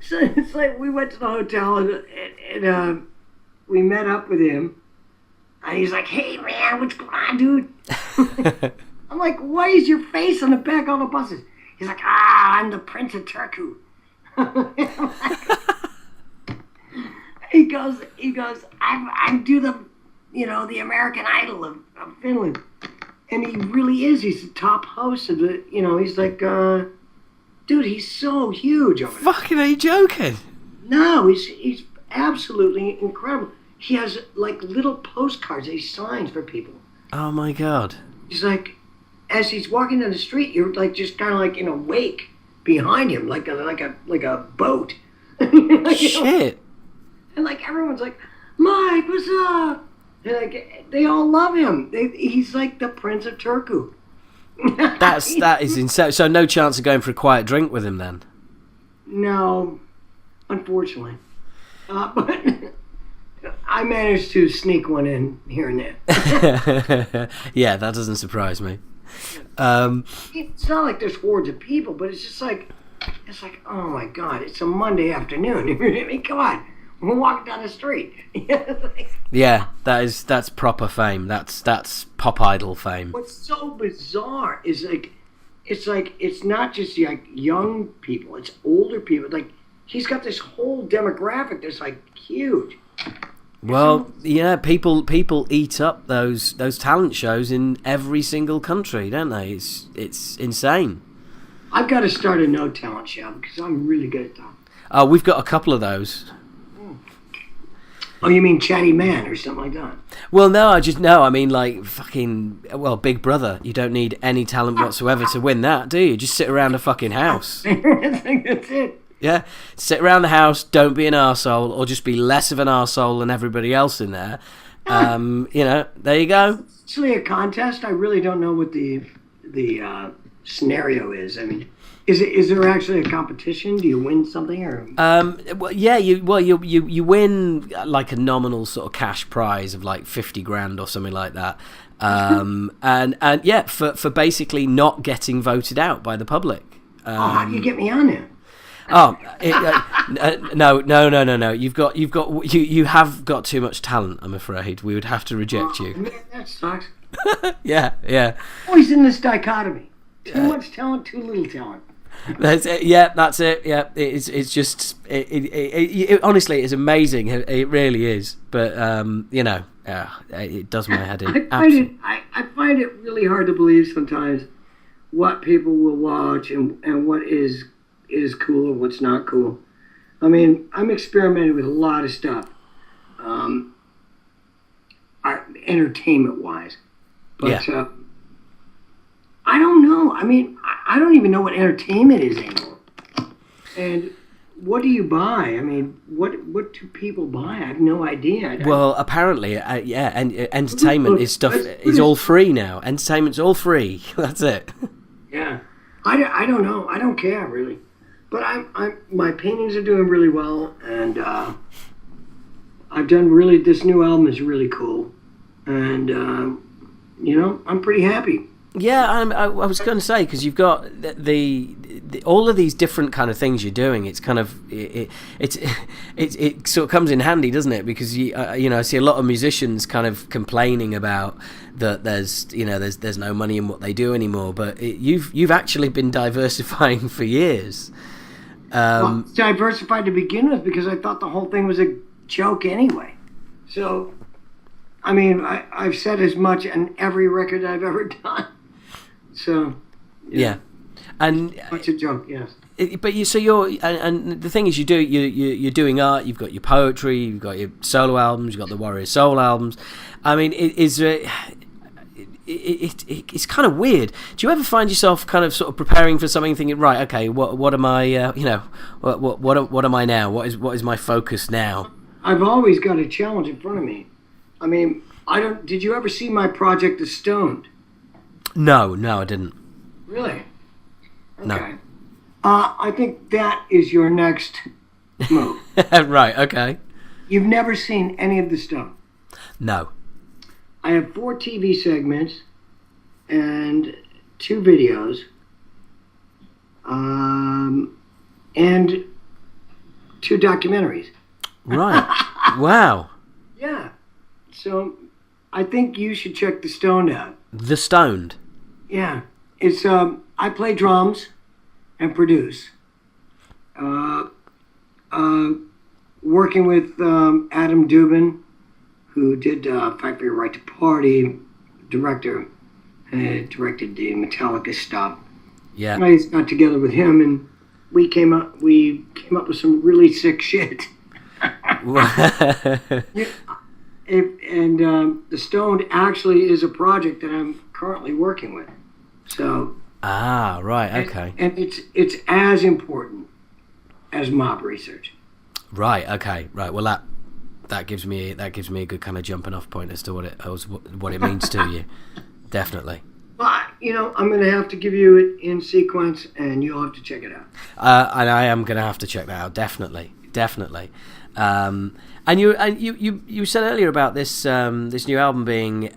Speaker 3: So it's like we went to the hotel, and we met up with him. And he's like, "Hey man, what's going on, dude?" I'm like, "Why is your face on the back of all the buses?" He's like, "I'm the Prince of Turku." he goes, I do the American Idol of Finland, and he really is. He's the top host of the, he's like, dude, he's so huge over there.
Speaker 1: Fucking, are you joking?
Speaker 3: No, he's absolutely incredible. He has like little postcards that he signs for people.
Speaker 1: Oh my God.
Speaker 3: He's like, as he's walking down the street, you're like just kind of like in a wake behind him, like a boat.
Speaker 1: Shit.
Speaker 3: And like everyone's like, Mike, what's up? And like they all love him. He's like the Prince of Turku.
Speaker 1: That is insane. So no chance of going for a quiet drink with him then?
Speaker 3: No, unfortunately. But I managed to sneak one in here and there.
Speaker 1: Yeah, that doesn't surprise me.
Speaker 3: It's not like there's hordes of people, but it's like, oh my God, it's a Monday afternoon. I mean, come on, we're walking down the street.
Speaker 1: Yeah, that's proper fame. That's pop idol fame.
Speaker 3: What's so bizarre is it's not just like young people, it's older people. Like he's got this whole demographic that's like huge.
Speaker 1: Well, yeah, people eat up those talent shows in every single country, don't they? It's insane.
Speaker 3: I've got to start a no talent show because I'm really good at that.
Speaker 1: Oh, we've got a couple of those.
Speaker 3: Oh, you mean Chatty Man or something like that?
Speaker 1: Well, no, I mean like fucking, Big Brother. You don't need any talent whatsoever to win that, do you? Just sit around a fucking house.
Speaker 3: That's it.
Speaker 1: Yeah, sit around the house, don't be an arsehole, or just be less of an arsehole than everybody else in there. There you go.
Speaker 3: It's actually a contest. I really don't know what the scenario is. I mean, is there actually a competition? Do you win something or?
Speaker 1: You win like a nominal sort of cash prize of like 50 grand or something like that. And yeah, for basically not getting voted out by the public.
Speaker 3: How do you get me on there?
Speaker 1: No. You have got too much talent. I'm afraid we would have to reject you.
Speaker 3: Man, that sucks.
Speaker 1: Yeah.
Speaker 3: Always in this dichotomy: too much talent, too little talent.
Speaker 1: That's it. Yeah, that's it. Yeah, it's just it honestly is amazing. It really is. But it does my head in.
Speaker 3: I find it really hard to believe sometimes what people will watch and what is cool and what's not cool. I mean, I'm experimenting with a lot of stuff, entertainment-wise. But
Speaker 1: yeah.
Speaker 3: I don't know. I mean, I don't even know what entertainment is anymore. And what do you buy? I mean, what do people buy? I have no idea.
Speaker 1: Well, apparently, and entertainment is all free now. Entertainment's all free. That's it.
Speaker 3: Yeah. I don't know. I don't care, really. But my paintings are doing really well, and I've done really. This new album is really cool, and I'm pretty happy.
Speaker 1: Yeah, I was going to say because you've got the all of these different kind of things you're doing. It's kind of it sort of comes in handy, doesn't it? Because I see a lot of musicians kind of complaining about that there's no money in what they do anymore. But you've actually been diversifying for years.
Speaker 3: Well, diversified to begin with because I thought the whole thing was a joke anyway. So, I mean, I've said as much in every record I've ever done. So,
Speaker 1: yeah. And
Speaker 3: it's a joke, yes.
Speaker 1: But you're the thing is you're doing art. You've got your poetry. You've got your solo albums. You've got the Warrior Soul albums. I mean, it's kind of weird. Do you ever find yourself kind of sort of preparing for something, thinking, right, okay, what am I? What am I now? What is my focus now?
Speaker 3: I've always got a challenge in front of me. I mean, Did you ever see my project, The Stoned?
Speaker 1: No, I didn't.
Speaker 3: Really? Okay.
Speaker 1: No.
Speaker 3: I think that is your next move.
Speaker 1: Right. Okay.
Speaker 3: You've never seen any of The Stoned?
Speaker 1: No.
Speaker 3: I have 4 TV segments and 2 videos, and 2 documentaries.
Speaker 1: Right. Wow.
Speaker 3: Yeah. So I think you should check The Stoned out.
Speaker 1: The Stoned?
Speaker 3: Yeah. It's I play drums and produce. Working with Adam Dubin, who did Factory Right to Party, director, directed the Metallica stuff.
Speaker 1: Yeah.
Speaker 3: I just got together with him, and we came up with some really sick shit. The Stoned actually is a project that I'm currently working with. So.
Speaker 1: Right, okay.
Speaker 3: And it's as important as mob research.
Speaker 1: Right, okay, right. Well, that gives me a good kind of jumping off point as to what it means to you. Definitely.
Speaker 3: Well, I'm going to have to give you it in sequence, and you'll have to check it out.
Speaker 1: And I am going to have to check that out. Definitely. And you said earlier about this new album being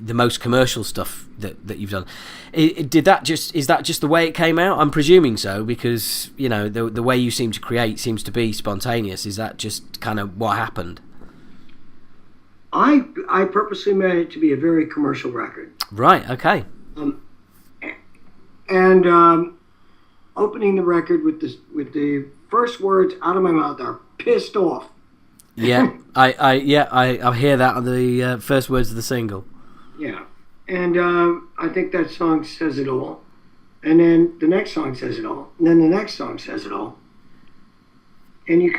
Speaker 1: the most commercial stuff that you've done. Is that just the way it came out? I'm presuming so, because the way you seem to create seems to be spontaneous. Is that just kind of what happened?
Speaker 3: I purposely made it to be a very commercial record.
Speaker 1: Right. Okay.
Speaker 3: Opening the record with the first words out of my mouth are "pissed off."
Speaker 1: Yeah, I hear that on the first words of the single.
Speaker 3: Yeah, and I think that song says it all. And then the next song says it all. And then the next song says it all. And you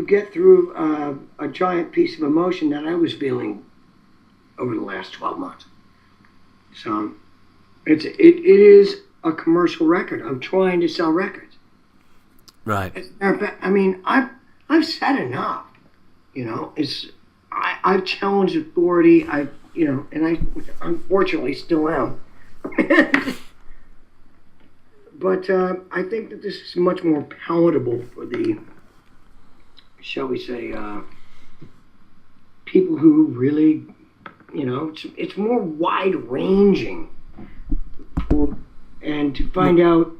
Speaker 3: get through a giant piece of emotion that I was feeling over the last 12 months. So it is a commercial record. I'm trying to sell records.
Speaker 1: Right.
Speaker 3: As a matter of fact, I mean, I've said enough. I've challenged authority. And I unfortunately still am. But I think that this is much more palatable for the, shall we say, people who really, it's more wide-ranging. And to find out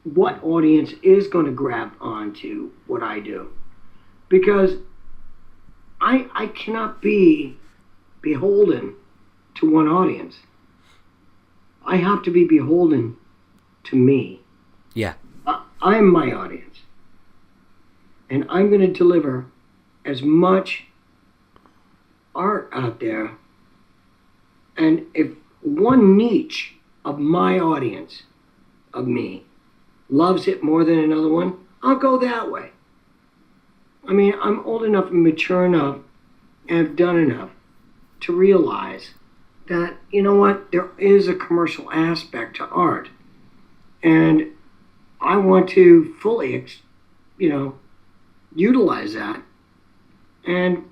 Speaker 3: what audience is going to grab onto what I do. Because I cannot be beholden to one audience. I have to be beholden to me.
Speaker 1: Yeah.
Speaker 3: I'm my audience. And I'm going to deliver as much art out there. And if one niche of my audience, of me, loves it more than another one, I'll go that way. I mean, I'm old enough and mature enough and have done enough to realize that, there is a commercial aspect to art. And I want to fully, utilize that and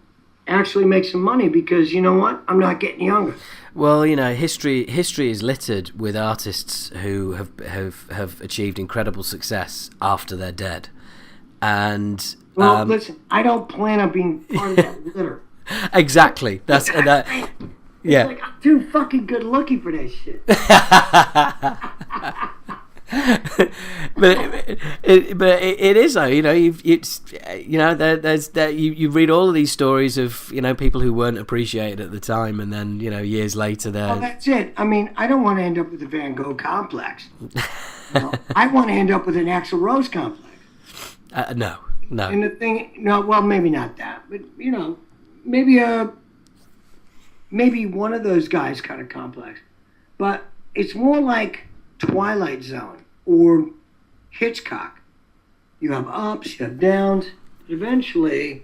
Speaker 3: actually make some money because, I'm not getting younger.
Speaker 1: Well, history is littered with artists who have achieved incredible success after they're dead. And
Speaker 3: well, listen, I don't plan on being part of that litter.
Speaker 1: Exactly. That's that. Yeah.
Speaker 3: It's like I'm too fucking good looking for that shit.
Speaker 1: but it is though. You read all of these stories of people who weren't appreciated at the time, and then years later they're.
Speaker 3: Well, that's it. I mean, I don't want to end up with the Van Gogh complex. I want to end up with an Axl Rose complex.
Speaker 1: No.
Speaker 3: And the thing, well, maybe not that, but maybe one of those guys kind of complex, but it's more like Twilight Zone or Hitchcock. You have ups, you have downs. Eventually,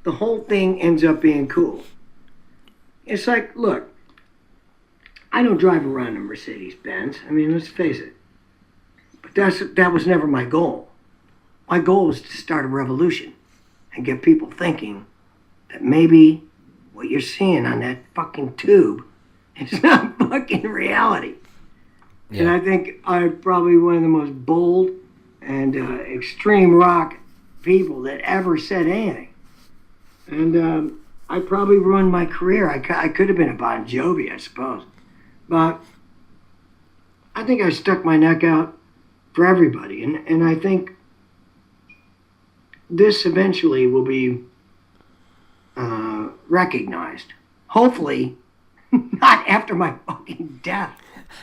Speaker 3: the whole thing ends up being cool. It's like, look, I don't drive around a Mercedes-Benz. I mean, let's face it. But that was never my goal. My goal was to start a revolution and get people thinking that maybe what you're seeing on that fucking tube is not fucking reality. Yeah. And I think I'm probably one of the most bold and extreme rock people that ever said anything. And I probably ruined my career. I could have been a Bon Jovi, I suppose. But I think I stuck my neck out for everybody. And I think this eventually will be recognized. Hopefully, not after my fucking death.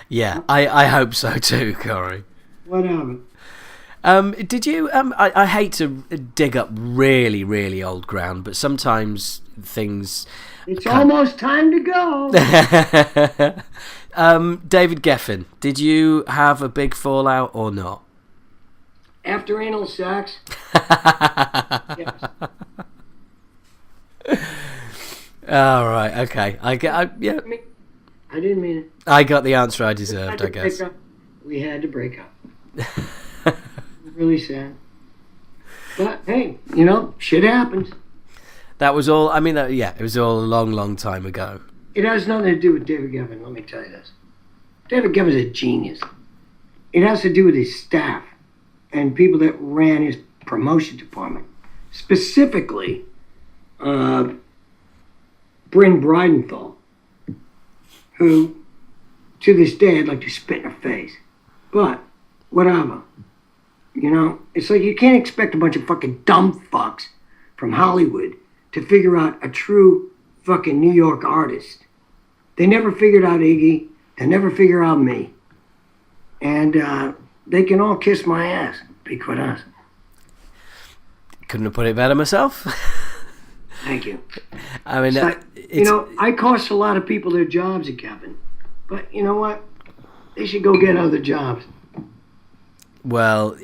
Speaker 1: Yeah, I hope so too, Kory.
Speaker 3: Whatever.
Speaker 1: Did you? I hate to dig up really, really old ground, but sometimes things.
Speaker 3: It's almost time to go.
Speaker 1: David Geffen, did you have a big fallout or not?
Speaker 3: After anal sex. Yes.
Speaker 1: All right. Okay. Yeah.
Speaker 3: I didn't mean it.
Speaker 1: I got the answer I deserved, I guess.
Speaker 3: We had to break up. Really sad. But hey, shit happens.
Speaker 1: That was all. I mean, it was all a long, long time ago.
Speaker 3: It has nothing to do with David Geffen. Let me tell you this. David Geffen's a genius. It has to do with his staff and people that ran his promotion department. Specifically, Bryn Bridenthal, who, to this day, I'd like to spit in her face. But, whatever. It's like you can't expect a bunch of fucking dumb fucks from Hollywood to figure out a true fucking New York artist. They never figured out Iggy. They never figure out me. And they can all kiss my ass, be quite honest.
Speaker 1: Couldn't have put it better myself.
Speaker 3: Thank you.
Speaker 1: I mean,
Speaker 3: I cost a lot of people their jobs at Kevin. But you know what? They should go get other jobs.
Speaker 1: Well,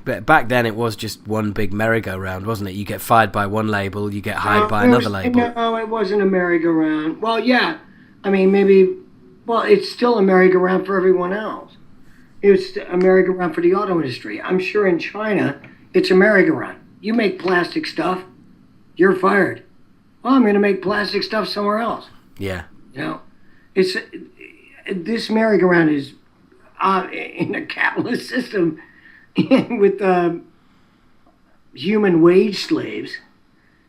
Speaker 1: back then it was just one big merry-go-round, wasn't it? You get fired by one label, you get hired by another label.
Speaker 3: No, it wasn't a merry-go-round. Well, yeah. I mean, maybe... Well, it's still a merry-go-round for everyone else. It's a merry-go-round for the auto industry. I'm sure in China, it's a merry-go-round. You make plastic stuff, you're fired. Well, I'm going to make plastic stuff somewhere else.
Speaker 1: Yeah.
Speaker 3: It's this merry-go-round is in a capitalist system with human wage slaves.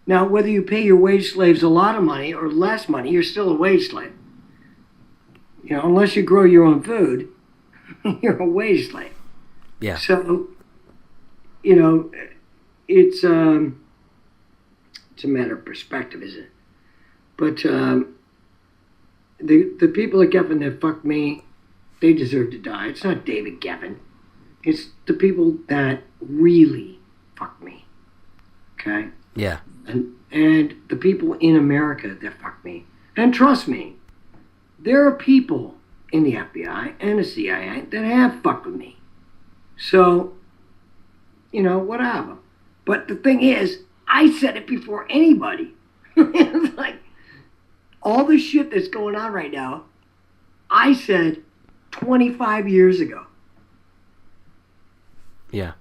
Speaker 3: Now, whether you pay your wage slaves a lot of money or less money, you're still a wage slave. Unless you grow your own food, you're a wage slave.
Speaker 1: Yeah.
Speaker 3: So, it's a matter of perspective, isn't it? But the people at Geffen that fucked me, they deserve to die. It's not David Geffen. It's the people that really fucked me. Okay?
Speaker 1: Yeah.
Speaker 3: And the people in America that fucked me. And trust me, there are people in the FBI and the CIA that have fucked with me. So, whatever. But the thing is, I said it before anybody. It's like, all the shit that's going on right now, I said 25 years ago.
Speaker 1: Yeah.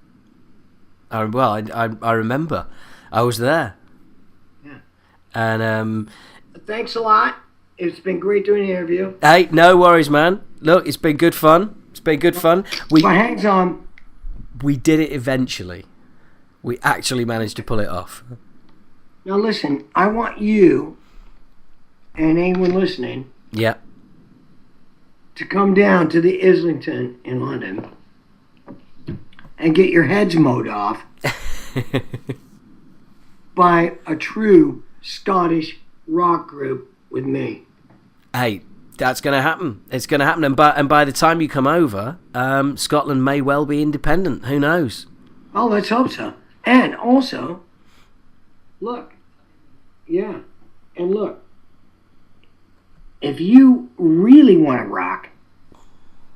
Speaker 1: I remember. I was there.
Speaker 3: Yeah.
Speaker 1: And
Speaker 3: thanks a lot. It's been great doing the interview.
Speaker 1: Hey, no worries, man. Look, it's been good fun.
Speaker 3: My hands on.
Speaker 1: We did it eventually. We actually managed to pull it off.
Speaker 3: Now listen, I want you and anyone listening.
Speaker 1: Yeah.
Speaker 3: To come down to the Islington in London and get your heads mowed off by a true Scottish rock group with me.
Speaker 1: Hey, that's going to happen. It's going to happen. And by the time you come over, Scotland may well be independent. Who knows?
Speaker 3: Oh, let's hope so. And also, look, if you really want to rock,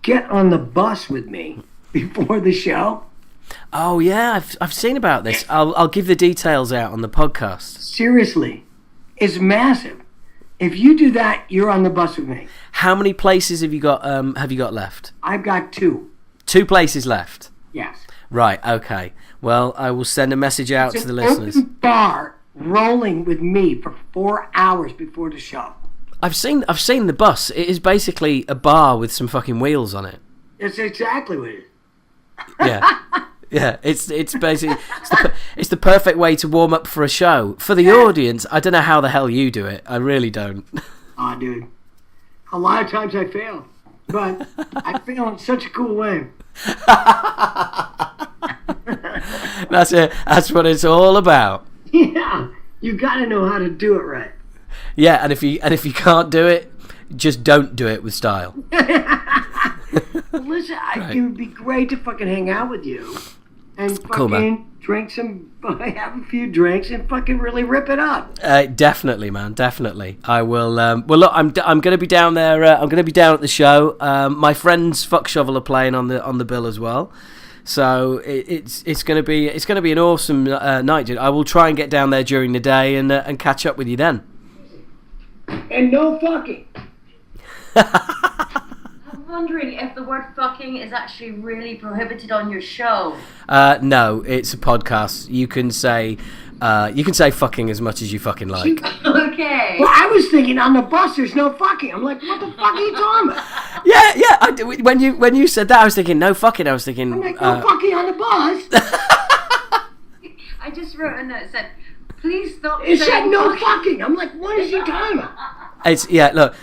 Speaker 3: get on the bus with me before the show.
Speaker 1: Oh yeah, I've seen about this. I'll give the details out on the podcast.
Speaker 3: Seriously, it's massive. If you do that, you're on the bus with me.
Speaker 1: How many places have you got left?
Speaker 3: I've got 2.
Speaker 1: 2 places left.
Speaker 3: Yes.
Speaker 1: Right. Okay. Well, I will send a message out to the listeners.
Speaker 3: Open bar rolling with me for 4 hours before the show.
Speaker 1: I've seen the bus. It is basically a bar with some fucking wheels on it.
Speaker 3: That's exactly what it is.
Speaker 1: Yeah. Yeah, it's basically it's the perfect way to warm up for a show. For the audience, I don't know how the hell you do it. I really don't.
Speaker 3: Oh, dude. A lot of times I fail, but I fail in such a cool way.
Speaker 1: That's it. That's what it's all about.
Speaker 3: Yeah, you got to know how to do it right.
Speaker 1: Yeah, and if you can't do it, just don't do it with style.
Speaker 3: Listen,
Speaker 1: Right.
Speaker 3: It would be great to fucking hang out with you and fucking
Speaker 1: Cool,
Speaker 3: drink some, have a few drinks and fucking really rip it up.
Speaker 1: Definitely, man. Definitely. I will. Well, look, I'm going to be down there. I'm going to be down at the show. My friends Fuck Shovel are playing on the bill as well. So it's going to be an awesome night, dude. I will try and get down there during the day and catch up with you then.
Speaker 3: And no fucking.
Speaker 5: I'm wondering if the word fucking is actually really prohibited on your show.
Speaker 1: No, it's a podcast. You can say fucking as much as you fucking like.
Speaker 5: Okay.
Speaker 3: Well, I was thinking on the bus there's no fucking. I'm like, what the fuck are you talking about?
Speaker 1: Yeah. When you said that, I was thinking no fucking. I was thinking
Speaker 3: I'm like, no fucking on the bus.
Speaker 5: I just wrote a note that said, please stop
Speaker 3: It
Speaker 5: saying
Speaker 3: said no fucking. I'm like, what is he talking about?
Speaker 1: Look,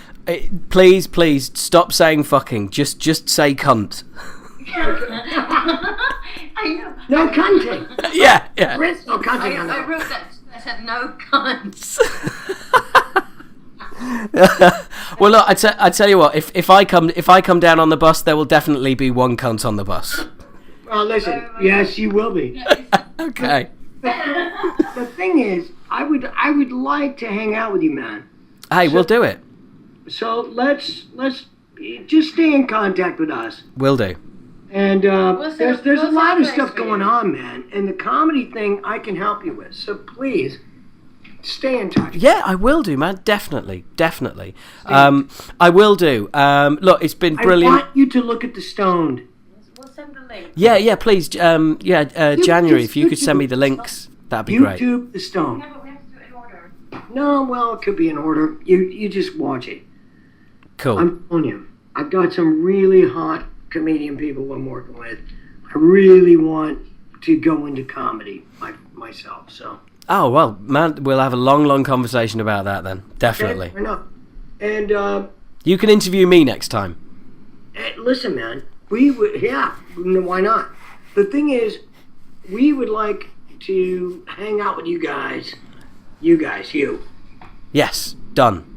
Speaker 1: please stop saying fucking. Just say cunt.
Speaker 5: I know.
Speaker 3: No cunting.
Speaker 1: Yeah.
Speaker 3: Chris, no cunting on
Speaker 5: I
Speaker 3: that.
Speaker 5: wrote that. I said no cunts.
Speaker 1: Well, look, I tell you what. If I come down on the bus, there will definitely be one cunt on the bus.
Speaker 3: Well, listen. Yes, you will be.
Speaker 1: Okay.
Speaker 3: The thing is, I would like to hang out with you, man.
Speaker 1: Hey, we'll do it.
Speaker 3: So let's just stay in contact with us.
Speaker 1: We'll do.
Speaker 3: And there's a lot of stuff
Speaker 5: for you.
Speaker 3: going on, man. And the comedy thing I can help you with. So please, stay in touch.
Speaker 1: Yeah, I will do, man. Definitely. I will do. Look, it's been brilliant.
Speaker 3: I want you to look at the Stoned.
Speaker 5: We'll send the link.
Speaker 1: Yeah, please. January, if you could send me the links, that'd be great.
Speaker 3: YouTube the Stoned.
Speaker 5: No, but we have to do it in order.
Speaker 3: No, well, it could be in order. You just watch it.
Speaker 1: Cool.
Speaker 3: I'm telling you, I've got some really hot comedian people I'm working with. I really want to go into comedy myself. So.
Speaker 1: Oh well, man, we'll have a long conversation about that then. Definitely.
Speaker 3: I know. And
Speaker 1: you can interview me next time.
Speaker 3: listen, man, we would, why not? The thing is, we would like to hang out with you guys. You.
Speaker 1: Yes, done.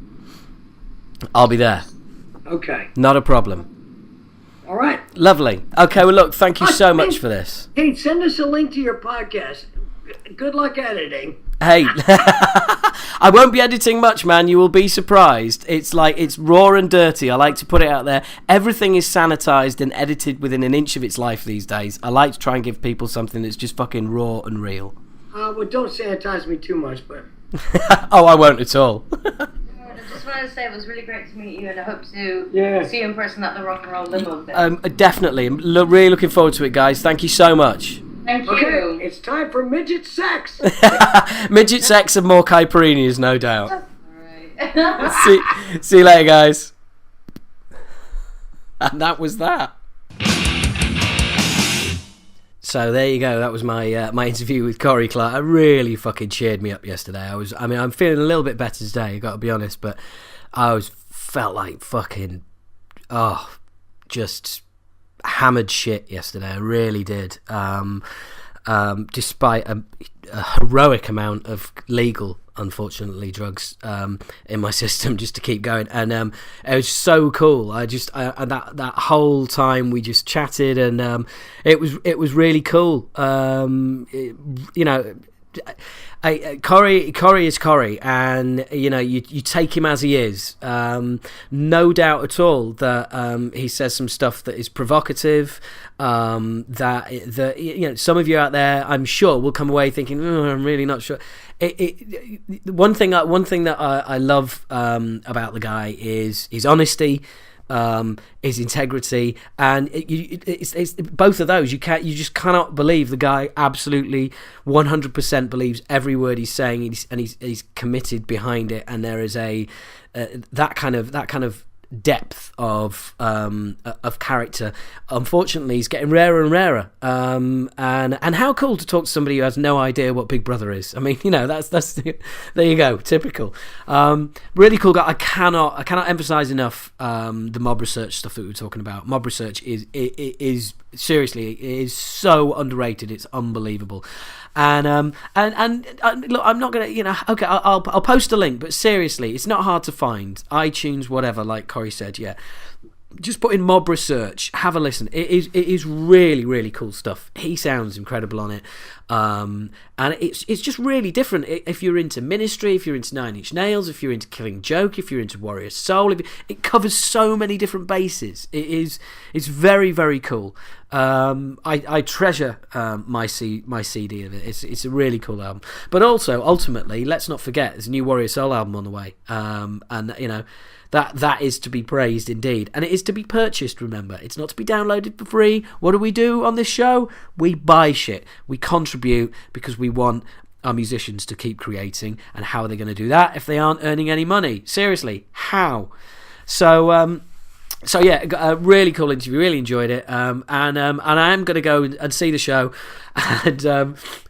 Speaker 1: I'll be there.
Speaker 3: Okay.
Speaker 1: Not a problem.
Speaker 3: All right.
Speaker 1: Lovely. Okay, well, look, thank you so much for this.
Speaker 3: Hey, send us a link to your podcast. Good luck editing.
Speaker 1: Hey, I won't be editing much, man. You will be surprised. It's raw and dirty. I like to put it out there. Everything is sanitized and edited within an inch of its life these days. I like to try and give people something that's just fucking raw and real.
Speaker 3: Well, don't sanitize me too much, but...
Speaker 1: Oh, I won't at all.
Speaker 5: I just wanted to say it was really great to meet you, and I hope to see you in person at the Rock and Roll Limo thing.
Speaker 1: Definitely. I'm really looking forward to it, guys. Thank you so much.
Speaker 5: Thank you.
Speaker 3: Okay, it's time for midget sex.
Speaker 1: Midget sex and more caipirinhas, no doubt.
Speaker 5: Alright.
Speaker 1: See you later, guys. And that was that. So there you go. That was my my interview with Kory Clarke. It really fucking cheered me up yesterday. I'm feeling a little bit better today, got to be honest, but I felt like fucking just hammered shit yesterday. I really did. Despite a heroic amount of legal, unfortunately, drugs in my system just to keep going, and it was so cool. That whole time we just chatted, and it was really cool. Kory is Kory, and you take him as he is. No doubt at all that he says some stuff that is provocative. That some of you out there, I'm sure, will come away thinking, I'm really not sure. One thing that I love about the guy is his honesty. His integrity, and it's both of those. You just cannot believe the guy absolutely 100% believes every word he's saying, and he's committed behind it. And there is that kind of depth of character. Unfortunately, he's getting rarer and rarer. And how cool to talk to somebody who has no idea what Big Brother is. I mean, that's there you go, typical. Really cool guy. I cannot emphasize enough the mob research stuff that we were talking about. Mob research is seriously, it is so underrated. It's unbelievable. And look, I'm not gonna, okay, I'll post a link, but seriously, it's not hard to find. iTunes, whatever, like Kory said, yeah. Just put in mob research, have a listen. It is really, really cool stuff. He sounds incredible on it, and it's just really different. If you're into Ministry, if you're into Nine Inch Nails, if you're into Killing Joke, if you're into Warrior Soul, it covers so many different bases. It's very, very cool. I treasure my CD of it. It's a really cool album. But also, ultimately, let's not forget, there's a new Warrior Soul album on the way, and you know that is to be praised indeed, and it is to be purchased. Remember, it's not to be downloaded for free. What do we do on this show? We buy shit. We contribute because we want our musicians to keep creating. And how are they going to do that if they aren't earning any money? Seriously, how? So yeah, a really cool interview. Really enjoyed it, and I am going to go and see the show. And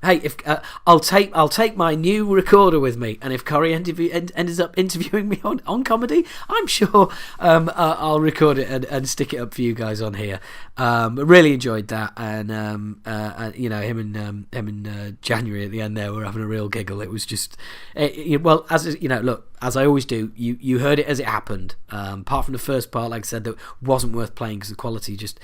Speaker 1: hey, if I'll take my new recorder with me, and if Kory ends up interviewing me on comedy, I'm sure I'll record it and stick it up for you guys on here. Really enjoyed that, and you know, him and January at the end there were having a real giggle. It was just well, as you know, look, as I always do, you heard it as it happened. Apart from the first part, like I said, that wasn't worth playing because the quality just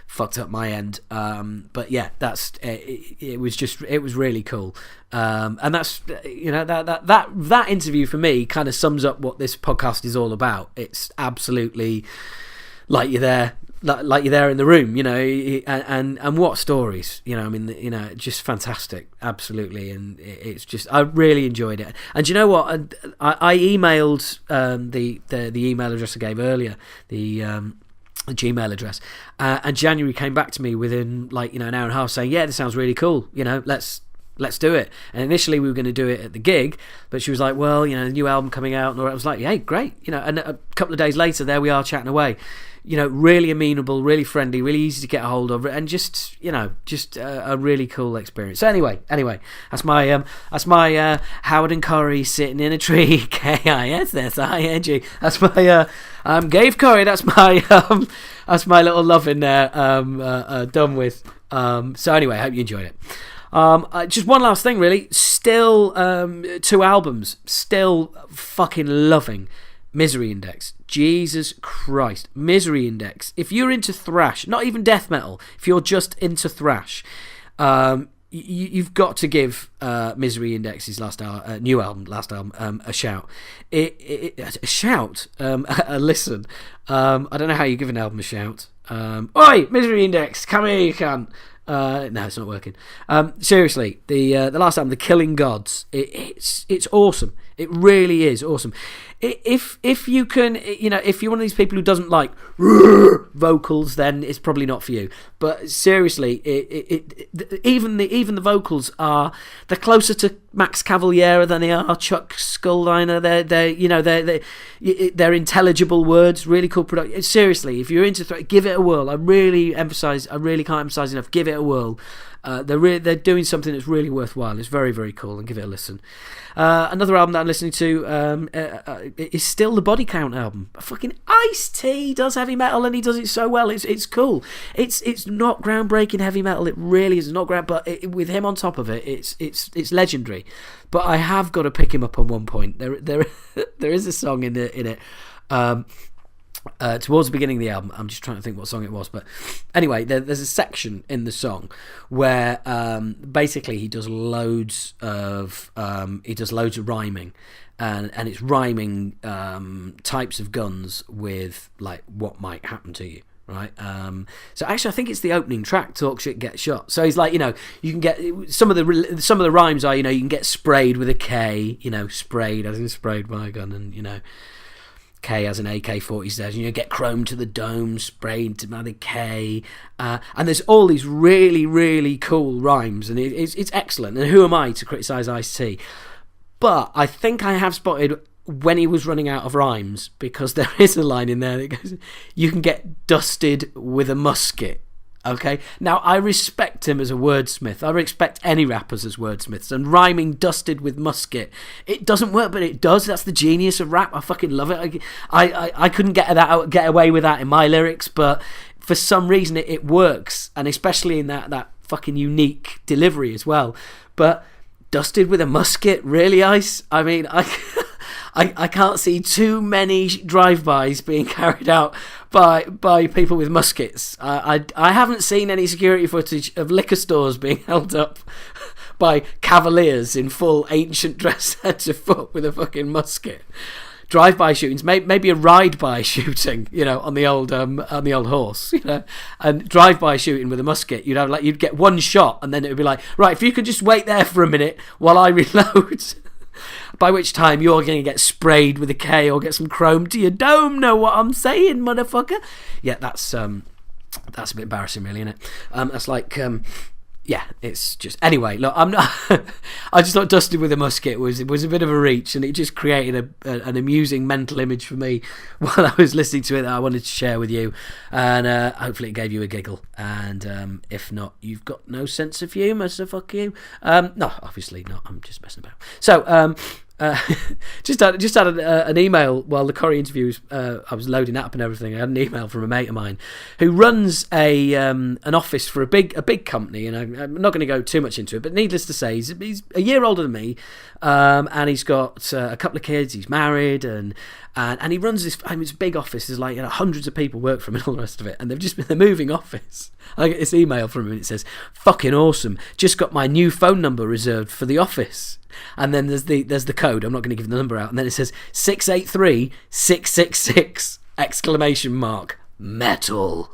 Speaker 1: fucked up my end. But yeah, that's it was really cool. And that's, you know, that interview for me kind of sums up what this podcast is all about. It's absolutely like you're there in the room, you know, and what stories, you know, I mean, you know, just fantastic, absolutely. And it's just, I really enjoyed it. And you know what, I emailed the email address I gave earlier, the Gmail address, and January came back to me within, like, you know, an hour and a half saying, yeah, this sounds really cool, you know, let's do it. And initially we were going to do it at the gig, but she was like, well, you know, the new album coming out, and I was like, hey, great, you know. And a couple of days later, there we are chatting away, you know, really amenable, really friendly, really easy to get a hold of, and just, you know, just a really cool experience. So anyway, that's my Howard and Kory sitting in a tree, KISSING. That's my Gave Kory. That's my little love in there. Done with. So anyway, I hope you enjoyed it. Just one last thing, really. Still 2 albums. Still fucking loving Misery Index. Jesus Christ. Misery Index. If you're into thrash, not even death metal, if you're just into thrash, you've got to give Misery Index's new album, a shout. A shout? A listen. I don't know how you give an album a shout. Oi, Misery Index, come here, you can. No, it's not working. Seriously, the last album, The Killing Gods, it's awesome. It really is awesome. If you can, you know, if you're one of these people who doesn't like vocals, then it's probably not for you. But seriously, even the vocals they're closer to Max Cavalera than they are Chuck Schuldiner. They're intelligible words, really cool production. Seriously, if you're into give it a whirl. I really can't emphasize enough. Give it a whirl. They're doing something that's really worthwhile. It's very, very cool, and give it a listen. Another album that I'm listening to is still the Body Count album. Fucking Ice-T does heavy metal, and he does it so well. It's cool. It's not groundbreaking heavy metal. It really is not but with him on top of it, it's legendary. But I have got to pick him up on one point. There is a song in it. Towards the beginning of the album, I'm just trying to think what song it was, but anyway, there's a section in the song where basically he does loads of rhyming, and it's rhyming types of guns with like what might happen to you. Right, so actually, I think it's the opening track. Talk shit, get shot. So he's like, you know, you can get some of the rhymes are, you know, you can get sprayed with a K, you know, sprayed as in sprayed by a gun, and you know, K as an AK-47, you know, get chrome to the dome, sprayed to the K, and there's all these really, really cool rhymes, and it's excellent. And who am I to criticise Ice-T? But I think I have spotted when he was running out of rhymes, because there is a line in there that goes, you can get dusted with a musket. Okay, now I respect him as a wordsmith. I respect any rappers as wordsmiths, and rhyming dusted with musket, it doesn't work, but it does. That's the genius of rap. I fucking love it. I couldn't get away with that in my lyrics, but for some reason it works, and especially in that fucking unique delivery as well. But dusted with a musket, really, Ice? I mean, I can't see too many drive-bys being carried out by people with muskets. I haven't seen any security footage of liquor stores being held up by cavaliers in full ancient dress head to foot with a fucking musket. drive-by shootings, maybe a ride-by shooting, on the old horse, and drive-by shooting with a musket. You'd get one shot, and then it would be like, right, if you could just wait there for a minute while I reload. By which time you're going to get sprayed with a K or get some chrome to your dome. Know what I'm saying, motherfucker? Yeah, that's a bit embarrassing, really, isn't it? That's like, it's just... Anyway, look, I'm not... I just thought Dusted with a Musket was a bit of a reach, and it just created an amusing mental image for me while I was listening to it that I wanted to share with you, and hopefully it gave you a giggle, and if not, you've got no sense of humour, so fuck you. No, obviously not, I'm just messing about. So, just had an email while the Kory interviews. I was loading that up and everything. I had an email from a mate of mine who runs an office for a big company, and I'm not going to go too much into it. But needless to say, he's a year older than me, and he's got a couple of kids. He's married, and he runs this big office. There's like hundreds of people work for him and all the rest of it, and they're moving office. I get this email from him, and it says, "Fucking awesome! Just got my new phone number reserved for the office." And then there's the code. I'm not going to give the number out. And then it says 683-666 ! Metal.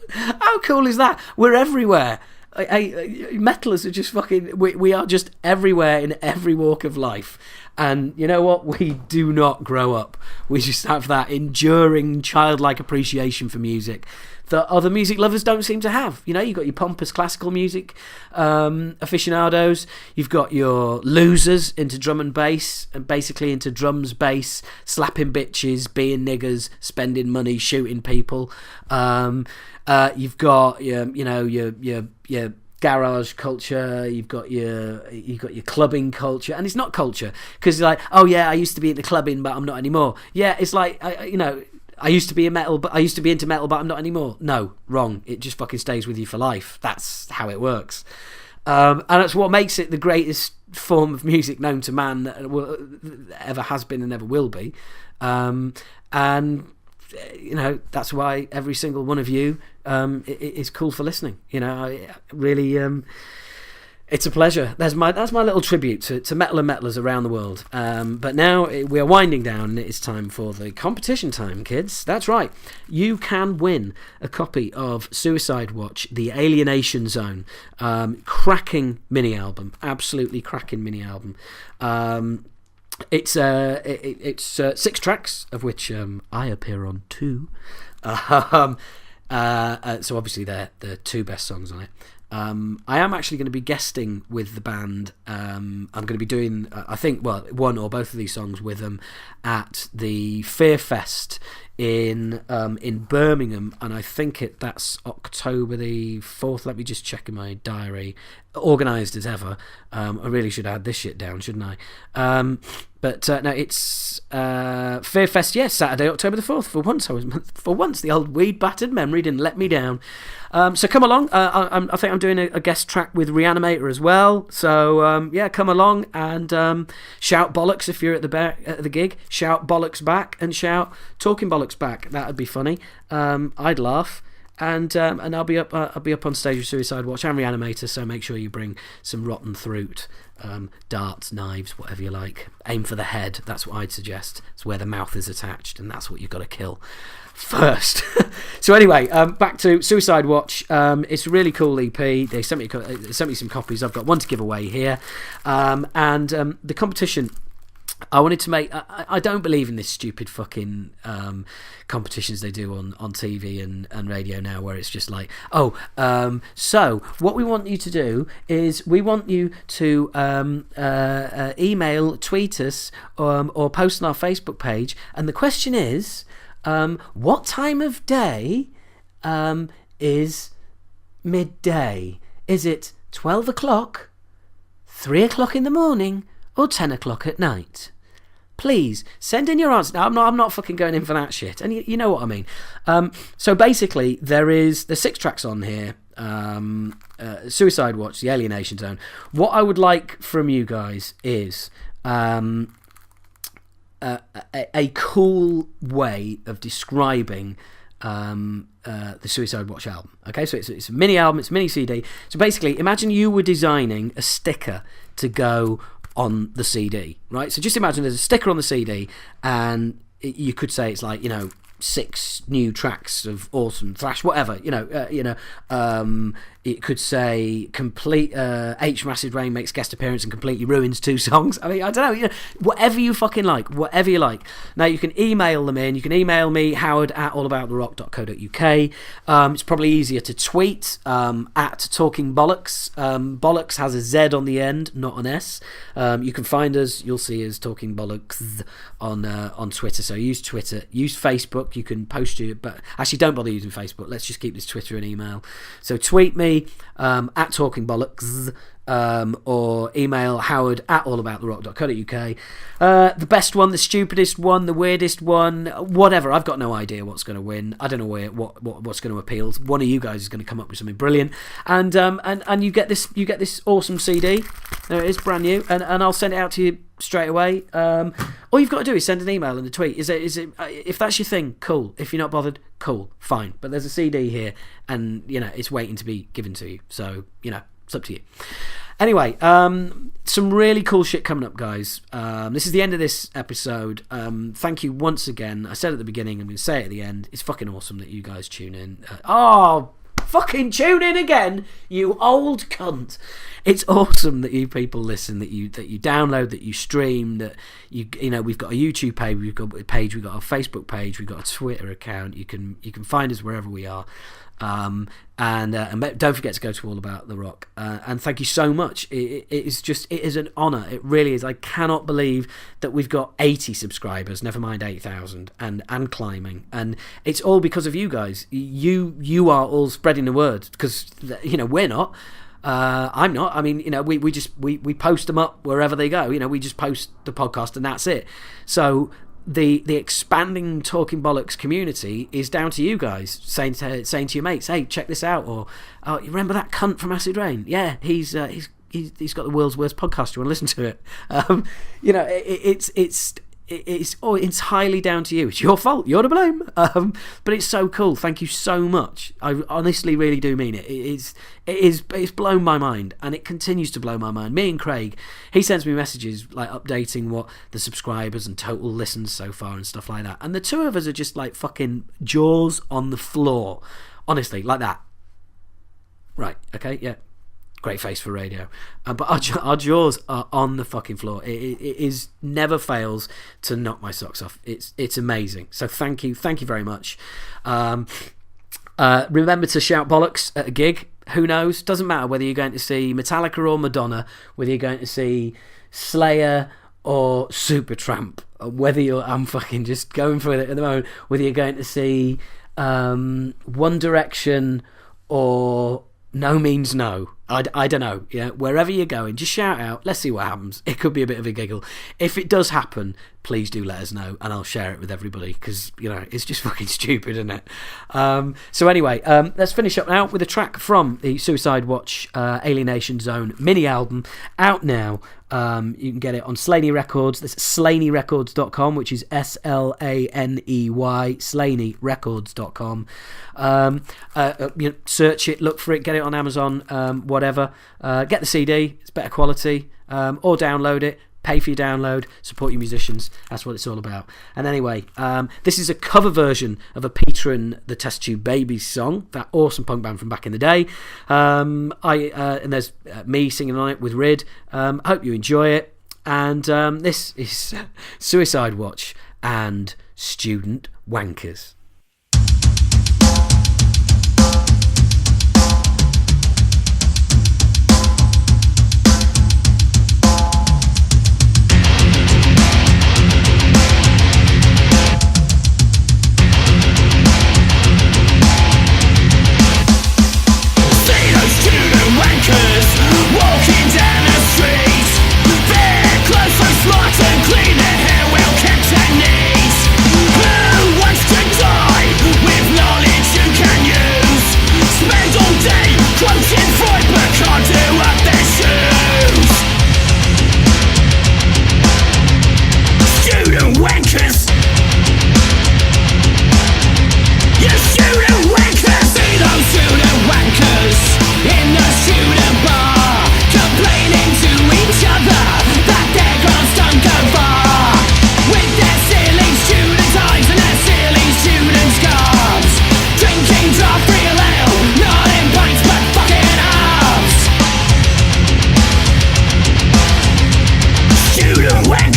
Speaker 1: How cool is that? We're everywhere. Metalers are just fucking... We are just everywhere in every walk of life. And you know what? We do not grow up. We just have that enduring childlike appreciation for music that other music lovers don't seem to have. You've got your pompous classical music aficionados. You've got your losers into drum and bass, and basically into drums, bass, slapping bitches, being niggers, spending money, shooting people. You've got your garage culture. You've got your clubbing culture, and it's not culture because you're like, oh yeah, I used to be into clubbing, but I'm not anymore. Yeah, it's like I used to be into metal, but I'm not anymore. No, wrong. It just fucking stays with you for life. That's how it works. And that's what makes it the greatest form of music known to man that ever has been and ever will be. And that's why every single one of you is cool for listening. Really... It's a pleasure. That's my little tribute to metal and metalers around the world. But now we are winding down, and it's time for the competition time, kids. That's right. You can win a copy of Suicide Watch, The Alienation Zone. Cracking mini album. Absolutely cracking mini album. It's 6 tracks, of which I appear on 2. So obviously they're the 2 best songs on it. I am actually going to be guesting with the band. I'm going to be doing, I think, one or both of these songs with them at the Fear Fest in Birmingham, and I think that's October the 4th. Let me just check in my diary. Organised as ever. I really should add this shit down, shouldn't I? But no, it's Fear Fest, yes, Saturday, October the 4th. For once, the old weed-battered memory didn't let me down. So come along. I think I'm doing a guest track with Reanimator as well. So yeah, come along and shout bollocks if you're at the gig. Shout bollocks back and shout talking bollocks back. That would be funny. I'd laugh. And I'll be up on stage with Suicide Watch and Reanimator. So make sure you bring some rotten throat, darts, knives, whatever you like. Aim for the head. That's what I'd suggest. It's where the mouth is attached, and that's what you've got to kill first. So anyway, back to Suicide Watch. It's a really cool EP. They sent me some copies. I've got one to give away here, and the competition. I wanted to make... I don't believe in this stupid fucking competitions they do on TV and radio now, where it's just like, so what we want you to do is we want you to email, tweet us, or post on our Facebook page, and the question is, what time of day is midday? Is it 12 o'clock, 3 o'clock in the morning, or 10 o'clock at night? Please send in your answer. Now, I'm not fucking going in for that shit, and you know what I mean. So basically, there's 6 tracks on here. Suicide Watch, The Alienation Zone. What I would like from you guys is a cool way of describing the Suicide Watch album. Okay, so it's a mini album, it's a mini CD. So basically, imagine you were designing a sticker to go on the CD, right? So just imagine there's a sticker on the CD, and you could say it's like, 6 new tracks of awesome thrash, whatever, it could say complete H Massive Rain makes guest appearance and completely ruins 2 songs. I mean, I don't know, whatever you fucking like, whatever you like. Now you can email them in. You can email me, howard@allabouttherock.co.uk. It's probably easier to tweet at Talking Bollocks. Bollocks has a Z on the end, not an S. You can find us, you'll see us Talking Bollocks on Twitter. So use Twitter, use Facebook. You can post but actually don't bother using Facebook. Let's just keep this Twitter and email. So tweet me at Talking Bollocks, or email howard@allabouttherock.co.uk. The best one, the stupidest one, the weirdest one, whatever. I've got no idea what's going to win. I don't know what's going to appeal. One of you guys is going to come up with something brilliant, and you get this awesome CD. There it is, brand new, and I'll send it out to you straight away. All you've got to do is send an email and a tweet. Is it if that's your thing, cool. If you're not bothered, cool, fine. But there's a CD here, and it's waiting to be given to you. So it's up to you. Anyway, some really cool shit coming up, guys. This is the end of this episode. Thank you once again. I said at the beginning, I'm going to say it at the end. It's fucking awesome that you guys tune in. Fucking tune in again, you old cunt. It's awesome that you people listen, that you download, that you stream, that we've got a YouTube page, we've got a Facebook page, we've got a Twitter account. You can find us wherever we are. And don't forget to go to All About the Rock. And thank you so much. It is an honour. It really is. I cannot believe that we've got 80 subscribers, never mind 8,000, and climbing. And it's all because of you guys. You are all spreading the word, because we're not. I'm not. I mean, we post them up wherever they go. We just post the podcast and that's it. So the expanding Talking Bollocks community is down to you guys saying to your mates, hey, check this out, or you remember that cunt from Acid Rain? Yeah, he's got the world's worst podcast. You want to listen to it? It's entirely down to you. It's your fault. You're to blame. But it's so cool. Thank you so much. I honestly really do mean it. It's blown my mind, and it continues to blow my mind. Me and Craig, he sends me messages like updating what the subscribers and total listens so far and stuff like that. And the two of us are just like fucking jaws on the floor. Honestly, like that. Right. Okay. Yeah. Great face for radio, but our jaws are on the fucking floor. It is never fails to knock my socks off. It's amazing. So thank you very much. Remember to shout bollocks at a gig. Who knows? Doesn't matter whether you're going to see Metallica or Madonna, whether you're going to see Slayer or Supertramp, whether I'm fucking just going for it at the moment. Whether you're going to see One Direction or No Means No. I don't know. Yeah, wherever you're going, just shout out. Let's see what happens. It could be a bit of a giggle. If it does happen, please do let us know, and I'll share it with everybody, because it's just fucking stupid, isn't it? So anyway, let's finish up now with a track from the Suicide Watch Alienation Zone mini album, out now. You can get it on Slaney Records. That's SlaneyRecords.com, which is SLANEY, SlaneyRecords.com. Search it, look for it, get it on Amazon, whatever. Get the CD, it's better quality, or download it. Pay for your download, support your musicians. That's what it's all about. And anyway, this is a cover version of a Peter and the Test Tube Babies song, that awesome punk band from back in the day. And there's me singing on it with Rid. Hope you enjoy it. And this is Suicide Watch and Student Wankers.
Speaker 6: Walking down the street, bare clothes so smart and clean, their hair well kept at knees. Who wants to die?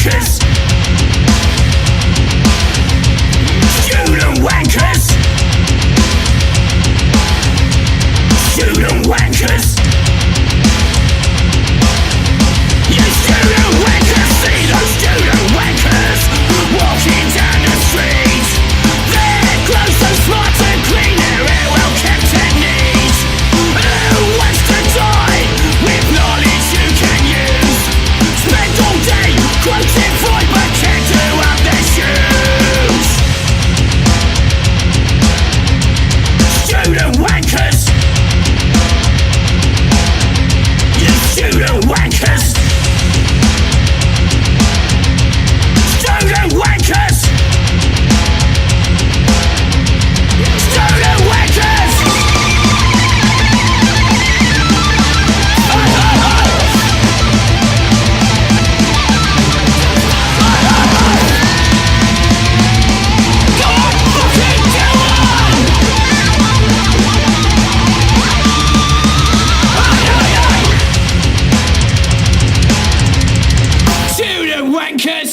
Speaker 6: wankers. Student wankers. Student wankers. You student wankers, see those student wankers walking down the street. Their clothes so smart and clean, their hair well kept and neat. Who wants to die with knowledge you can use? Spend all day quoting Freud but can't do up their shoes. Student wankers. You student wankers. Student wankers. Student wankers. Go on, fucking do it! Student wankers.